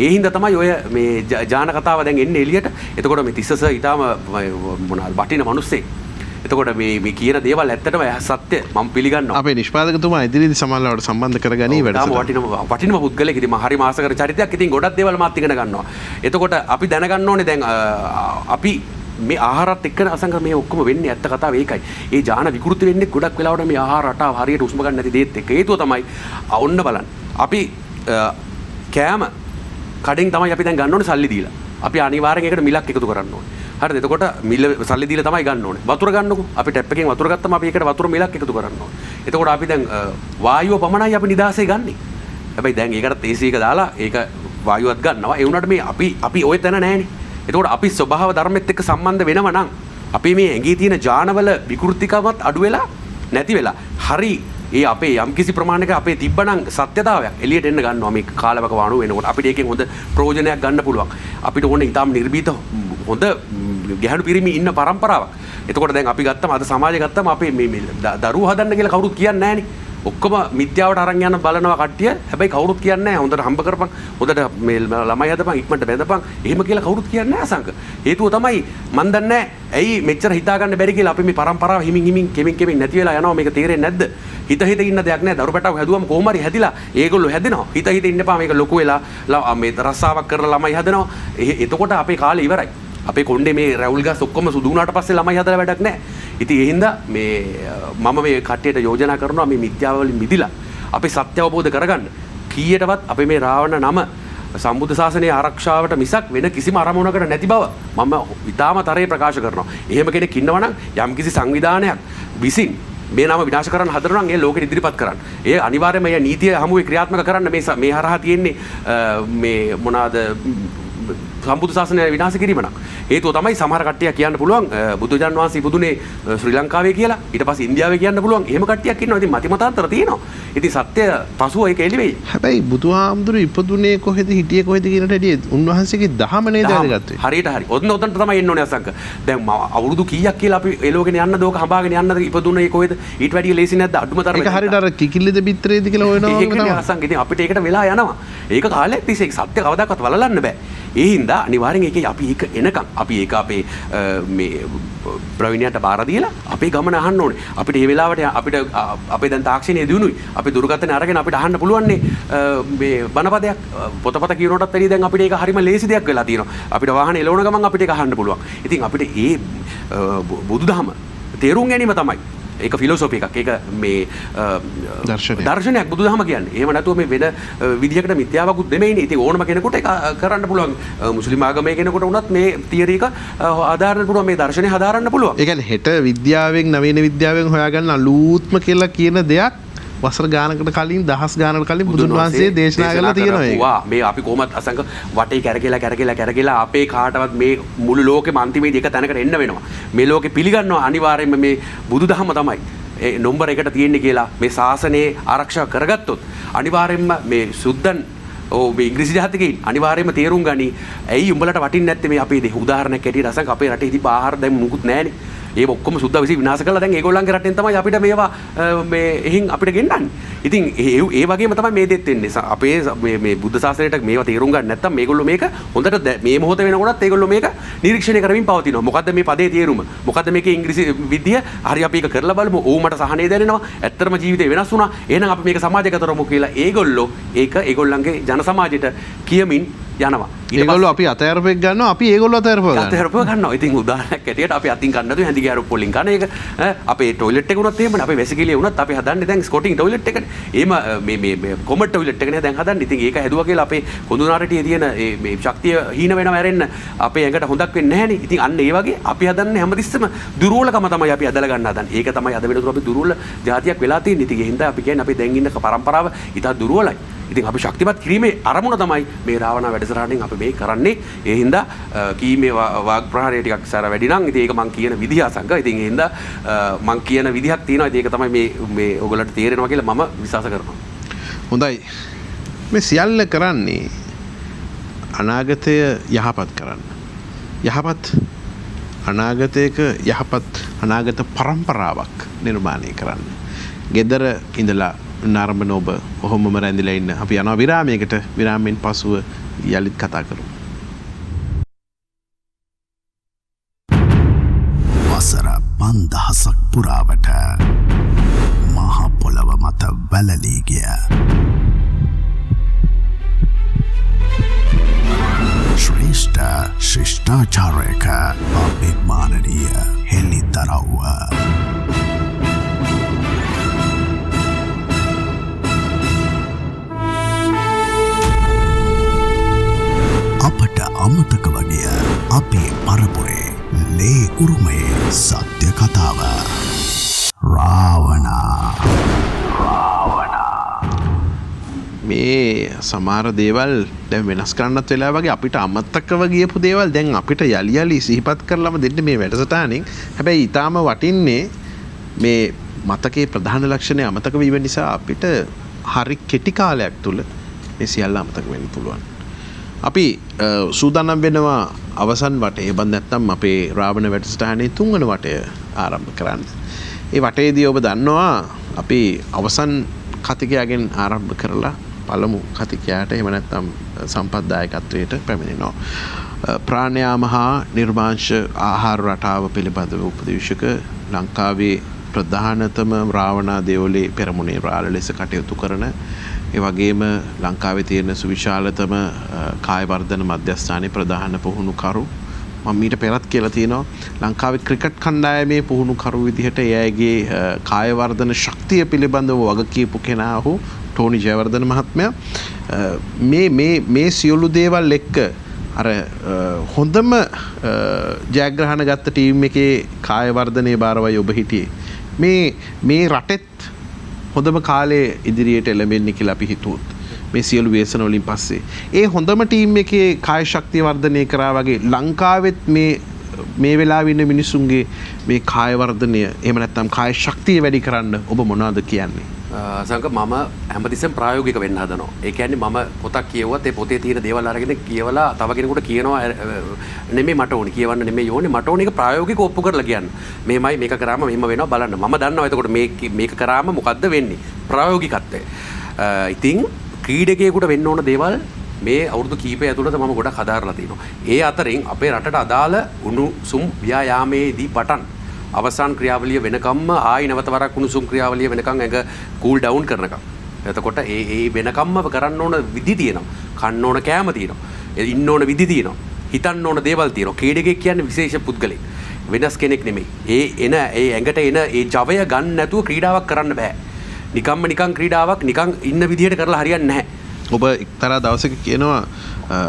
ඒ හින්දා තමයි ඔය මේ ජාන කතාව දැන් එන්නේ එළියට. එතකොට මේ තිස්සස ඊටාම මොනවාද වටින මිනිස්සෙක්. එතකොට මේ කියන දේවල් ඇත්තටම සත්‍ය මම පිළිගන්නවා. අපේ නිෂ්පාදකතුමා ඉදිරියේදී සමාජලවට සම්බන්ධ කරගනී වැඩසටහන. වටිනම පුද්ගලෙක්. ඉතින් හරි මාසකර චරිතයක්. ඉතින් ගොඩක් දේවල් මාත් ඉගෙන ගන්නවා. එතකොට අපි දැනගන්න ඕනේ දැන් අපි මේ ආහාරات එක්ක අසංග මේ ඔක්කොම වෙන්නේ ඇත්ත කතාව ඒකයි. ඒ ජාන විකෘති වෙන්නේ ගොඩක් වෙලාවට මේ ආහාර රටාව හරියට උස්ම ගන්න නැති දේත් එක්ක. හේතුව තමයි ඔන්න බලන්න. අපි කෑම කඩෙන් තමයි අපි දැන් ගන්න ඕනේ සල්ලි දීලා. අපි අනිවාර්යෙන් ඒකට මිලක් එකතු කරන්න ඕනේ. හරිද? එතකොට මිල සල්ලි දීලා තමයි ගන්න ඕනේ. වතුර ගන්නකො. අපි ටැප් එකෙන් වතුර ගත්තම අපි ඒකට වතුර මිලක් එකතු කරන්න ඕනේ. එතකොට අපි දැන් වායුව පමණයි අපි නිදාසේ ගන්නෙ. හැබැයි දැන් ඒකට AC එක දාලා ඒක වායුවත් ගන්නවා. ඒ වුණාට මේ අපි ওই තැන නැහැනේ. එතකොට අපි ස්වභාව ධර්මෙත් එක්ක සම්බන්ධ වෙනව නම් අපි මේ ඇඟේ තියෙන ජානවල විකෘතිකමත් අඩු වෙලා නැති වෙලා හරි ඒ අපේ යම්කිසි ප්‍රමාණයක අපේ තිබ්බනම් සත්‍යතාවයක් එළියට එන්න ගන්නවා මේ කාලවක වාණු වෙනකොට අපිට ඒකෙන් හොඳ ප්‍රයෝජනයක් ගන්න පුළුවන්. අපිට ඕනේ ඊටාම නිර්භීත හොඳ ගැහණු පිරිමි ඉන්න පරම්පරාවක්. එතකොට දැන් අපි ගත්තම අද සමාජය ගත්තම අපේ මේ දරුවෝ හදන්න කියලා කවුරුත් කියන්නේ නැහනේ. ඔක්කොම මිත්‍යාවට අරන් යන බලනවා කට්ටිය. හැබැයි කවුරුත් කියන්නේ නැහැ හොඳට හම්බ කරපන්, හොඳට මේ ළමයි හදපන්, ඉක්මනට බැඳපන්. එහෙම කියලා කවුරුත් කියන්නේ නැහැ අසංක. හේතුව තමයි මන් දන්නේ ඇයි මෙච්චර හිතා ගන්න බැරි කියලා අපි මේ පරම්පරාව හිමින් කෙමින් නැති වෙලා යනවා. මේක තේරෙන්නේ නැද්ද? හිත ඉන්න දෙයක් නැහැ. දරු පැටව හැදුවම කොහොම හරි හැදිලා ඒගොල්ලෝ හැදෙනවා. හිත ඉන්න එපා මේක ලොකු වෙලා මේ රස්සාවක් කරලා ළමයි හදනවා. එතකොට අපේ කාලේ ඉවරයි. අපේ කොණ්ඩේ මේ රැවුල් ගස් ඔක්කොම සුදු වුණාට පස්සේ ළමයි හදලා වැඩක් නැහැ. ඉතින් ඒ හින්දා මේ මම මේ කට්ටියට යෝජනා කරනවා මේ මිත්‍යාව වලින් මිදිලා අපි සත්‍ය අවබෝධ කරගන්න. කීයටවත් අපේ මේ රාවණ නම සම්බුද්ධ ශාසනයේ ආරක්ෂාවට මිසක් වෙන කිසිම අරමුණකට නැති බව මම ඉතාම තරේ ප්‍රකාශ කරනවා. එහෙම කෙනෙක් ඉන්නවා නම් යම්කිසි සංවිධානයක් විසින් මේ නම විනාශ කරන්න හදනවා නම් ඒ ලෝකෙට ඉදිරිපත් කරන්න. ඒ අනිවාර්යයෙන්ම මේ නීතිය හමුවේ ක්‍රියාත්මක කරන්න මේ හරහා තියෙන්නේ මේ මොනවාද සම්බුද්ධ ශාසනය විනාශ කිරීම නම්. හේතුව තමයි සමහර කට්ටියක් කියන්න පුළුවන් බුදුජාන් වහන්සේ ඉපදුනේ ශ්‍රී ලංකාවේ කියලා. ඊට පස්සේ ඉන්දියාවේ කියන්න පුළුවන්. එහෙම කට්ටියක් ඉන්නවා. ඉතින් මතිමතාන්තර තියෙනවා. ඉතින් සත්‍ය පසුව ඒක එළි වෙයි. හැබැයි බුදුහාමුදුරු ඉපදුනේ කොහෙද හිටියේ කොහෙද කියනට වැඩිය උන්වහන්සේගේ දහම නේද වැදගත් වෙන්නේ. හරියට හරි. ඔතනට තමයි එන්න ඕනේ අසංක. දැන් අවුරුදු කීයක් කියලා අපි එලෝගෙන යන්නද ඕක හඹාගෙන යන්නද ඉපදුනේ කොහෙද? ඊට වැඩිය ලේසි නැද්ද? අඩුම තරමේ. ඒක හරියට අර කිකිල්ලද පිටරේද කියලා හොයනවා වගේ තමයි. අසංක ඉතින් අපිට ඒකට වෙලා යනවා. ඒක කාලයක් තිස්සේ සත්‍ය කවදාකවත් වලලන්න බෑ. ඒ හින්දා අනිවාර්යෙන් ඒකේ අපි ඒක එනකම් අපි ඒක අපේ මේ ප්‍රවීණයන්ට බාර දීලා අපේ ගමන අහන්න ඕනේ. අපිට මේ වෙලාවට අපිට අපේ දැන් තාක්ෂණයේ දිනුයි. අපි දුරකථන අරගෙන අපිට අහන්න පුළුවන්නේ මේ බණපදයක් පොතපත කියනකොටත් වැඩිය දැන් අපිට ඒක හරිම ලේසි දෙයක් වෙලා තියෙනවා. අපිට වාහනේ එලවන ගමන් අපිට ඒක අහන්න පුළුවන්. ඉතින් අපිට මේ බුදුදහම තේරුම් ගැනීම තමයි ඒක ෆිලොසොෆි එකක්. ඒක මේ දර්ශනයක් බුදුදහම කියන්නේ. එහෙම නැතුව මේ වෙන විදිහකට මිත්‍යාවකුත් නෙමෙයිනේ. ඉතින් ඕනම කෙනෙකුට ඒක කරන්න පුළුවන්. මුස්ලිම් ආගමේ කෙනෙකුට වුණත් මේ තියරි එක හදාරන්න පුළුවන්. මේ දර්ශනය හදාරන්න පුළුවන්. ඒ කියන්නේ හෙට විද්‍යාවෙන් නවීන විද්‍යාවෙන් හොයාගන්න අලුත්ම කියලා කියන දෙයක් වසර ගානකට කලින් දහස් ගානකට කලින් බුදුන් වහන්සේ දේශනා කරලා තියෙනවා ඒක. මේ අපි කොහොමද අසංක වටේ කැරකිලා අපේ කාටවත් මේ මුළු ලෝකෙම අන්තිමේදී එක තැනකට එන්න වෙනවා. මේ ලෝකෙ පිළිගන්නවා අනිවාර්යයෙන්ම මේ බුදුදහම තමයි නම්බර 1ට තියෙන්නේ කියලා මේ ශාසනයේ ආරක්ෂා කරගත්තොත් අනිවාර්යයෙන්ම මේ සුද්ධන් ඔව් ඉංග්‍රීසි ජාතිකයින් අනිවාර්යයෙන්ම තේරුම් ගනි. ඇයි උඹලට වටින්නේ නැත්තේ මේ අපේ උදාහරණයක් ඇටියට අසංක අපේ රටේ තිබ්බ ආහාර දැන් මුකුත් නැහැනේ. ඒ ඔක්කොම සුද්ධ විනාශ කරලා දැන් ඒගොල්ලන්ගේ රටෙන් තමයි අපිට මේවා මේ එහෙන් අපිට ගෙන්නන්නේ. ඉතින් ඒ වගේම තමයි මේ දෙත් වෙන්නේ. අපේ මේ බුද්ධ ශාසනයට මේවා තේරුම් ගන්න නැත්තම් මේගොල්ලෝ මේක හොඳට මේ මොහොත වෙනකොටත් ඒගොල්ලෝ මේක නිරීක්ෂණය කරමින් පවතිනවා. මොකද්ද මේ පදේ තේරුම? මොකද්ද මේකේ ඉංග්‍රීසි විද්‍ය? හරි අපි ඒක කරලා බලමු. ඕ මට සහනය දැනෙනවා. ඇත්තටම ජීවිතේ වෙනස් වුණා. එහෙනම් අපි මේක සමාජගත කරමු කියලා ඒගොල්ලෝ ඒක ඒගොල්ලන්ගේ ජන සමාජයට කියමින් යනවා. ඒගොල්ලෝ අපි අතෑරපෙක් ගන්නවා අපි ඒගොල්ලෝ අතෑරපුව ගන්නවා. ඉතින් උදාහරණයක් ඇටියට අපි අතින් ගන්න දු හැඳි ගෑරු පොලින් කන එක අපේ ටොයිලට් එක උනත් එහෙමනේ අපේ වැසිකිළිය උනත් අපි හදන්නේ දැන් ස්කොටින් ටොයිලට් එකනේ. එහෙම මේ කොමඩ් ටොයිලට් එකනේ දැන් හදන්නේ. ඉතින් ඒක හැදුවා කියලා අපේ කොඳුනාරටියේ තියෙන මේ ශක්තිය හීන වෙනව ඇරෙන්න අපේ ඇඟට හොඳක් වෙන්නේ නැහනේ. ඉතින් අන්න ඒ වගේ අපි හදන්නේ හැමතිස්සෙම දුර්වලකම තමයි අපි අදලා ගන්න හදන්නේ. ඒක තමයි අද වෙනතුරු අපි දුර්වල ජාතියක් වෙලා තියෙන්නේ. ඉතින් ඒ හින්දා අපි කියන්නේ අපි දැන් ඉන්න පරම්පරාව ඉතා දුර්වලයි. ඉතින් අපි ශක්තිමත් කිරීමේ අරමුණ තමයි මේ රාවණ වැඩසටහනෙන් අපි මේ කරන්නේ. ඒ හින්දා කීමේ වාග් ප්‍රහාරය ටිකක් සාර වැඩි නම් ඉතින් ඒක මං කියන විදිහ අසංග. ඉතින් ඒ හින්දා මං කියන විදිහක් තියෙනවා. ඉතින් ඒක තමයි මේ ඔයගොල්ලන්ට තේරෙනවා කියලා මම විශ්වාස කරනවා. හොඳයි. මේ සියල්ල කරන්නේ අනාගතය යහපත් කරන්න. යහපත් අනාගතයක යහපත් අනාගත පරම්පරාවක් නිර්මාණය කරන්න. ගෙදර ඉඳලා නරඹන ඔබ ඔහොමම රැඳිලා ඉන්න. අපි යනවා විරාමයකට. විරාමයෙන් පසුව යලිත් කතා කරමු. වසර 5000ක් පුරාවට මහ පොළව මත වැළලී ගිය ශ්‍රේෂ්ඨ ශිෂ්ටාචාරයක අභිමානනීය හෙළිදරව්ව අපට අමතක වගේ අපේ පරපුරේ ලේ උරුමයේ සත්‍ය කතාව රාවණ මේ සමහර දේවල් දැන් වෙනස් කරන්නත් වෙලා වගේ අපිට අමතකව ගියපු දේවල් දැන් අපිට යලි යලි සිහිපත් කරලම දෙන්න මේ වැඩසටහනින්. හැබැයි ඊටාම වටින්නේ මේ මතකයේ ප්‍රධාන ලක්ෂණය අමතක වීම නිසා අපිට හරි කෙටි කාලයක් තුල මේ සියල්ල අමතක වෙන්න පුළුවන්. අපි සූදානම් වෙනවා අවසන් වටේ. ඒ බඳ නැත්නම් අපේ රාවණ වැඩසටහනේ 3 වෙනි වටය ආරම්භ කරන්න. ඒ වටේදී ඔබ දන්නවා අපි අවසන් කතිකයාගෙන් ආරම්භ කරලා පළමු කතිකයාට එහෙම නැත්නම් සම්පත්දායකත්වයට පැමිණෙනවා. ප්‍රාණයාම හා නිර්මාංශ ආහාර රටාව පිළිබඳව උපදේශක ලංකාවේ ප්‍රධානතම රාවණා දේවලේ පෙරමුණේ රාළ ලෙස කටයුතු කරන ඒ වගේම ලංකාවේ තියෙන සුවිශාලතම කාය වර්ධන මධ්‍යස්ථානයේ ප්‍රධාන පුහුණුකරු මම මීට පෙරත් කියලා තියෙනවා ලංකාවේ ක්‍රිකට් කණ්ඩායමේ පුහුණුකරු විදිහට එයාගේ කාය වර්ධන ශක්තිය පිළිබඳව වග කියපු කෙනා වූ ටෝනි ජයවර්ධන මහත්මයා මේ සියලු දේවල් එක්ක අර හොඳම ජයග්‍රහණ ගත්ත ටීම් එකේ කාය වර්ධනයේ බාරවයි ඔබ හිටියේ මේ රටෙත් හොඳම කාලේ ඉදිරියට එළඹෙන්නේ කියලා අපි හිතුවොත් මේ සියලු ව්‍යසන වලින් පස්සේ ඒ හොඳම ටීම් එකේ කාය ශක්තිය වර්ධනය කරා වගේ ලංකාවෙත් මේ වෙලාවේ ඉන්න මිනිසුන්ගේ මේ කාය වර්ධනය එහෙම නැත්නම් කාය ශක්තිය වැඩි කරන්න ඔබ මොනවද කියන්නේ? සංක මම හැමතිස්සෙම ප්‍රායෝගික වෙන්න හදනවා. ඒ කියන්නේ මම පොතක් කියවුවත් ඒ පොතේ තියෙන දේවල් අරගෙන කියවලා තව කෙනෙකුට කියනවා නෙමෙයි මට ඕනේ කියවන්න නෙමෙයි ඕනේ මට ඕනේ ඒක ප්‍රායෝගිකව ඔප්පු කරලා කියන්න. මේමයි මේක කරාම මෙහෙම වෙනවා බලන්න. මම දන්නවා එතකොට මේක කරාම මොකද්ද වෙන්නේ? ප්‍රායෝගිකත්වය. ඉතින් ක්‍රීඩකයෙකුට වෙන්න ඕන දේවල් මේ අවුරුදු කීපය ඇතුළත මම ගොඩක් හදාarලා තිනවා. ඒ අතරින් අපේ රටට අදාළ උණුසුම් ව්‍යායාමයේදී පටන් අවසාන ක්‍රියාවලිය වෙනකම්ම ආයි නැවත වරක් උණුසුම් ක්‍රියාවලිය වෙනකම් ඇඟ කූල් ඩවුන් කරනකම්. එතකොට ඒ වෙනකම්ම කරන්න ඕන විදි තියෙනවා. කන්න ඕන කෑම තියෙනවා. ඉන්න ඕන විදි තියෙනවා. හිතන්න ඕන දේවල් තියෙනවා. ක්‍රීඩකයෙක් කියන්නේ විශේෂ පුද්ගලෙක්. වෙනස් කෙනෙක් නෙමෙයි. ඒ ඇඟට එන ඒ ජවය ගන්න නැතුව ක්‍රීඩාවක් කරන්න බෑ. නිකන් ක්‍රීඩාවක් නිකන් ඉන්න විදිහට කරලා හරියන්නේ නැහැ. ඔබ එක්තරා දවසක කියනවා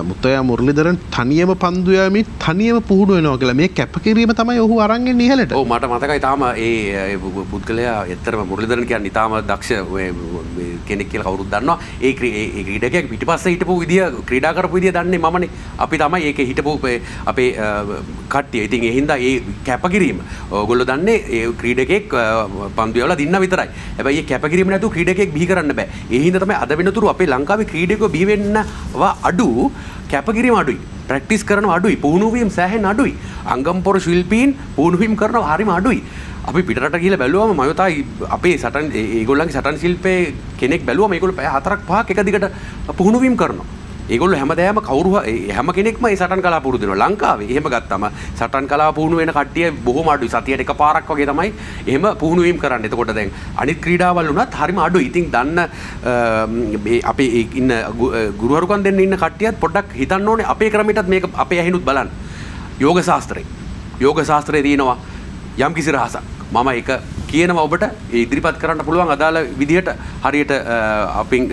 මුත්තයා මුරලිදරන් තනියම පන්දු යමින් තනියම පුහුණු වෙනවා කියලා. මේ කැපකිරීම තමයි ඔහු අරන් එන්නේ ඉහළට. ඔව් මට මතකයි තාම ඒ පුද්ගලයා ඇත්තටම මුරලිදරන් කියන්නේ ඊටාම දක්ෂ කෙනෙක් කියලා කවුරුත් දන්නවා. ඒ ක්‍රීඩකයෙක් පිටිපස්සේ හිටපු විදිය ක්‍රීඩා කරපු විදිය දන්නේ මමනේ. අපි තමයි ඒකේ හිටපු අපේ කට්ටිය. ඉතින් ඒ හින්දා ඒ කැපකිරීම ඕගොල්ලෝ දන්නේ ඒ ක්‍රීඩකයෙක් පන්දු යවලා දින්න විතරයි. හැබැයි මේ කැපකිරීම නැතුව ක්‍රීඩකයෙක් බිහි කරන්න බෑ. ඒ හින්දා තමයි අද වෙනතුරු අපේ ලංකාවේ ක්‍රීඩකයෝ බිහි වෙන්නව අඩු කැපකිරීම අඩුයි. ප්‍රැක්ටිස් කරනවා අඩුයි. පුහුණුවීම් සෑහෙන අඩුයි. අංගම්පොර ශිල්පීන් පුහුණුවීම් කරනවා හරිම අඩුයි. අපි පිටරට ගිහලා බැලුවම මයෝතා අපේ සටන් ඒගොල්ලන්ගේ සටන් ශිල්පයේ කෙනෙක් බැලුවම ඒගොල්ලෝ පැය 4ක් 5ක් එක දිගට පුහුණුවීම් කරනවා. ඒගොල්ලෝ හැමදාම කවුරු හැම කෙනෙක්ම මේ සටන් කලාව පුරුදු වෙනවා. ලංකාවේ එහෙම ගත්තම සටන් කලාව පුහුණු වෙන කට්ටිය බොහොම අඩුයි. සතියට එකපාරක් වගේ තමයි එහෙම පුහුණුවීම් කරන්නේ. එතකොට දැන් අනිත් ක්‍රීඩාවල් උනත් හරිම අඩුයි. ඉතින් දන්න මේ අපේ ඉන්න ගුරුවරුකම් දෙන්න ඉන්න කට්ටියත් පොඩ්ඩක් හිතන්න ඕනේ අපේ ක්‍රමයටත් මේක අපේ ඇහිනුත් බලන්න. යෝග ශාස්ත්‍රයේ තියෙනවා යම් කිසි රහසක්. මම ඒක කියනවා ඔබට ඉදිරිපත් කරන්න පුළුවන් අදාළ විදිහට හරියට අපින්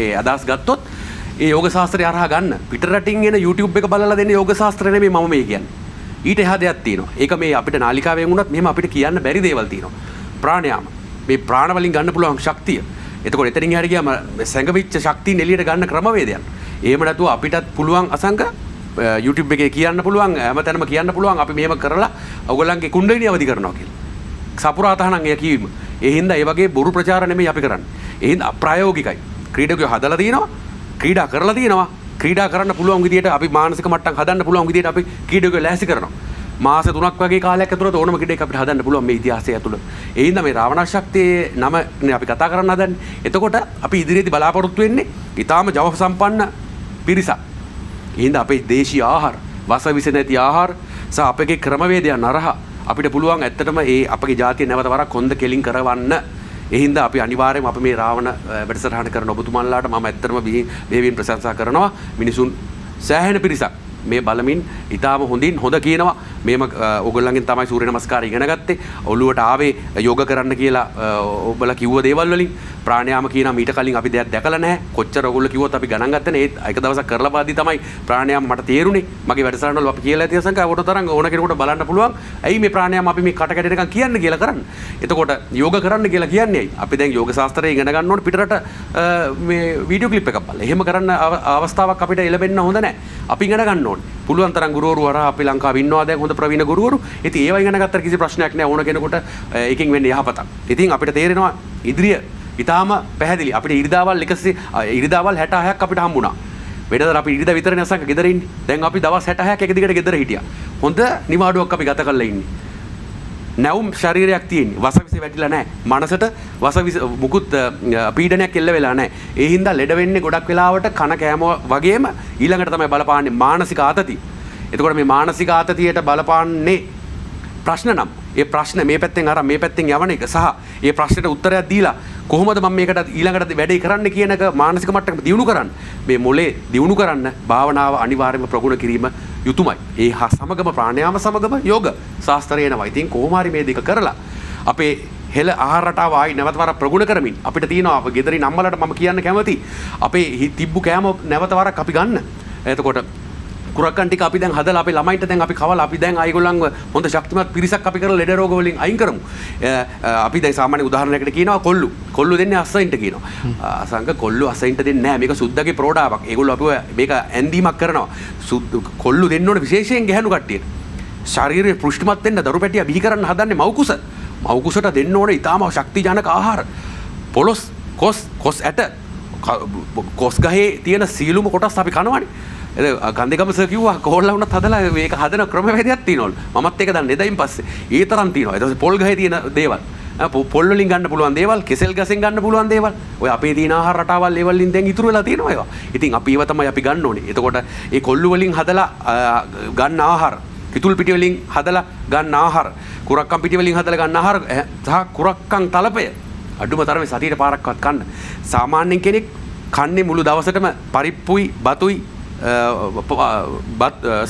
ඒ අදහස් ගත්තොත් ඒ යෝග ශාස්ත්‍රය අරහා ගන්න. පිටරටින් එන YouTube එක බලලා දෙන යෝග ශාස්ත්‍රය නෙමෙයි මම මේ කියන්නේ. ඊට එහා දෙයක් තියෙනවා. ඒක මේ අපිට නාලිකාවෙන් වුණත් මෙහෙම අපිට කියන්න බැරි දේවල් තියෙනවා. ප්‍රාණයාම. මේ ප්‍රාණ වලින් ගන්න පුළුවන් ශක්තිය. එතකොට එතනින් හරිය ගියාම සැඟවිච්ච ශක්තිය එළියට ගන්න ක්‍රමවේදයන්. එහෙම නැතුව අපිටත් පුළුවන් අසංක YouTube එකේ කියන්න පුළුවන් හැමතැනම කියන්න පුළුවන් අපි මෙහෙම කරලා ඔයගොල්ලන්ගේ කුණ්ඩලිනිය අවදි කරනවා කියලා. සපුරාතහනම් එය කියවීම. ඒ හින්දා ඒ වගේ බොරු ප්‍රචාර නෙමෙයි අපි කරන්නේ. ඒ හින්දා අප්‍රායෝගිකයි. ක්‍රීඩකයෝ හදලා තියෙනවා. ක්‍රීඩා කරලා තියෙනවා. ක්‍රීඩා කරන්න පුළුවන් විදියට අපි මානසික මට්ටම් හදන්න පුළුවන් විදියට අපි ක්‍රීඩකයෝ ලෑස්ති කරනවා. මාස 3ක් වගේ කාලයක් ඇතුළත ඕනම ක්‍රීඩකයෙක් අපිට හදන්න පුළුවන් මේ ඉතිහාසය ඇතුළත. ඒ හින්දා මේ රාවණ ශක්තියේ නම අපි කතා කරන්න හදන්නේ. එතකොට අපි ඉදිරියේදී බලාපොරොත්තු වෙන්නේ ඊටාම ජව සම්පන්න පිරිසක්. ඒ හින්දා අපේ දේශීය ආහාර, වසවිස නැති ආහාර සහ අපගේ ක්‍රමවේදයන් අරහා අපිට පුළුවන් ඇත්තටම ඒ අපගේ ජාතිය නැවත වරක් හොඳ කෙලින් කරවන්න. ඒ හින්දා අපි අනිවාර්යයෙන්ම අපි මේ රාවණ වැඩසටහන කරන ඔබතුමන්ලාට මම ඇත්තටම වේවින් ප්‍රශංසා කරනවා. මිනිසුන් සෑහෙන පිරිසක් මේ බලමින් ඊටාම හොඳින් හොඳ කියනවා. මේම ඕගොල්ලන්ගෙන් තමයි සූර්ය නමස්කාරය ඉගෙන ගත්තේ. ඔළුවට ආවේ යෝග කරන්න කියලා ඔබලා කිව්ව දේවල් වලින් ප්‍රාණයාම කියනවා මීට කලින් අපි දෙයක් දැකලා නැහැ. කොච්චර ඔයගොල්ලෝ කිව්වොත් අපි ගණන් ගත්තේ නේ. ඒක දවසක් කරලා පාද්දි තමයි ප්‍රාණයාම මට තේරුනේ. මගේ වැඩසටහන වල අපි කියලා ඇති සංකල්ප වට තරංග ඕන කෙනෙකුට බලන්න පුළුවන්. ඇයි මේ ප්‍රාණයාම අපි මේ කට කැඩෙනකන් කියන්න කියලා කරන්නේ. එතකොට යෝග කරන්න කියලා කියන්නේ ඇයි? අපි දැන් යෝග ශාස්ත්‍රය ඉගෙන ගන්න ඕනේ පිටරට මේ වීඩියෝ ක්ලිප් එකක් බලලා. එහෙම කරන්න අවස්ථාවක් අපිට ලැබෙන්න හොඳ නැහැ. අපි ඉගෙන ගන්න ඕනේ. පුළුවන් තරම් ගුරුවරු හරහා අපි ලංකාවේ ඉන්නවා දැන් හොඳ ප්‍රවීණ ගුරුවරු. ඉතින් ඒවා ඉගෙන ගත්තට කිසි ප්‍රශ්නයක් නැහැ ඕන කෙනෙකුට ඒකෙන් වෙන්නේ යහපතක්. ඉතින් අපිට තේරෙනවා ඉදිරිය ඊටාම පැහැදිලි. අපිට ඉරිදාවල් 66ක් අපිට හම්බුණා. වෙනදා අපි ඉරිදා විතරනේ අසංක ගෙදර ඉන්නේ. දැන් අපි දවස් 66ක් එක දිගට ගෙදර හිටියා. හොඳ නිවාඩුවක් අපි ගත කරලා ඉන්නේ. නැවුම් ශරීරයක් තියෙන්නේ. වසවිස වැටිලා නැහැ. මනසට වසවිස මුකුත් පීඩනයක් එල්ල වෙලා නැහැ. ඒ හින්දා ලෙඩ වෙන්නේ ගොඩක් වෙලාවට කන කෑම වගේම ඊළඟට තමයි බලපාන්නේ මානසික ආතතිය. එතකොට මේ මානසික ආතතියට බලපාන්නේ ප්‍රශ්න නම් ඒ ප්‍රශ්න මේ පැත්තෙන් අර මේ පැත්තෙන් යවන එක සහ ඒ ප්‍රශ්නෙට උත්තරයක් දීලා කොහොමද මම මේකට ඊළඟට වැඩේ කරන්න කියන එක මානසික මට්ටමට දියුණු කරන්න මේ මොලේ දියුණු කරන්න භාවනාව අනිවාර්යයෙන්ම ප්‍රගුණ කිරීම යුතුයමයි. ඒ හා සමගම ප්‍රාණයාම සමගම යෝග ශාස්ත්‍රය එනවා. ඉතින් කොහොම හරි මේ දෙක කරලා අපේ හෙළ ආහාර රටාව ආයි නැවත වරක් ප්‍රගුණ කරමින් අපිට තියෙනවා අපේ ගෙදරින් අම්මලාට මම කියන්න කැමති අපේ තිබ්බු කෑම නැවත වරක් අපි ගන්න. එතකොට කුරක්කන් ටික අපි දැන් හදලා අපේ ළමයින්ට දැන් අපි කවලා අපි දැන් අයගොල්ලන්ව හොඳ ශක්තිමත් පිරිසක් අපි කරලා ලෙඩ රෝග වලින් අයින් කරමු. අපි දැන් සාමාන්‍ය උදාහරණයකට කියනවා කොල්ලු දෙන්නේ අස්සයින්ට කියනවා. අසංක කොල්ලු අස්සයින්ට දෙන්නේ නැහැ. මේක සුද්දගේ ප්‍රෝඩාවක්. ඒගොල්ලෝ අපිව මේක ඇන්දීමක් කරනවා. කොල්ලු දෙන්න ඕනේ විශේෂයෙන් ගැහණු කට්ටියට. ශාරීරික පුෂ්ටිමත් වෙන්න දරු පැටියා බිහි කරන්න හදන්නේ මව්කුස. මව්කුසට දෙන්න ඕනේ ඊටාම ශක්තිජනක ආහාර. පොලොස් කොස් ඇට කොස් ගහේ තියෙන සීලුම කොටස් අපි කනවනේ. ගන්ධකම සර් කිව්වා කොහොල්ලා වුණත් හදලා මේක හදන ක්‍රමවේදයක් තියෙනවලු. මමත් ඒක දන්නේ එදායින් පස්සේ. ඒ තරම් තියෙනවා. ඊට පස්සේ පොල් ගහේ තියෙන දේවල්. පොල් වලින් ගන්න පුළුවන් දේවල්, කෙසෙල් ගසෙන් ගන්න පුළුවන් දේවල්. ඔය අපේ තියෙන ආහාර රටාවල් ඒ වලින් දැන් ඉතුරු වෙලා තියෙනවා ඒවා. ඉතින් අපි ඒවා තමයි අපි ගන්න ඕනේ. එතකොට ඒ කොල්ලු වලින් හදලා ගන්න ආහාර, කිතුල් පිටි වලින් හදලා ගන්න ආහාර, කුරක්කම් පිටි වලින් හදලා ගන්න ආහාර සහ කුරක්කම් තලපය අඩුම තරමේ සතියට පාරක්වත් කන්න. සාමාන්‍යයෙන් කෙනෙක් කන්නේ මුළු දවසටම පරිප්පුයි, බතුයි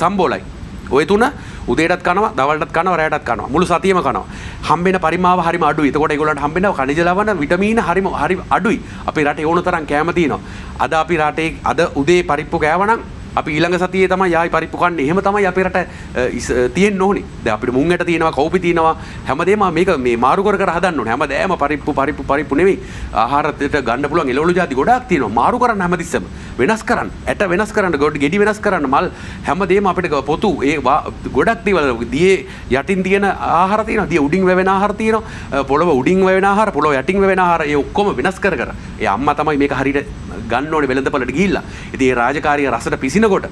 සම්බෝලයි. ඔය තුන උදේටත් කනවා, දවල්ටත් කනවා, රැයටත් කනවා. මුළු සතියෙම කනවා. හම්බෙන පරිමාව හරිම අඩුයි. එතකොට ඒගොල්ලන්ට හම්බෙන khනිජ ලවණ, විටමීන හරි අඩුයි. අපේ රටේ ඕන තරම් කෑම තියෙනවා. අද අපි රටේ අද උදේ පරිප්පු කෑවනම් අපි ඊළඟ සතියේ තමයි යායි පරිප්පු කන්නේ. එහෙම තමයි අපේ රට තියෙන්න ඕනේ. දැන් අපිට මුං ඇට තියෙනවා, කෝපි තියෙනවා. හැමදේම මේක මේ මාරු කර කර හදන්න ඕනේ. හැමදේම පරිප්පු නෙවෙයි. ආහාරයට ගන්න පුළුවන් එළවලු ಜಾති ගොඩාක් තියෙනවා. මාරු කරන්න හැමතිස්සෙම. වෙනස් කරන්න. ඇට වෙනස් කරන්න, ගෙඩි වෙනස් කරන්න, මල් හැමදේම අපිට පොතු ඒ ගොඩක් දේවල් දියේ යටින් තියෙන ආහාර තියෙනවා. දිය උඩින් වැවෙන ආහාර තියෙනවා. පොළව උඩින් වැවෙන ආහාර, පොළව යටින් වැවෙන ආහාර ඒ ඔක්කොම වෙනස් කර කර. ඒ අම්මා තමයි මේක හරියට ගන්න ඕනේ වෙළඳපළට ගිහිල්ලා. ඉතින් ඒ රාජකාරිය රසට පිසිනකොට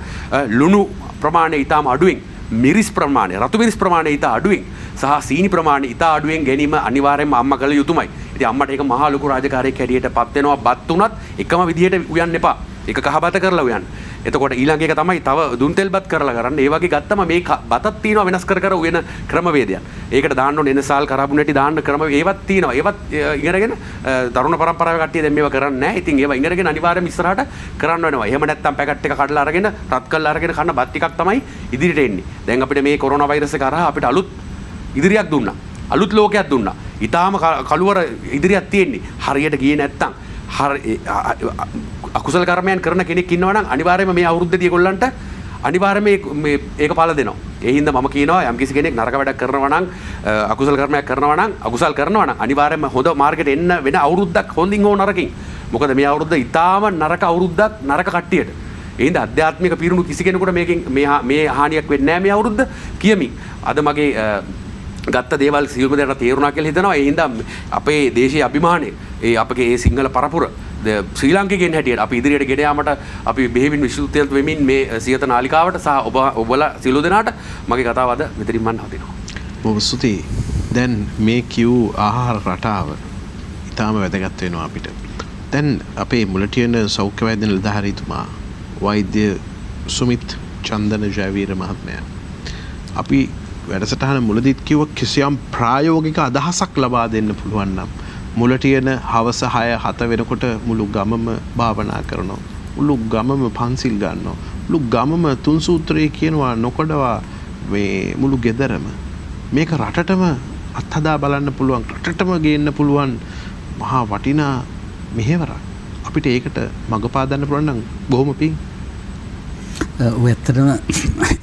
ලුණු ප්‍රමාණය ඊටාම අඩුවෙන්, මිරිස් ප්‍රමාණය, රතු මිරිස් ප්‍රමාණය ඊට අඩුවෙන් සහ සීනි ප්‍රමාණය ඊට අඩුවෙන් ගැනීම අනිවාර්යයෙන්ම අම්මා කළ යුතුමයි. ඉතින් අම්මට ඒක මහා ලොකු රාජකාරියක් හැටියට පත් වෙනවා. බත් උනත් එකම විදිහට උයන්න එපා. ඒක කහ බත කරලා උයන්න. එතකොට ඊළඟ එක තමයි තව දුන් තෙල් බත් කරලා කරන්න. ඒ වගේ ගත්තම මේ බතත් තියෙනවා වෙනස් කර කර උයන ක්‍රමවේදයක්. ඒකට දාන්න ඕනේ එනසාල් කරාබුනේටි දාන්න ක්‍රම ඒවත් තියෙනවා. ඒවත් ඉගෙනගෙන තරුණ පරම්පරාවේ කට්ටිය දැන් මේවා කරන්නේ නැහැ. ඉතින් ඒවා ඉගෙනගෙන අනිවාර්යයෙන්ම ඉස්සරහට කරන්න වෙනවා. එහෙම නැත්නම් පැකට් එක කඩලා අරගෙන රත් කරලා අරගෙන කන්න බත් ටිකක් තමයි ඉදිරියට එන්නේ. දැන් අපිට මේ කොරෝනා වෛරස් එක කරා අපිට අලුත් ඉදිරියක් දුන්නා. අලුත් ලෝකයක් දුන්නා. ඊටාම කළුවර ඉදිරියක් තියෙන්නේ. හරියට ගියේ නැත්නම් අකුසල කර්මයන් කරන කෙනෙක් ඉන්නවා නම් අනිවාර්යයෙන්ම මේ අවුරුද්දේදී ඒගොල්ලන්ට අනිවාර්යයෙන්ම මේක පළ දෙනවා. ඒ හින්දා මම කියනවා යම් කිසි කෙනෙක් නරක වැඩක් කරනවා නම් අකුසල කර්මයක් කරනවා නම් අකුසල් කරනවා නම් අනිවාර්යයෙන්ම හොඳ මාර්ගයට එන්න වෙන අවුරුද්දක් හොඳින් හෝ නරකින්. මොකද මේ අවුරුද්ද ඊටාම නරක අවුරුද්දක් නරක කට්ටියට. ඒ හින්දා අධ්‍යාත්මික පිරුණු කිසි කෙනෙකුට මේකෙන් මේ හානියක් වෙන්නේ නැහැ මේ අවුරුද්ද කියමින්. අද මගේ ගත්ත දේවල් සියලුම දෙනා තේරුණා කියලා හිතනවා. ඒ හින්දා අපේ දේශීය අභිමානය, ඒ අපගේ ඒ සිංහල පරපුර ශ්‍රී ලාංකිකයන් හැටියට අපි ඉදිරියට ගෙන යාමට අපි බෙහෙවින් විශ්වවිද්‍යාලයට වෙමින් මේ සියත නාලිකාවට සහ ඔබලා සියලු දෙනාට මගේ කතාව අද මෙතනින් මම නවතිනවා. බොහොම ස්තුතියි. දැන් මේ කිව් ආහාර රටාව ඊටාම වැදගත් වෙනවා අපිට. දැන් අපේ මුලටියන සෞඛ්‍ය වෛද්‍ය නිලධාරීතුමා වෛද්‍ය සුමිත් චන්දන ජයවීර මහත්මයා අපි වැඩසටහන මුලදීත් කිව්ව කිසියම් ප්‍රායෝගික අදහසක් ලබා දෙන්න පුළුවන් නම් මුලටියන හවස 6-7 වෙනකොට මුළු ගමම භාවනා කරනවා. මුළු ගමම පන්සිල් ගන්නවා. මුළු ගමම තුන් සූත්‍රයේ කියනවා නොකඩවා මේ මුළු ගෙදරම මේක රටටම අත්හදා බලන්න පුළුවන්, රටටම ගේන්න පුළුවන් මහා වටිනා මෙහෙවරක්. අපිට ඒකට මඟ පාදන්න පුළුවන් නම් බොහොම පිං. ඔය ඇත්තටම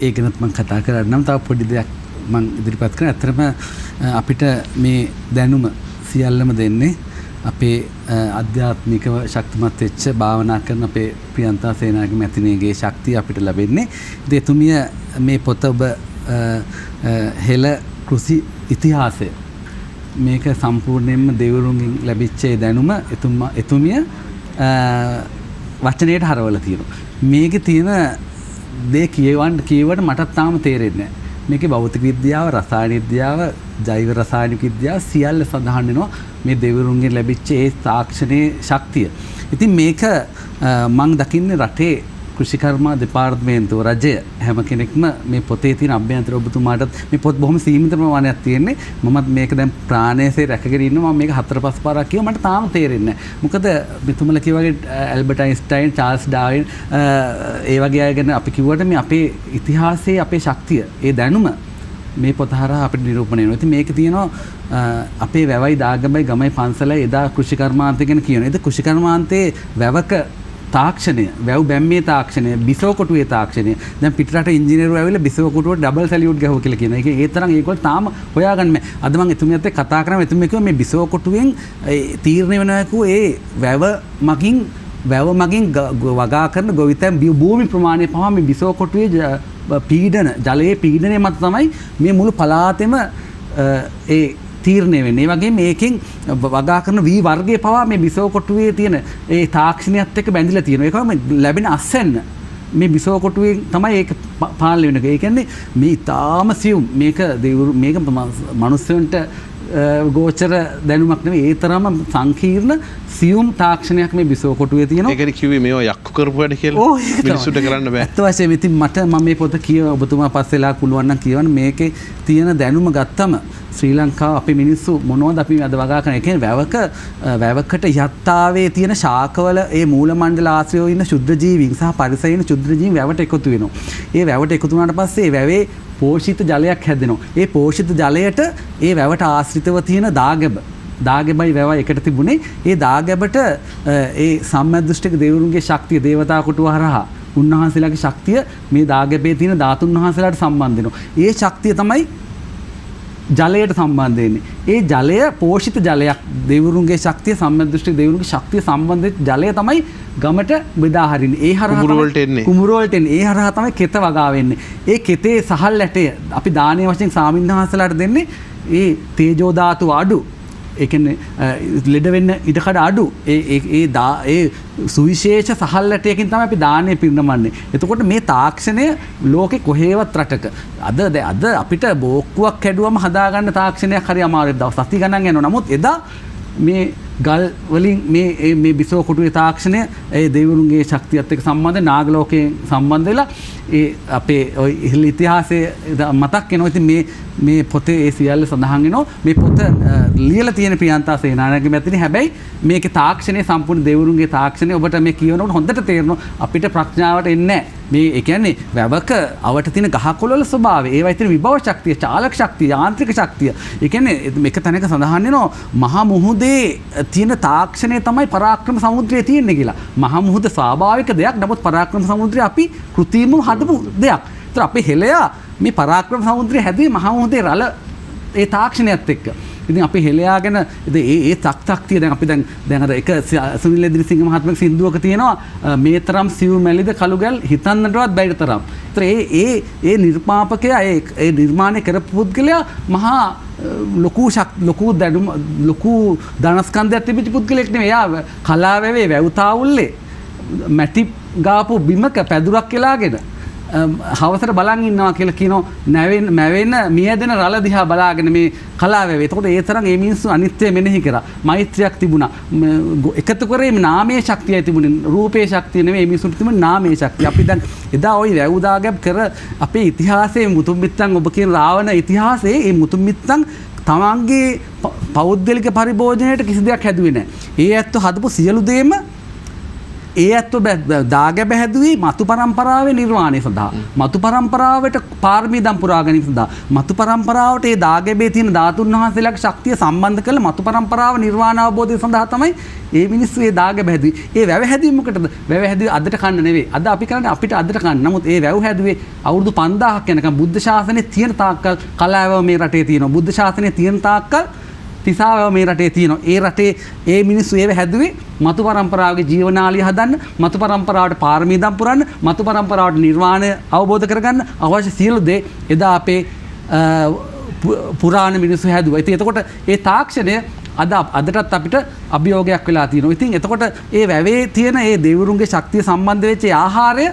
ඒ ගැනත් මම කතා කරන්නම්. තව පොඩි දෙයක් මම ඉදිරිපත් කරන. ඇත්තටම අපිට මේ දැනුම සියල්ලම දෙන්නේ අපේ අධ්‍යාත්මිකව ශක්තිමත් වෙච්ච භාවනා කරන අපේ ප්‍රියන්තා සේනානායක මැතිණියගේ ශක්තිය අපිට ලැබෙන්නේ. ඉතින් එතුමිය මේ පොත ඔබ හෙළ කෘෂි ඉතිහාසය මේක සම්පූර්ණයෙන්ම දෙවිවරුන්ගෙන් ලැබිච්ච දැනුම එතුමිය වචනයට හරවලා තියෙනවා. මේකේ තියෙන දේ කියවට මටත් තාම තේරෙන්නේ නැහැ. මේකේ භෞතික විද්‍යාව, රසායන විද්‍යාව, ජෛව රසායනික විද්‍යාව සියල්ල සඳහන් වෙනවා මේ දෙවිවරුන්ගෙන් ලැබිච්ච ඒ තාක්ෂණයේ ශක්තිය. ඉතින් මේක මම දකින්නේ රටේ කෘෂිකර්ම දෙපාර්තමේන්තුව, රජය හැම කෙනෙක්ම මේ පොතේ තියෙන අභ්‍යන්තර ඔබතුමාටත් මේ පොත් බොහොම සීමිත ප්‍රමාණයක් තියෙන්නේ. මමත් මේක දැන් ප්‍රාණයසේ රැකගෙන ඉන්නවා. මම මේක 4-5 පාරක් කියව මට තාම තේරෙන්නේ නැහැ. මොකද මෙතුමලා කිව්වා වගේ ඇල්බර්ට් අයින්ස්ටයින්, චාල්ස් ඩාර්වින් ඒ වගේ අය ගැන අපි කිව්වට මේ අපේ ඉතිහාසයේ අපේ ශක්තිය, ඒ දැනුම මේ පොත හරහා අපිට නිරූපණය වෙනවා. ඉතින් මේක තියෙනවා අපේ වැවයි දාගමයි ගමයි පන්සලයි එදා කෘෂිකර්මාන්තය ගැන කියනවා. ඒක කෘෂිකර්මාන්තයේ වැවක තාක්ෂණය, වැව් බැම්මේ තාක්ෂණය, බිසව කොටුවේ තාක්ෂණය. දැන් පිටරට ඉංජිනේරු ඇවිල්ලා බිසව කොටුවට ඩබල් සැලියුට් ගහුවා කියලා කියනවා. ඒ තරම් ඒකවල තාම හොයාගන්න බෑ. අද මම එතුමියත් එක්ක කතා කරාම එතුමිය කිව්වා මේ බිසව කොටුවෙන් තීරණය වෙනවා කිව්වා ඒ වැව මගින් වගා කරන ගොවිතැන් භූමි ප්‍රමාණය පවා මේ බිසව කොටුවේ පීඩන, ජලයේ පීඩනය මත තමයි මේ මුළු පළාතෙම ඒ තීරණය වෙන්නේ. ඒ වගේ මේකෙන් වගා කරන වී වර්ගයේ පවා මේ බිසව කොටුවේ තියෙන ඒ තාක්ෂණයත් එක්ක බැඳිලා තියෙනවා. ඒකම ලැබෙන අස්සෙන්න මේ බිසව කොටුවේ තමයි ඒක පාලනය වෙන්නේ. ඒ කියන්නේ මේ ඊටාම සියුම් මේක මනුස්සයන්ට ගෝචර දැනුමක් නෙවෙයි. ඒ තරම සංකීර්ණ සියුම් තාක්ෂණයක් මේ බිසව කොටුවේ තියෙනවා. ඒකනේ කිව්වේ මේවා යක්කු කරපු වැඩ කියලා. මිනිස්සුන්ට කරන්න බෑ. ඇත්ත වශයෙන්ම ඉතින් මම මේ පොත කියව ඔබතුමා පස්සෙලා පුළුවන් නම් කියවන්න. මේකේ තියෙන දැනුම ගත්තම ශ්‍රී ලංකාව අපේ මිනිස්සු මොනවද අපි අද වගා කරන. ඒ කියන්නේ වැවකට යත්තාවේ තියෙන ශාකවල ඒ මූල මණ්ඩල ආශ්‍රයව ඉන්න ශුද්ධ ජීවීන් සහ පරිසරයේ ඉන්න ශුද්ධ ජීවීන් වැවට එකතු වෙනවා. ඒ වැවට එකතු වුණාට පස්සේ ඒ වැවේ පෝෂිත ජලයක් හැදෙනවා. ඒ පෝෂිත ජලයට ඒ වැවට ආශ්‍රිතව තියෙන දාගැබයි වැවයි එකට තිබුණේ. ඒ දාගැබට ඒ සම්මදෘෂ්ටික දෙවිවරුන්ගේ ශක්තිය දේවතා කොටුව හරහා උන්වහන්සේලාගේ ශක්තිය මේ දාගැබේ තියෙන ධාතුන් වහන්සේලාට සම්බන්ධ වෙනවා. ඒ ශක්තිය තමයි ජලයට සම්බන්ධ වෙන්නේ. ඒ ජලය පෝෂිත ජලයක්. දෙවිවරුන්ගේ ශක්තිය සම්මදෘෂ්ටි දෙවිවරුන්ගේ ශක්තිය සම්බන්ධ ජලය තමයි ගමට බෙදා හරින්නේ. ඒ හරහා කුඹුරු වලට එන්නේ. කුඹුරු වලට එන්නේ. ඒ හරහා තමයි කෙත වගා වෙන්නේ. ඒ කෙතේ සහල් ඇටය අපි දානීය වශයෙන් සාමින්දහසලාට දෙන්නේ ඒ තේජෝ ධාතු අඩු. ඒ කියන්නේ ලෙඩ වෙන්න ඉඩකඩ අඩු. ඒ සුවිශේෂ සහල් ඇටයකින් තමයි අපි දානේ පිරිනමන්නේ. එතකොට මේ තාක්ෂණය ලෝකේ කොහේවත් රටක අද අපිට බෝක්කුවක් කැඩුවම හදාගන්න තාක්ෂණයක් හරි අමාරුයි. දවස් 7 ගණන් යනවා. නමුත් එදා මේ ගල් වලින් මේ බිසෝ කොටුවේ තාක්ෂණය ඒ දෙවිවරුන්ගේ ශක්තියත් එක්ක සම්බන්ධ නාග ලෝකයෙන් සම්බන්ධ වෙලා ඒ අපේ ওই ඉහළ ඉතිහාසයේ මතක් වෙනවා. ඉතින් මේ පොතේ ඒ සියල්ල සඳහන් වෙනවා. මේ පොත ලියලා තියෙන ප්‍රියන්තා සේනානායක මැතිනි. හැබැයි මේකේ තාක්ෂණය සම්පූර්ණ දෙවිවරුන්ගේ තාක්ෂණය ඔබට මේ කියනකොට හොඳට තේරෙනවා අපිට ප්‍රඥාවට එන්නේ නැහැ. මේ ඒ කියන්නේ වැවක අවට තියෙන ගහකොළ වල ස්වභාවය, ඒවා ඉතින් විභව ශක්තිය, චාලක ශක්තිය, යාන්ත්‍රික ශක්තිය. ඒ කියන්නේ මේක තැනක සඳහන් වෙනවා මහා මුහුදේ තියෙන තාක්ෂණය තමයි පරාක්‍රම සමුද්‍රයේ තියෙන්නේ කියලා. මහා මුහුද ස්වාභාවික දෙයක්. නමුත් පරාක්‍රම සමුද්‍රය අපි කෘත්‍රිමව හදපු දෙයක්. ඒතර අපේ හෙළයා මේ පරාක්‍රම සමුද්‍රය හැදුවේ මහා මුහුදේ රළ ඒ තාක්ෂණයත් එක්ක. ඉතින් අපි හෙළයා ගැන ඒ තක්තිය දැන් අපි දැන් අර එක සුනිල් එදිරිසිංහ මහත්මයාගේ සින්දුවක තියෙනවා මේ තරම් සිව් මැලිද කළුගල් හිතන්නටවත් බැරි තරම්. ඒතර ඒ නිර්මාපකයා ඒ නිර්මාණය කරපු පුද්ගලයා මහා ලොකු ධනස්කන්ධයක් තිබිච්ච පුද්ගලෙක් නෙවෙයි. එයා කලාවැවේ වැව්තාවුල්ලේ මැටි ගාපු බිමක පැදුරක් වෙලාගෙන හවසට බලන් ඉන්නවා කියලා කියනවා. මැවෙන මියදෙන රළ දිහා බලාගෙන මේ කලාවැවේ. එතකොට ඒ තරම් මේ මිනිස්සු අනිත්‍ය මෙනෙහි කරා. මෛත්‍රියක් තිබුණා. එකතු කරේ නාමයේ ශක්තියයි තිබුණේ. රූපේ ශක්තිය නෙමෙයි මිනිස්සුන්ට තිබුණේ නාමයේ ශක්තිය. අපි දැන් එදා ওই වැව්දාගැබ් කර අපේ ඉතිහාසයේ මුතුන් මිත්තන් ඔබ කියන රාවණ ඉතිහාසයේ මේ මුතුන් මිත්තන් තමන්ගේ පෞද්ගලික පරිභෝජනයට කිසි දෙයක් හැදුවේ නැහැ. ඒ ඇත්තෝ හදපු සියලු දේම ඒ ඇත්තෝ දාගැබ හැදුවේ මතු පරම්පරාවේ නිර්වාණය සඳහා. මතු පරම්පරාවට පාරමීදම් පුරා ගැනීම සඳහා. මතු පරම්පරාවට ඒ දාගැබේ තියෙන ධාතුන් වහන්සේලාගේ ශක්තිය සම්බන්ධ කරලා මතු පරම්පරාව නිර්වාණ අවබෝධය සඳහා තමයි ඒ මිනිස්සු ඒ දාගැබ හැදුවේ. ඒ වැව හැදුවේ මොකටද? වැව හැදුවේ අදට කන්න නෙවෙයි. අද අපි කරන්නේ අපිට අදට කන්න. නමුත් ඒ වැව හැදුවේ අවුරුදු 5000ක් යනකම් බුද්ධ ශාසනයේ තියෙන තාක්කල් කලාව මේ රටේ තියෙනවා. බුද්ධ ශාසනයේ තියෙන තාක්කල් තිසාව මේ රටේ තියෙනවා. ඒ රටේ ඒ මිනිස්සු ඒව හැදුවේ මතු පරම්පරාවගේ ජීවනාලිය හදන්න, මතු පරම්පරාවට පාරමීදම් පුරන්න, මතු පරම්පරාවට නිර්වාණය අවබෝධ කරගන්න අවශ්‍ය සියලු දේ එදා අපේ පුරාණ මිනිස්සු හැදුවා. ඉතින් එතකොට ඒ තාක්ෂණය අදටත් අපිට අභියෝගයක් වෙලා තියෙනවා. ඉතින් එතකොට ඒ වැවේ තියෙන ඒ දෙවිවරුන්ගේ ශක්තිය සම්බන්ධ වෙච්ච ආහාරය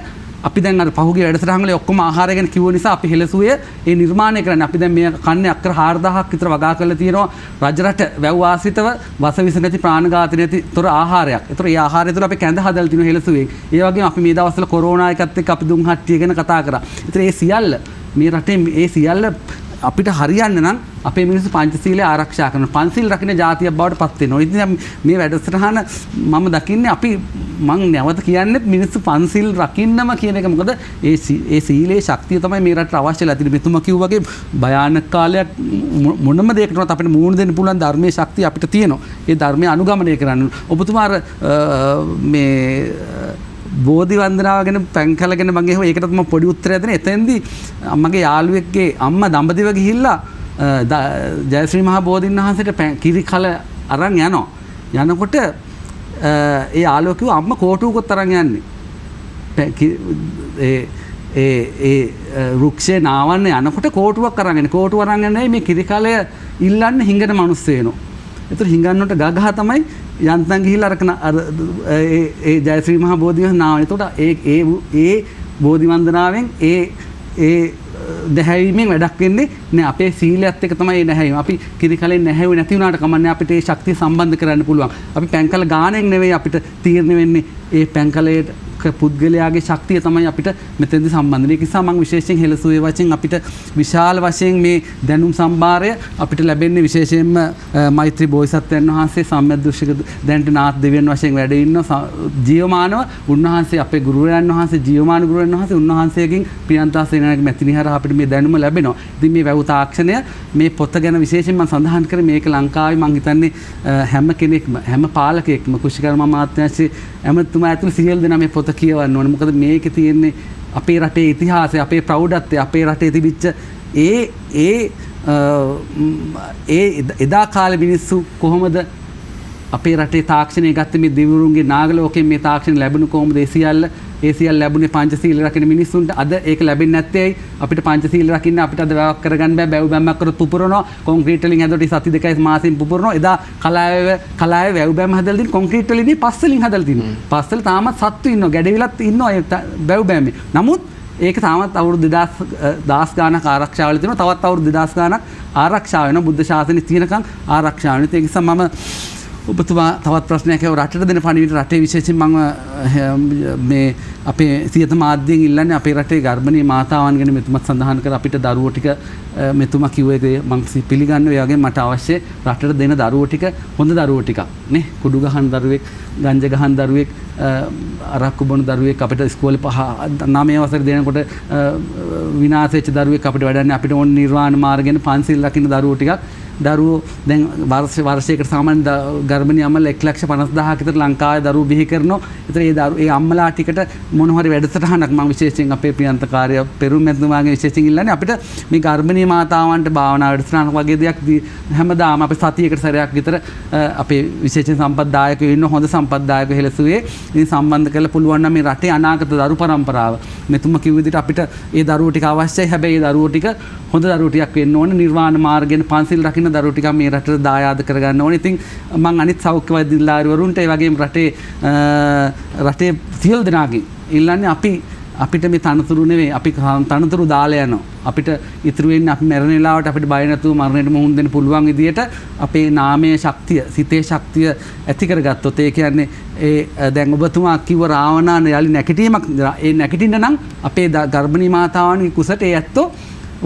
අපි දැන් අර පහුගිය වැඩසටහන් වල ඔක්කොම ආහාරය ගැන කිව්ව නිසා අපි හෙළසුවේ ඒ නිර්මාණය කරන්නේ. අපි දැන් මේ කන්නේ අක්කර 4000ක් විතර වගා කරලා තියෙනවා රජරට වැව් ආශ්‍රිතව වසවිස නැති ප්‍රාණඝාත නැති තොර ආහාරයක්. ඒතර ඒ ආහාරය තුළ අපි කැඳ හදලා තියෙනවා හෙළසුවේ. ඒ වගේම අපි මේ දවස්වල කොරෝනා එකත් එක්ක අපි දුම් හට්ටිය ගැන කතා කරා. ඒතර ඒ සියල්ල මේ රටේ ඒ සියල්ල අපිට හරියන්න නම් අපේ මිනිස්සු පංචශීලය ආරක්ෂා කරන පන්සිල් රකින්න ජාතියක් බවට පත් වෙනවා. ඉතින් මේ වැඩසටහන මම දකින්නේ මං නැවත කියන්නේ මිනිස්සු පන්සිල් රකින්නම කියන එක. මොකද ඒ සීලේ ශක්තිය තමයි මේ රටට අවශ්‍යලා තියෙන්නේ. මෙතුම කිව්වා වගේ භයානක කාලයක් මොනම දෙයකටවත් අපිට මුහුණ දෙන්න පුළුවන් ධර්මයේ ශක්තිය අපිට තියෙනවා. ඒ ධර්මය අනුගමනය කරන්න. ඔබතුමා මේ බෝධි වන්දනාව ගැන පැන්කලගෙන මගේ ඒකටත් මම පොඩි උත්තරයක් දෙන. එතෙන්දී මගේ යාළුවෙක්ගේ අම්මා දඹදිව ගිහිල්ලා ජයශ්‍රී මහා බෝධින් වහන්සේට කිරි කල අරන් යනවා. යනකොට ඒ යාළුවා කිව්වා අම්මා කෝටුවකට අරන් යන්නේ. ඒ රුක්ෂේ නාවන්න යනකොට කෝටුවක් අරන් යන්නේ. කෝටුව අරන් යන්නේ මේ කිරි කලය ඉල්ලන්න හිඟන මිනිස්සු වෙනවා. ඒතර හිඟන්නට ගගහ තමයි යන්තම් ගිහිල්ලා අරකන ඒ ජයශ්‍රී මහා බෝධිය නාවන. එතකොට ඒ බෝධි වන්දනාවෙන් ඒ දැහැවීමෙන් වැඩක් වෙන්නේ නෑ. අපේ සීලයත් එක්ක තමයි නැහැවීම. අපි කිරි කලින් නැහැවුවේ නැති වුණාට කමන්නේ අපිට ඒ ශක්තිය සම්බන්ධ කරන්න පුළුවන්. අපි පැන්කල ගානෙන් නෙවෙයි අපිට තීරණය වෙන්නේ ඒ පැන්කලයේ පුද්ගලයාගේ ශක්තිය තමයි අපිට මෙතෙන්දි සම්බන්ධ වෙන්නේ. ඒ නිසා මම විශේෂයෙන් හෙළසුවේ වශයෙන් අපිට විශාල වශයෙන් මේ දැනුම් සම්භාරය අපිට ලැබෙන්නේ විශේෂයෙන්ම මෛත්‍රී බෝසත්යන් වහන්සේ සම්මදෘෂ්ටික දැනට නාත් දෙවියන් වශයෙන් වැඩ ඉන්න ජීවමානව උන්වහන්සේ අපේ ගුරුවරයන් වහන්සේ ජීවමාන ගුරුවරයන් වහන්සේ උන්වහන්සේගෙන් ප්‍රියන්තා සේනානායක මැතිණිහර අපිට මේ දැනුම ලැබෙනවා. ඉතින් මේ වැව් තාක්ෂණය මේ පොත ගැන විශේෂයෙන් මම සඳහන් කරේ මේක ලංකාවේ මම හිතන්නේ හැම කෙනෙක්ම හැම පාලකයෙක්ම කුෂිකර්ම අමාත්‍යාංශයේ ඇමතුමා ඇතුළු සියලු දෙනා මේ පොත කියවන්න ඕනේ. මොකද මේකේ තියෙන්නේ අපේ රටේ ඉතිහාසය, අපේ ප්‍රෞಢත්වය, අපේ රටේ තිබිච්ච එදා කාලේ මිනිස්සු කොහොමද අපේ රටේ තාක්ෂණය ගත්තේ මේ දෙවිවරුන්ගේ නාගලෝකයෙන් මේ තාක්ෂණ ලැබුණු කොහොමද ඒ සියල්ල ලැබුණේ පංචශීල රකින්න මිනිස්සුන්ට. අද ඒක ලැබෙන්නේ නැත්තේ ඇයි? අපිට පංචශීල රකින්න අපිට අද වැවක් කරගන්න බෑ. බැව් බැම්මක් කරොත් පුපුරනවා. කොන්ක්‍රීට් වලින් හැදුවට සති 2 මාසෙන් පුපුරනවා. එදා කලාවේ වැව් බැම්ම හදලා තියෙන කොන්ක්‍රීට් වලින් පස් වලින් හදලා තියෙනවා. පස් වල තාමත් සත්තු ඉන්නවා. ගැඩවිලත් ඉන්නවා ඒ වැව් බැම්මේ. නමුත් ඒක තාමත් අවුරුදු 2000 ගානක් ආරක්ෂා වෙලා තියෙනවා. තවත් අවුරුදු 2000 ගානක් ආරක්ෂා වෙනවා. බුද්ධ ශාසනය තියෙනකන් ආරක්ෂා වෙනවා. ඒ නිසා මම ඔබතුමා තවත් ප්‍රශ්නයක් රටට දෙන පණිවිඩ රටේ විශේෂයෙන් මම මේ අපේ සියත මාධ්‍යයෙන් ඉල්ලන්නේ අපේ රටේ ගර්භණී මාතාවන් ගැන මෙතුමත් සඳහන් කර අපිට දරුවෝ ටික මෙතුමා කිව්ව එක මම පිළිගන්නවා. ඒ වගේම මට අවශ්‍ය රටට දෙන දරුවෝ ටික හොඳ දරුවෝ ටිකක් නේ. කුඩු ගහන දරුවෙක්, ගංජා ගහන දරුවෙක්, අරක්කු බොන දරුවෙක් අපිට ඉස්කෝලේ 9 වසරේ දෙනකොට විනාශ වෙච්ච දරුවෙක් අපිට වැඩන්නේ. අපිට ඕන නිර්වාණ මාර්ගයෙන් පන්සිල් රකින්න දරුවෝ ටිකක්. දරුවෝ දැන් වර්ෂයකට සාමාන්‍ය ගර්භණී අම්මලා 1,50,000ක විතර ලංකාවේ දරුවෝ බිහි කරනවා. ඒතර ඒ අම්මලා ටිකට මොන හරි වැඩසටහනක් මම විශේෂයෙන් අපේ ප්‍රියන්ත කාර්ය පෙරුම් මැතිතුමාගේ විශේෂයෙන් ඉල්ලන්නේ අපිට මේ ගර්භණී මාතාවන්ට භාවනා වැඩසටහනක් වගේ දෙයක් හැමදාම අපි සතියකට සැරයක් විතර අපේ විශේෂයෙන් සම්පත්දායකයෝ ඉන්න හොඳ සම්පත්දායකයෝ හෙළසුවේ ඉතින් සම්බන්ධ කරලා පුළුවන් නම් මේ රටේ අනාගත දරු පරම්පරාව මෙතුම කිව්ව විදිහට අපිට ඒ දරුවෝ ටික අවශ්‍යයි. හැබැයි ඒ දරුවෝ ටික හොඳ දරුවෝ ටිකක් වෙන්න ඕනේ. නිර්වාණ මාර්ගයෙන් පන්සිල් රකින්න දරුවෝ ටික මේ රටට දායාද කරගන්න ඕනේ. ඉතින් මම අනිත් සෞඛ්‍ය වෛද්‍ය නිලධාරීවරුන්ට ඒ වගේම රටේ සියලු දෙනාගේ ඉල්ලන්නේ අපිට මේ තනතුරු නෙවෙයි අපි තනතුරු දාලා යනවා. අපිට ඉතුරු වෙන්නේ අපි මරණ වෙලාවට අපිට බය නැතුව මරණයට මුහුණ දෙන්න පුළුවන් විදියට අපේ නාමයේ ශක්තිය, සිතේ ශක්තිය ඇති කරගත්තොත් ඒ කියන්නේ දැන් ඔබතුමා කිව්ව රාවණාන යලි නැගිටීමක් ඒ නැගිටින්න නම් අපේ ගර්භණී මාතාවන්ගේ කුසට ඒ ඇත්තෝ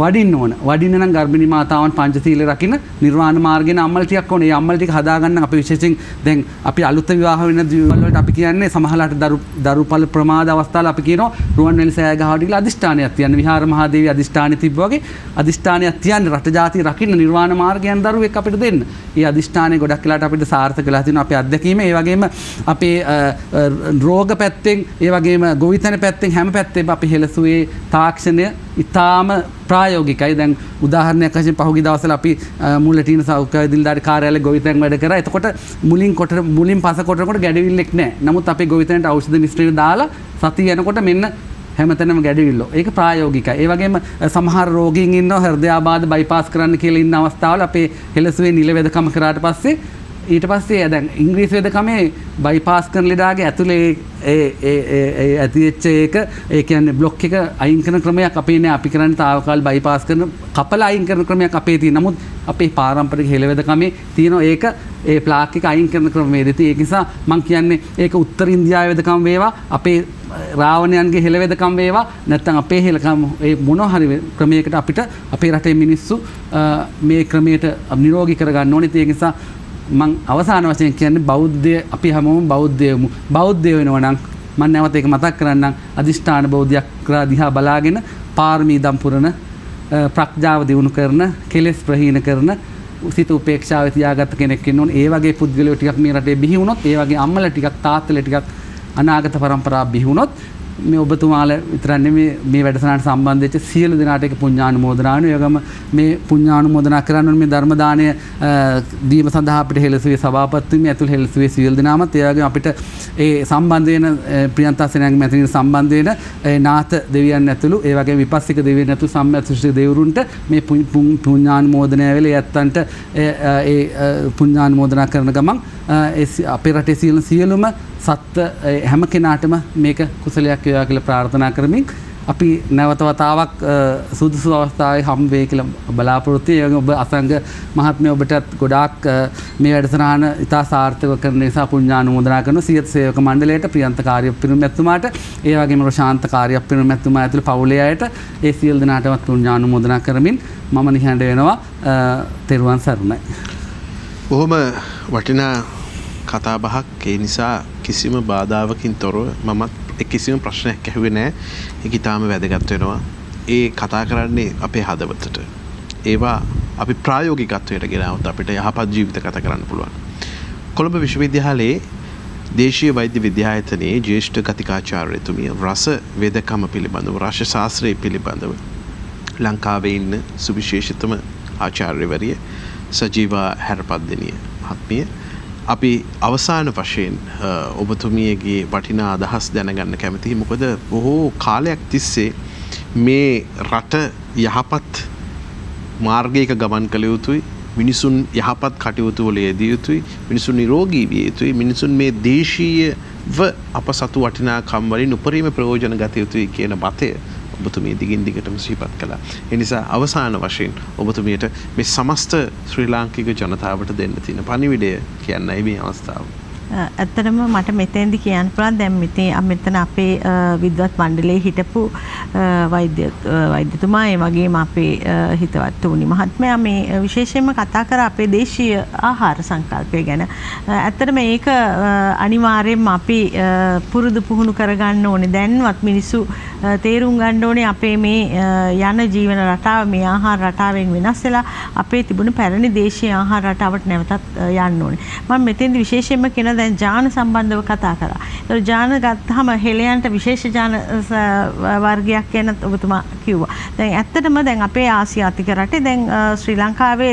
වඩින්න ඕන. වඩින්න නම් ගර්භණී මාතාවන් පංචශීල රකින්න නිර්වාණ මාර්ගයෙන් අම්මල ටිකක් ඕනේ. ඒ අම්මල ටික හදාගන්න අපි විශේෂයෙන් දැන් අපි අලුත් විවාහ වෙන දිවල් වලට අපි කියන්නේ සමහරලාට දරුපල ප්‍රමාද අවස්ථාවල අපි කියනවා රුවන්වැලි සෑය ගහවට කියලා අදිෂ්ඨානයක් තියන්න. විහාර මහදේවී අදිෂ්ඨානෙ තිබ්බ වගේ අදිෂ්ඨානයක් තියන්න රට ජාතිය රකින්න නිර්වාණ මාර්ගයෙන් දරුවෙක් අපිට දෙන්න. ඒ අදිෂ්ඨානෙ ගොඩක් වෙලාට අපිට සාර්ථක වෙලා තියෙනවා අපේ අත්දැකීම. ඒ වගේම අපේ රෝග පැත්තෙන් ඒ වගේම ගොවිතැන පැත්තෙන් හැම පැත්තෙම අපි හෙළසුවේ තාක්ෂණය ඉතාම ප්‍රායෝගිකයි. දැන් උදාහරණයක් වශයෙන් පහුගිය දවස්වල අපි මුල්ලටින සෞඛ්‍ය නිලධාරී කාර්යාලයේ ගොවිතැන් වැඩ කරා. එතකොට මුලින් පස කොටනකොට ගැඩවිල්ලක් නැහැ. නමුත් අපේ ගොවිතැනට ඖෂධ මිශ්‍රණය දාලා සතිය යනකොට මෙන්න හැමතැනම ගැඩවිල්ලෝ. ඒක ප්‍රායෝගිකයි. ඒ වගේම සමහර රෝගීන් ඉන්නවා හෘදයාබාධ බයිපාස් කරන්න කියලා ඉන්න අවස්ථාවල අපේ හෙළසුවේ නිල වෙදකම කරාට පස්සේ ඊට පස්සේ දැන් ඉංග්‍රීසි වෙදකමේ බයිපාස් කරන ලෙඩාගේ ඇතුලේ ඇතිවෙච්ච ඒ කියන්නේ බ්ලොක් එක අයින් කරන ක්‍රමයක් අපේ නෑ. අපි කරන්නේ තාවකාල බයිපාස් කරන කපලා අයින් කරන ක්‍රමයක් අපේ තියෙන. නමුත් අපේ පාරම්පරික හෙළවෙදකමේ තියෙන ඒක ඒ ප්ලාක් එක අයින් කරන ක්‍රමවේදය. ඒක නිසා මම කියන්නේ ඒක උත්තර ඉන්දියාවේ වෙදකම් වේවා අපේ රාවණයන්ගේ හෙළවෙදකම් වේවා නැත්නම් අපේ හෙළකම් ඒ මොන හරි ක්‍රමයකට අපිට අපේ රටේ මිනිස්සු මේ ක්‍රමයට නිරෝගී කරගන්න ඕනේ. ඒ නිසා මං අවසාන වශයෙන් කියන්නේ බෞද්ධය අපි හැමෝම බෞද්ධයමු. බෞද්ධය වෙනවා නම් මම නැවත ඒක මතක් කරන්නම් අදිෂ්ඨාන බෞද්ධයක් දිහා බලාගෙන පාරමී දම් පුරන ප්‍රඥාව දියුණු කරන කෙලෙස් ප්‍රහීන කරන සිත උපේක්ෂාවේ තියාගත්ත කෙනෙක් ඉන්න ඕනේ. ඒ වගේ පුද්ගලයෝ ටිකක් මේ රටේ බිහි වුණොත් ඒ වගේ අම්මලා ටිකක් තාත්තලා ටිකක් අනාගත පරම්පරාව බිහි වුණොත් මේ ඔබතුමාලා විතරක් නෙමෙයි මේ වැඩසටහනට සම්බන්ධ වෙච්ච සියලු දෙනාට ඒක පුණ්‍යානුමෝදනා වෙනවා. ඒ වගේම මේ පුණ්‍යානුමෝදනා කරන්න ඕනේ මේ ධර්ම දාණය දීම සඳහා අපිට හෙළසුවේ සභාපතිතුමිය ඇතුළු හෙළසුවේ සියලු දෙනාමත් ඒ වගේම අපිට ඒ සම්බන්ධ වෙන ප්‍රියන්තා සෙනඟ මැතිණියට සම්බන්ධ වෙන නාථ දෙවියන් ඇතුළු ඒ වගේම විපස්සික දෙවියන් ඇතුළු සම්මත සෘෂ්ටි දෙවිවරුන්ට මේ පුණ්‍යානුමෝදනය වෙලේ යත්තන්ට ඒ පුණ්‍යානුමෝදනා කරන ගමන් අපේ රටේ සියලුම සත්ත්ව හැම කෙනාටම මේක කුසලයක් වේවා කියලා ප්‍රාර්ථනා කරමින් අපි නැවත වතාවක් සුදුසු අවස්ථාවේ හම් වේ කියලා බලාපොරොත්තු වෙනවා. ඔබ අසංග මහත්මිය ඔබටත් ගොඩාක් මේ වැඩසටහන ඉතා සාර්ථක කරන නිසා පුණ්‍යානුමෝදනා කරන සියත් සේවක මණ්ඩලයට ප්‍රියන්ත කාර්ය පිරිමැතුමාට ඒ වගේම රොෂාන්ත කාර්ය පිරිමැතුමා ඇතුළු පවුලේ අයට ඒ සියලු දෙනාටවත් පුණ්‍යානුමෝදනා කරමින් මම නිහඬ වෙනවා. තෙරුවන් සරණයි. බොහොම වටිනා කතා බහක්. ඒ නිසා කිසිම බාධාවකින් තොරව මමත් කිසිම ප්‍රශ්නයක් ඇහුවේ නැහැ. ඒක ඊටාම වැදගත් වෙනවා. ඒ කතා කරන්නේ අපේ හදවතට. ඒවා අපි ප්‍රායෝගිකත්වයට ගෙනවොත් අපිට යහපත් ජීවිත ගත කරන්න පුළුවන්. කොළඹ විශ්වවිද්‍යාලයේ දේශීය වෛද්‍ය විද්‍යායතනයේ ජ්‍යෙෂ්ඨ කතිකාචාර්යතුමිය රස වේදකම පිළිබඳව රස ශාස්ත්‍රය පිළිබඳව ලංකාවේ ඉන්න සුවිශේෂිතම ආචාර්යවරිය සජීවා හැරපද්දනිය මහත්මිය අපි අවසාන වශයෙන් ඔබතුමියගේ වටිනා අදහස් දැනගන්න කැමතියි. මොකද බොහෝ කාලයක් තිස්සේ මේ රට යහපත් මාර්ගයක ගමන් කළ යුතුයි. මිනිසුන් යහපත් කටයුතු වල යෙදිය යුතුයි. මිනිසුන් නිරෝගී විය යුතුයි. මිනිසුන් මේ දේශීයව අප සතු වටිනාකම් වලින් උපරිම ප්‍රයෝජන ගත යුතුයි කියන මතය ඔබතුමිය දිගින් දිගටම සිහිපත් කළා. ඒ නිසා අවසාන වශයෙන් ඔබතුමියට මේ සමස්ත ශ්‍රී ලාංකික ජනතාවට දෙන්න තියෙන පණිවිඩය කියන්නයි මේ අවස්ථාව. ඇත්තටම මට මෙතෙන්දි කියන්න පුළුවන් දැන් මෙතන අපේ විද්වත් මණ්ඩලයේ හිටපු වෛද්‍යතුමා ඒ වගේම අපේ හිතවත් තුනි මහත්මයා මේ විශේෂයෙන්ම කතා කර අපේ දේශීය ආහාර සංකල්පය ගැන. ඇත්තටම ඒක අනිවාර්යයෙන්ම අපි පුරුදු පුහුණු කරගන්න ඕනේ. දැන්වත් මිනිස්සු තේරුම් ගන්න ඕනේ අපේ මේ යන ජීවන රටාව මේ ආහාර රටාවෙන් වෙනස් වෙලා අපේ තිබුණු පැරණි දේශීය ආහාර රටාවට නැවතත් යන්න ඕනේ. මම මෙතෙන්දි විශේෂයෙන්ම කියන දැන් ජාන සම්බන්ධව කතා කරා. ඒ ජාන ගත්තාම හෙළයන්ට විශේෂ ජාන වර්ගයක් ගැන ඔබතුමා කිව්වා. දැන් ඇත්තටම දැන් අපේ ආසියාතික රටේ දැන් ශ්‍රී ලංකාවේ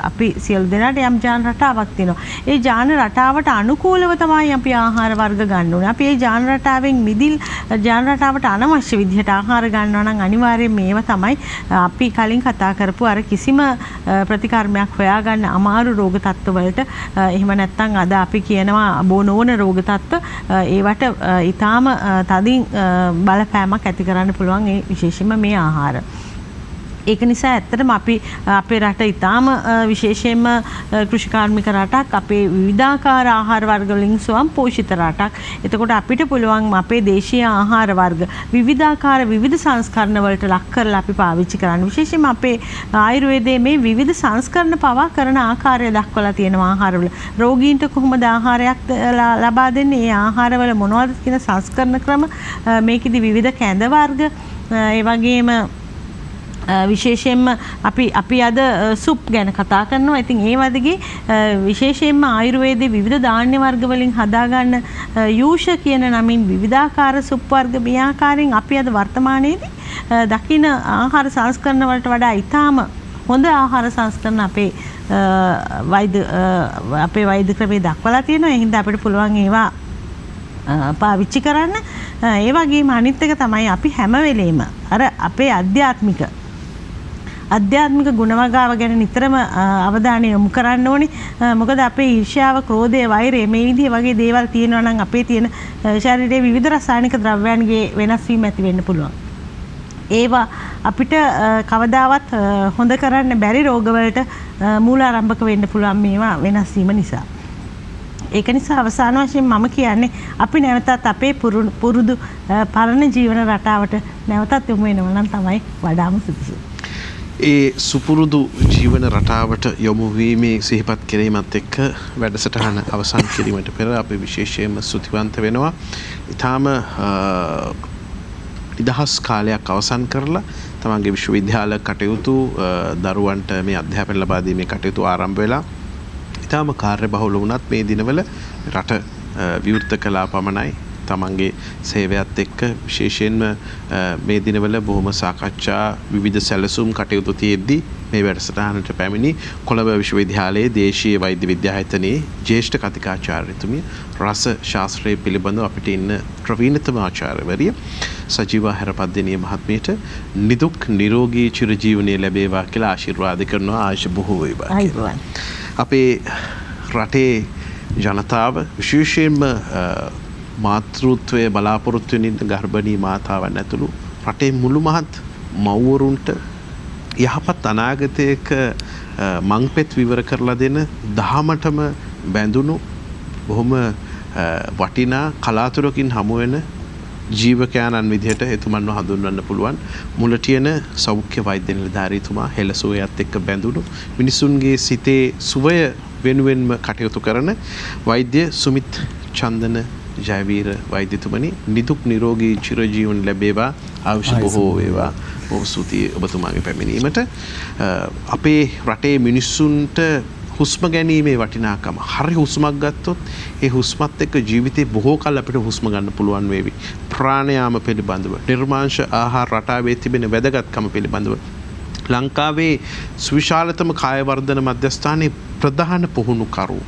අපි සියලු දෙනාට යම් ජාන රටාවක් තියෙනවා. ඒ ජාන රටාවට අනුකූලව තමයි අපි ආහාර වර්ග ගන්න ඕනේ. අපි ඒ ජාන රටාවෙන් මිදිල් ජාන රටාවට අනවශ්‍ය විදිහට ආහාර ගන්නවා නම් අනිවාර්යයෙන් මේව තමයි අපි කලින් කතා කරපු අර කිසිම ප්‍රතිකර්මයක් හොයාගන්න අමාරු රෝග තත්ත්වවලට එහෙම නැත්නම් අද අපි කියනවා බොනෝන රෝග තත්ත්ව ඒවට ඊටාම තදින් බලපෑමක් ඇති කරන්න පුළුවන් ඒ විශේෂයෙන්ම මේ ආහාර. ඒක නිසා ඇත්තටම අපි අපේ රට ඊටාම විශේෂයෙන්ම කෘෂිකාර්මික රටක් අපේ විවිධාකාර ආහාර වර්ග වලින් සොයම් පෝෂිත රටක්. එතකොට අපිට පුළුවන් අපේ දේශීය ආහාර වර්ග විවිධාකාර විවිධ සංස්කරණ වලට ලක් කරලා අපි පාවිච්චි කරන්න. විශේෂයෙන්ම අපේ ආයුර්වේදයේ මේ විවිධ සංස්කරණ පවා කරන ආකාරය දක්වලා තියෙනවා ආහාරවල. රෝගීන්ට කොහොමද ආහාරයක් ලබා දෙන්නේ? ඒ ආහාරවල මොනවද කියන සංස්කරණ ක්‍රම මේකෙදි විවිධ කැඳ වර්ග ඒ වගේම විශේෂයෙන්ම අපි අද සුප් ගැන කතා කරනවා. ඉතින් ඒ වගේ විශේෂයෙන්ම ආයුර්වේදයේ විවිධ ධාන්‍ය වර්ග වලින් හදාගන්න යූෂ කියන නමින් විවිධාකාර සුප් වර්ග මේ ආකාරයෙන් අපි අද වර්තමානයේදී දකින ආහාර සංස්කරණ වලට වඩා ඊටාම හොඳ ආහාර සංස්කරණ අපේ වෛද්‍ය ක්‍රමයේ දක්වලා තියෙනවා. ඒ හින්දා අපිට පුළුවන් ඒවා පාවිච්චි කරන්න. ඒ වගේම අනිත් එක තමයි අපි හැම වෙලේම අර අපේ ආධ්‍යාත්මික ගුණවගාව ගැන නිතරම අවධානය යොමු කරන්න ඕනේ. මොකද අපේ ඊර්ෂ්‍යාව, ක්‍රෝධය, වෛරය මේ විදිහ වගේ දේවල් තියෙනවා නම් අපේ තියෙන ශරීරයේ විවිධ රසායනික ද්‍රව්‍යයන්ගේ වෙනස් වීම ඇති වෙන්න පුළුවන්. ඒවා අපිට කවදාවත් හොඳ කරන්න බැරි රෝගවලට මූලාරම්භක වෙන්න පුළුවන් මේවා වෙනස් වීම නිසා. ඒක නිසා අවසාන වශයෙන් මම කියන්නේ අපි නැවතත් අපේ පුරුදු පරණ ජීවන රටාවට නැවතත් යොමු වෙනවා නම් තමයි වඩාම සුදුසු. ඒ සුපුරුදු ජීවන රටාවට යොමු වීමේ සිහිපත් කිරීමත් එක්ක වැඩසටහන අවසන් කිරීමට පෙර අපි විශේෂයෙන්ම ස්තුතිවන්ත වෙනවා. ඊටාම නිදහස් කාලයක් අවසන් කරලා තමන්ගේ විශ්වවිද්‍යාල කටයුතු දරුවන්ට මේ අධ්‍යාපන ලබා දීමේ කටයුතු ආරම්භ වෙලා ඉතාම කාර්යබහුල වුණත් මේ දිනවල රට විවෘත කළා පමණයි. තමන්ගේ සේවයත් එක්ක විශේෂයෙන්ම මේ දිනවල බොහොම සාකච්ඡා විවිධ සැලසුම් කටයුතු තියෙද්දී මේ වැඩසටහනට පැමිණි කොළඹ විශ්වවිද්‍යාලයේ දේශීය වෛද්‍ය විද්‍යායතනයේ ජ්‍යෙෂ්ඨ කතිකාචාර්යතුමිය රස ශාස්ත්‍රයේ පිළිබඳව අපිට ඉන්න ප්‍රවීණතම ආචාර්යවරිය සජීවා හැරපද්දනිය මහත්මියට නිදුක් නිරෝගී චිරජීවනයේ ලැබේවා කියලා ආශිර්වාද කරනවා. ආයුෂ බොහෝ වේවා. අපේ රටේ ජනතාව විශේෂයෙන්ම මාතෘත්වයේ බලාපොරොත්තු වෙන ගර්භණී මාතාවන් ඇතුළු රටේ මුළු මහත් මව්වරුන්ට යහපත් අනාගතයක මංපෙත් විවර කරලා දෙන දහමටම බැඳුණු බොහොම වටිනා කලාතුරකින් හමු වෙන ජීවකයන්න් විදිහට එතුමන්ව හඳුන්වන්න පුළුවන් මුලටියන සෞඛ්‍ය වෛද්‍ය නිලධාරීතුමා හෙළසුවයත් එක්ක බැඳුණු මිනිසුන්ගේ සිතේ සුවය වෙනුවෙන්ම කටයුතු කරන වෛද්‍ය සුමිත් චන්දන ජයවීර වෛද්‍යතුමනි නිදුක් නිරෝගී චිරජීවන ලැබේවා. ආයුෂ බොහෝ වේවා. බොහෝ ස්තුතියි ඔබතුමාගේ පැමිණීමට. අපේ රටේ මිනිස්සුන්ට හුස්ම ගැනීමේ වටිනාකම. හරි හුස්මක් ගත්තොත් ඒ හුස්මත් එක්ක ජීවිතේ බොහෝ කල් අපිට හුස්ම ගන්න පුළුවන් වේවි. ප්‍රාණයාම පිළිබඳව, නිර්මාංශ ආහාර රටාවේ තිබෙන වැදගත්කම පිළිබඳව ලංකාවේ සුවිශාලතම කාය වර්ධන මධ්‍යස්ථානයේ ප්‍රධාන පුහුණුකරු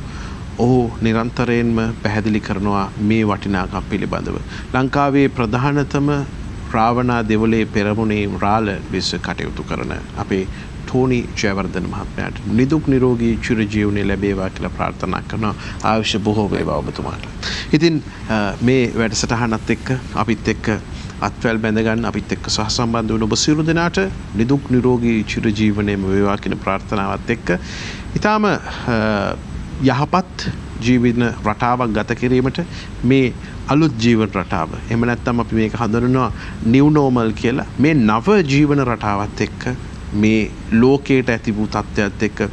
ඔහු නිරන්තරයෙන්ම පැහැදිලි කරනවා මේ වටිනාකම් පිළිබඳව. ලංකාවේ ප්‍රධානතම රාවණා දෙවොලේ පෙරමුණේ රාළ ලෙස කටයුතු කරන අපේ ටෝනි ජයවර්ධන මහත්මයාට නිදුක් නිරෝගී චිරජීවනය ලැබේවා කියලා ප්‍රාර්ථනා කරනවා. ආයුෂ බොහෝ වේවා ඔබතුමාට. ඉතින් මේ වැඩසටහනත් එක්ක අපිත් එක්ක අත්වැල් බැඳගන්න අපිත් එක්ක සහසම්බන්ධ වුණ ඔබ සියලු දෙනාට නිදුක් නිරෝගී චිරජීවනයේම වේවා කියන ප්‍රාර්ථනාවත් එක්ක ඊටාම යහපත් ජීවන රටාවක් ගත කිරීමට මේ අලුත් ජීවන රටාව එහෙම නැත්නම් අපි මේක හඳුන්වනවා නිව් නෝමල් කියලා මේ නව ජීවන රටාවත් එක්ක මේ ලෝකයට ඇති වූ තත්ත්වයත් එක්ක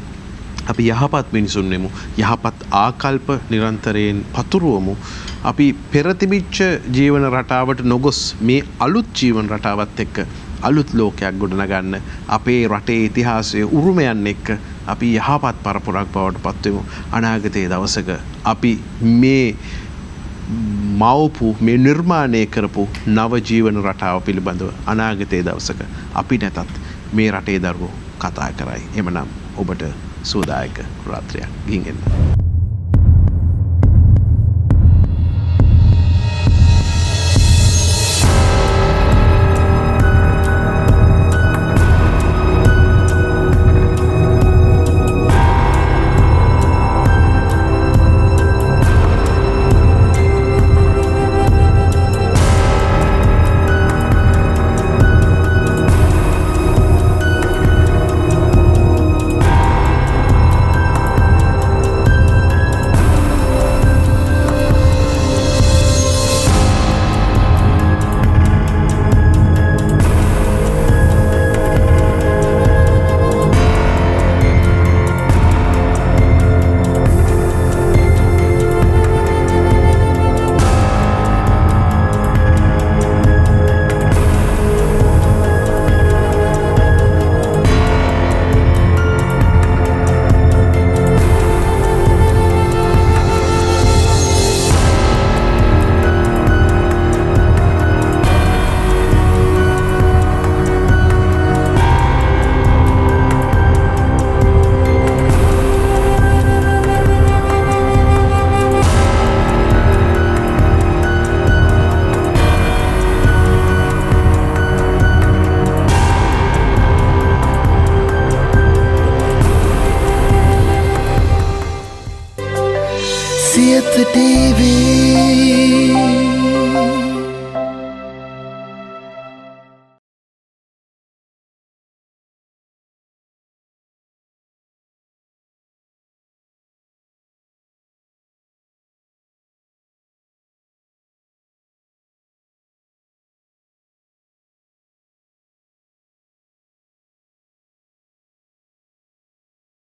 අපි යහපත් මිනිසුන් වෙමු යහපත් ආකල්ප නිරන්තරයෙන් පතුරවමු අපි පෙර තිබිච්ච ජීවන රටාවට නොගොස් මේ අලුත් ජීවන රටාවත් එක්ක අලුත් ලෝකයක් ගොඩනගන්න අපේ රටේ ඉතිහාසයේ උරුමයන් එක්ක අපි යහපත් පරපුරක් බවට පත්වෙමු අනාගතයේ දවසක අපි මේ මවපු මේ නිර්මාණය කරපු නව ජීවන රටාව පිළිබඳව අනාගතයේ දවසක අපි නැතත් මේ රටේ දරුවෝ කතා කරයි එමනම් ඔබට සුවදායක රාත්‍රියක් ගිහින් එන්න Siete TV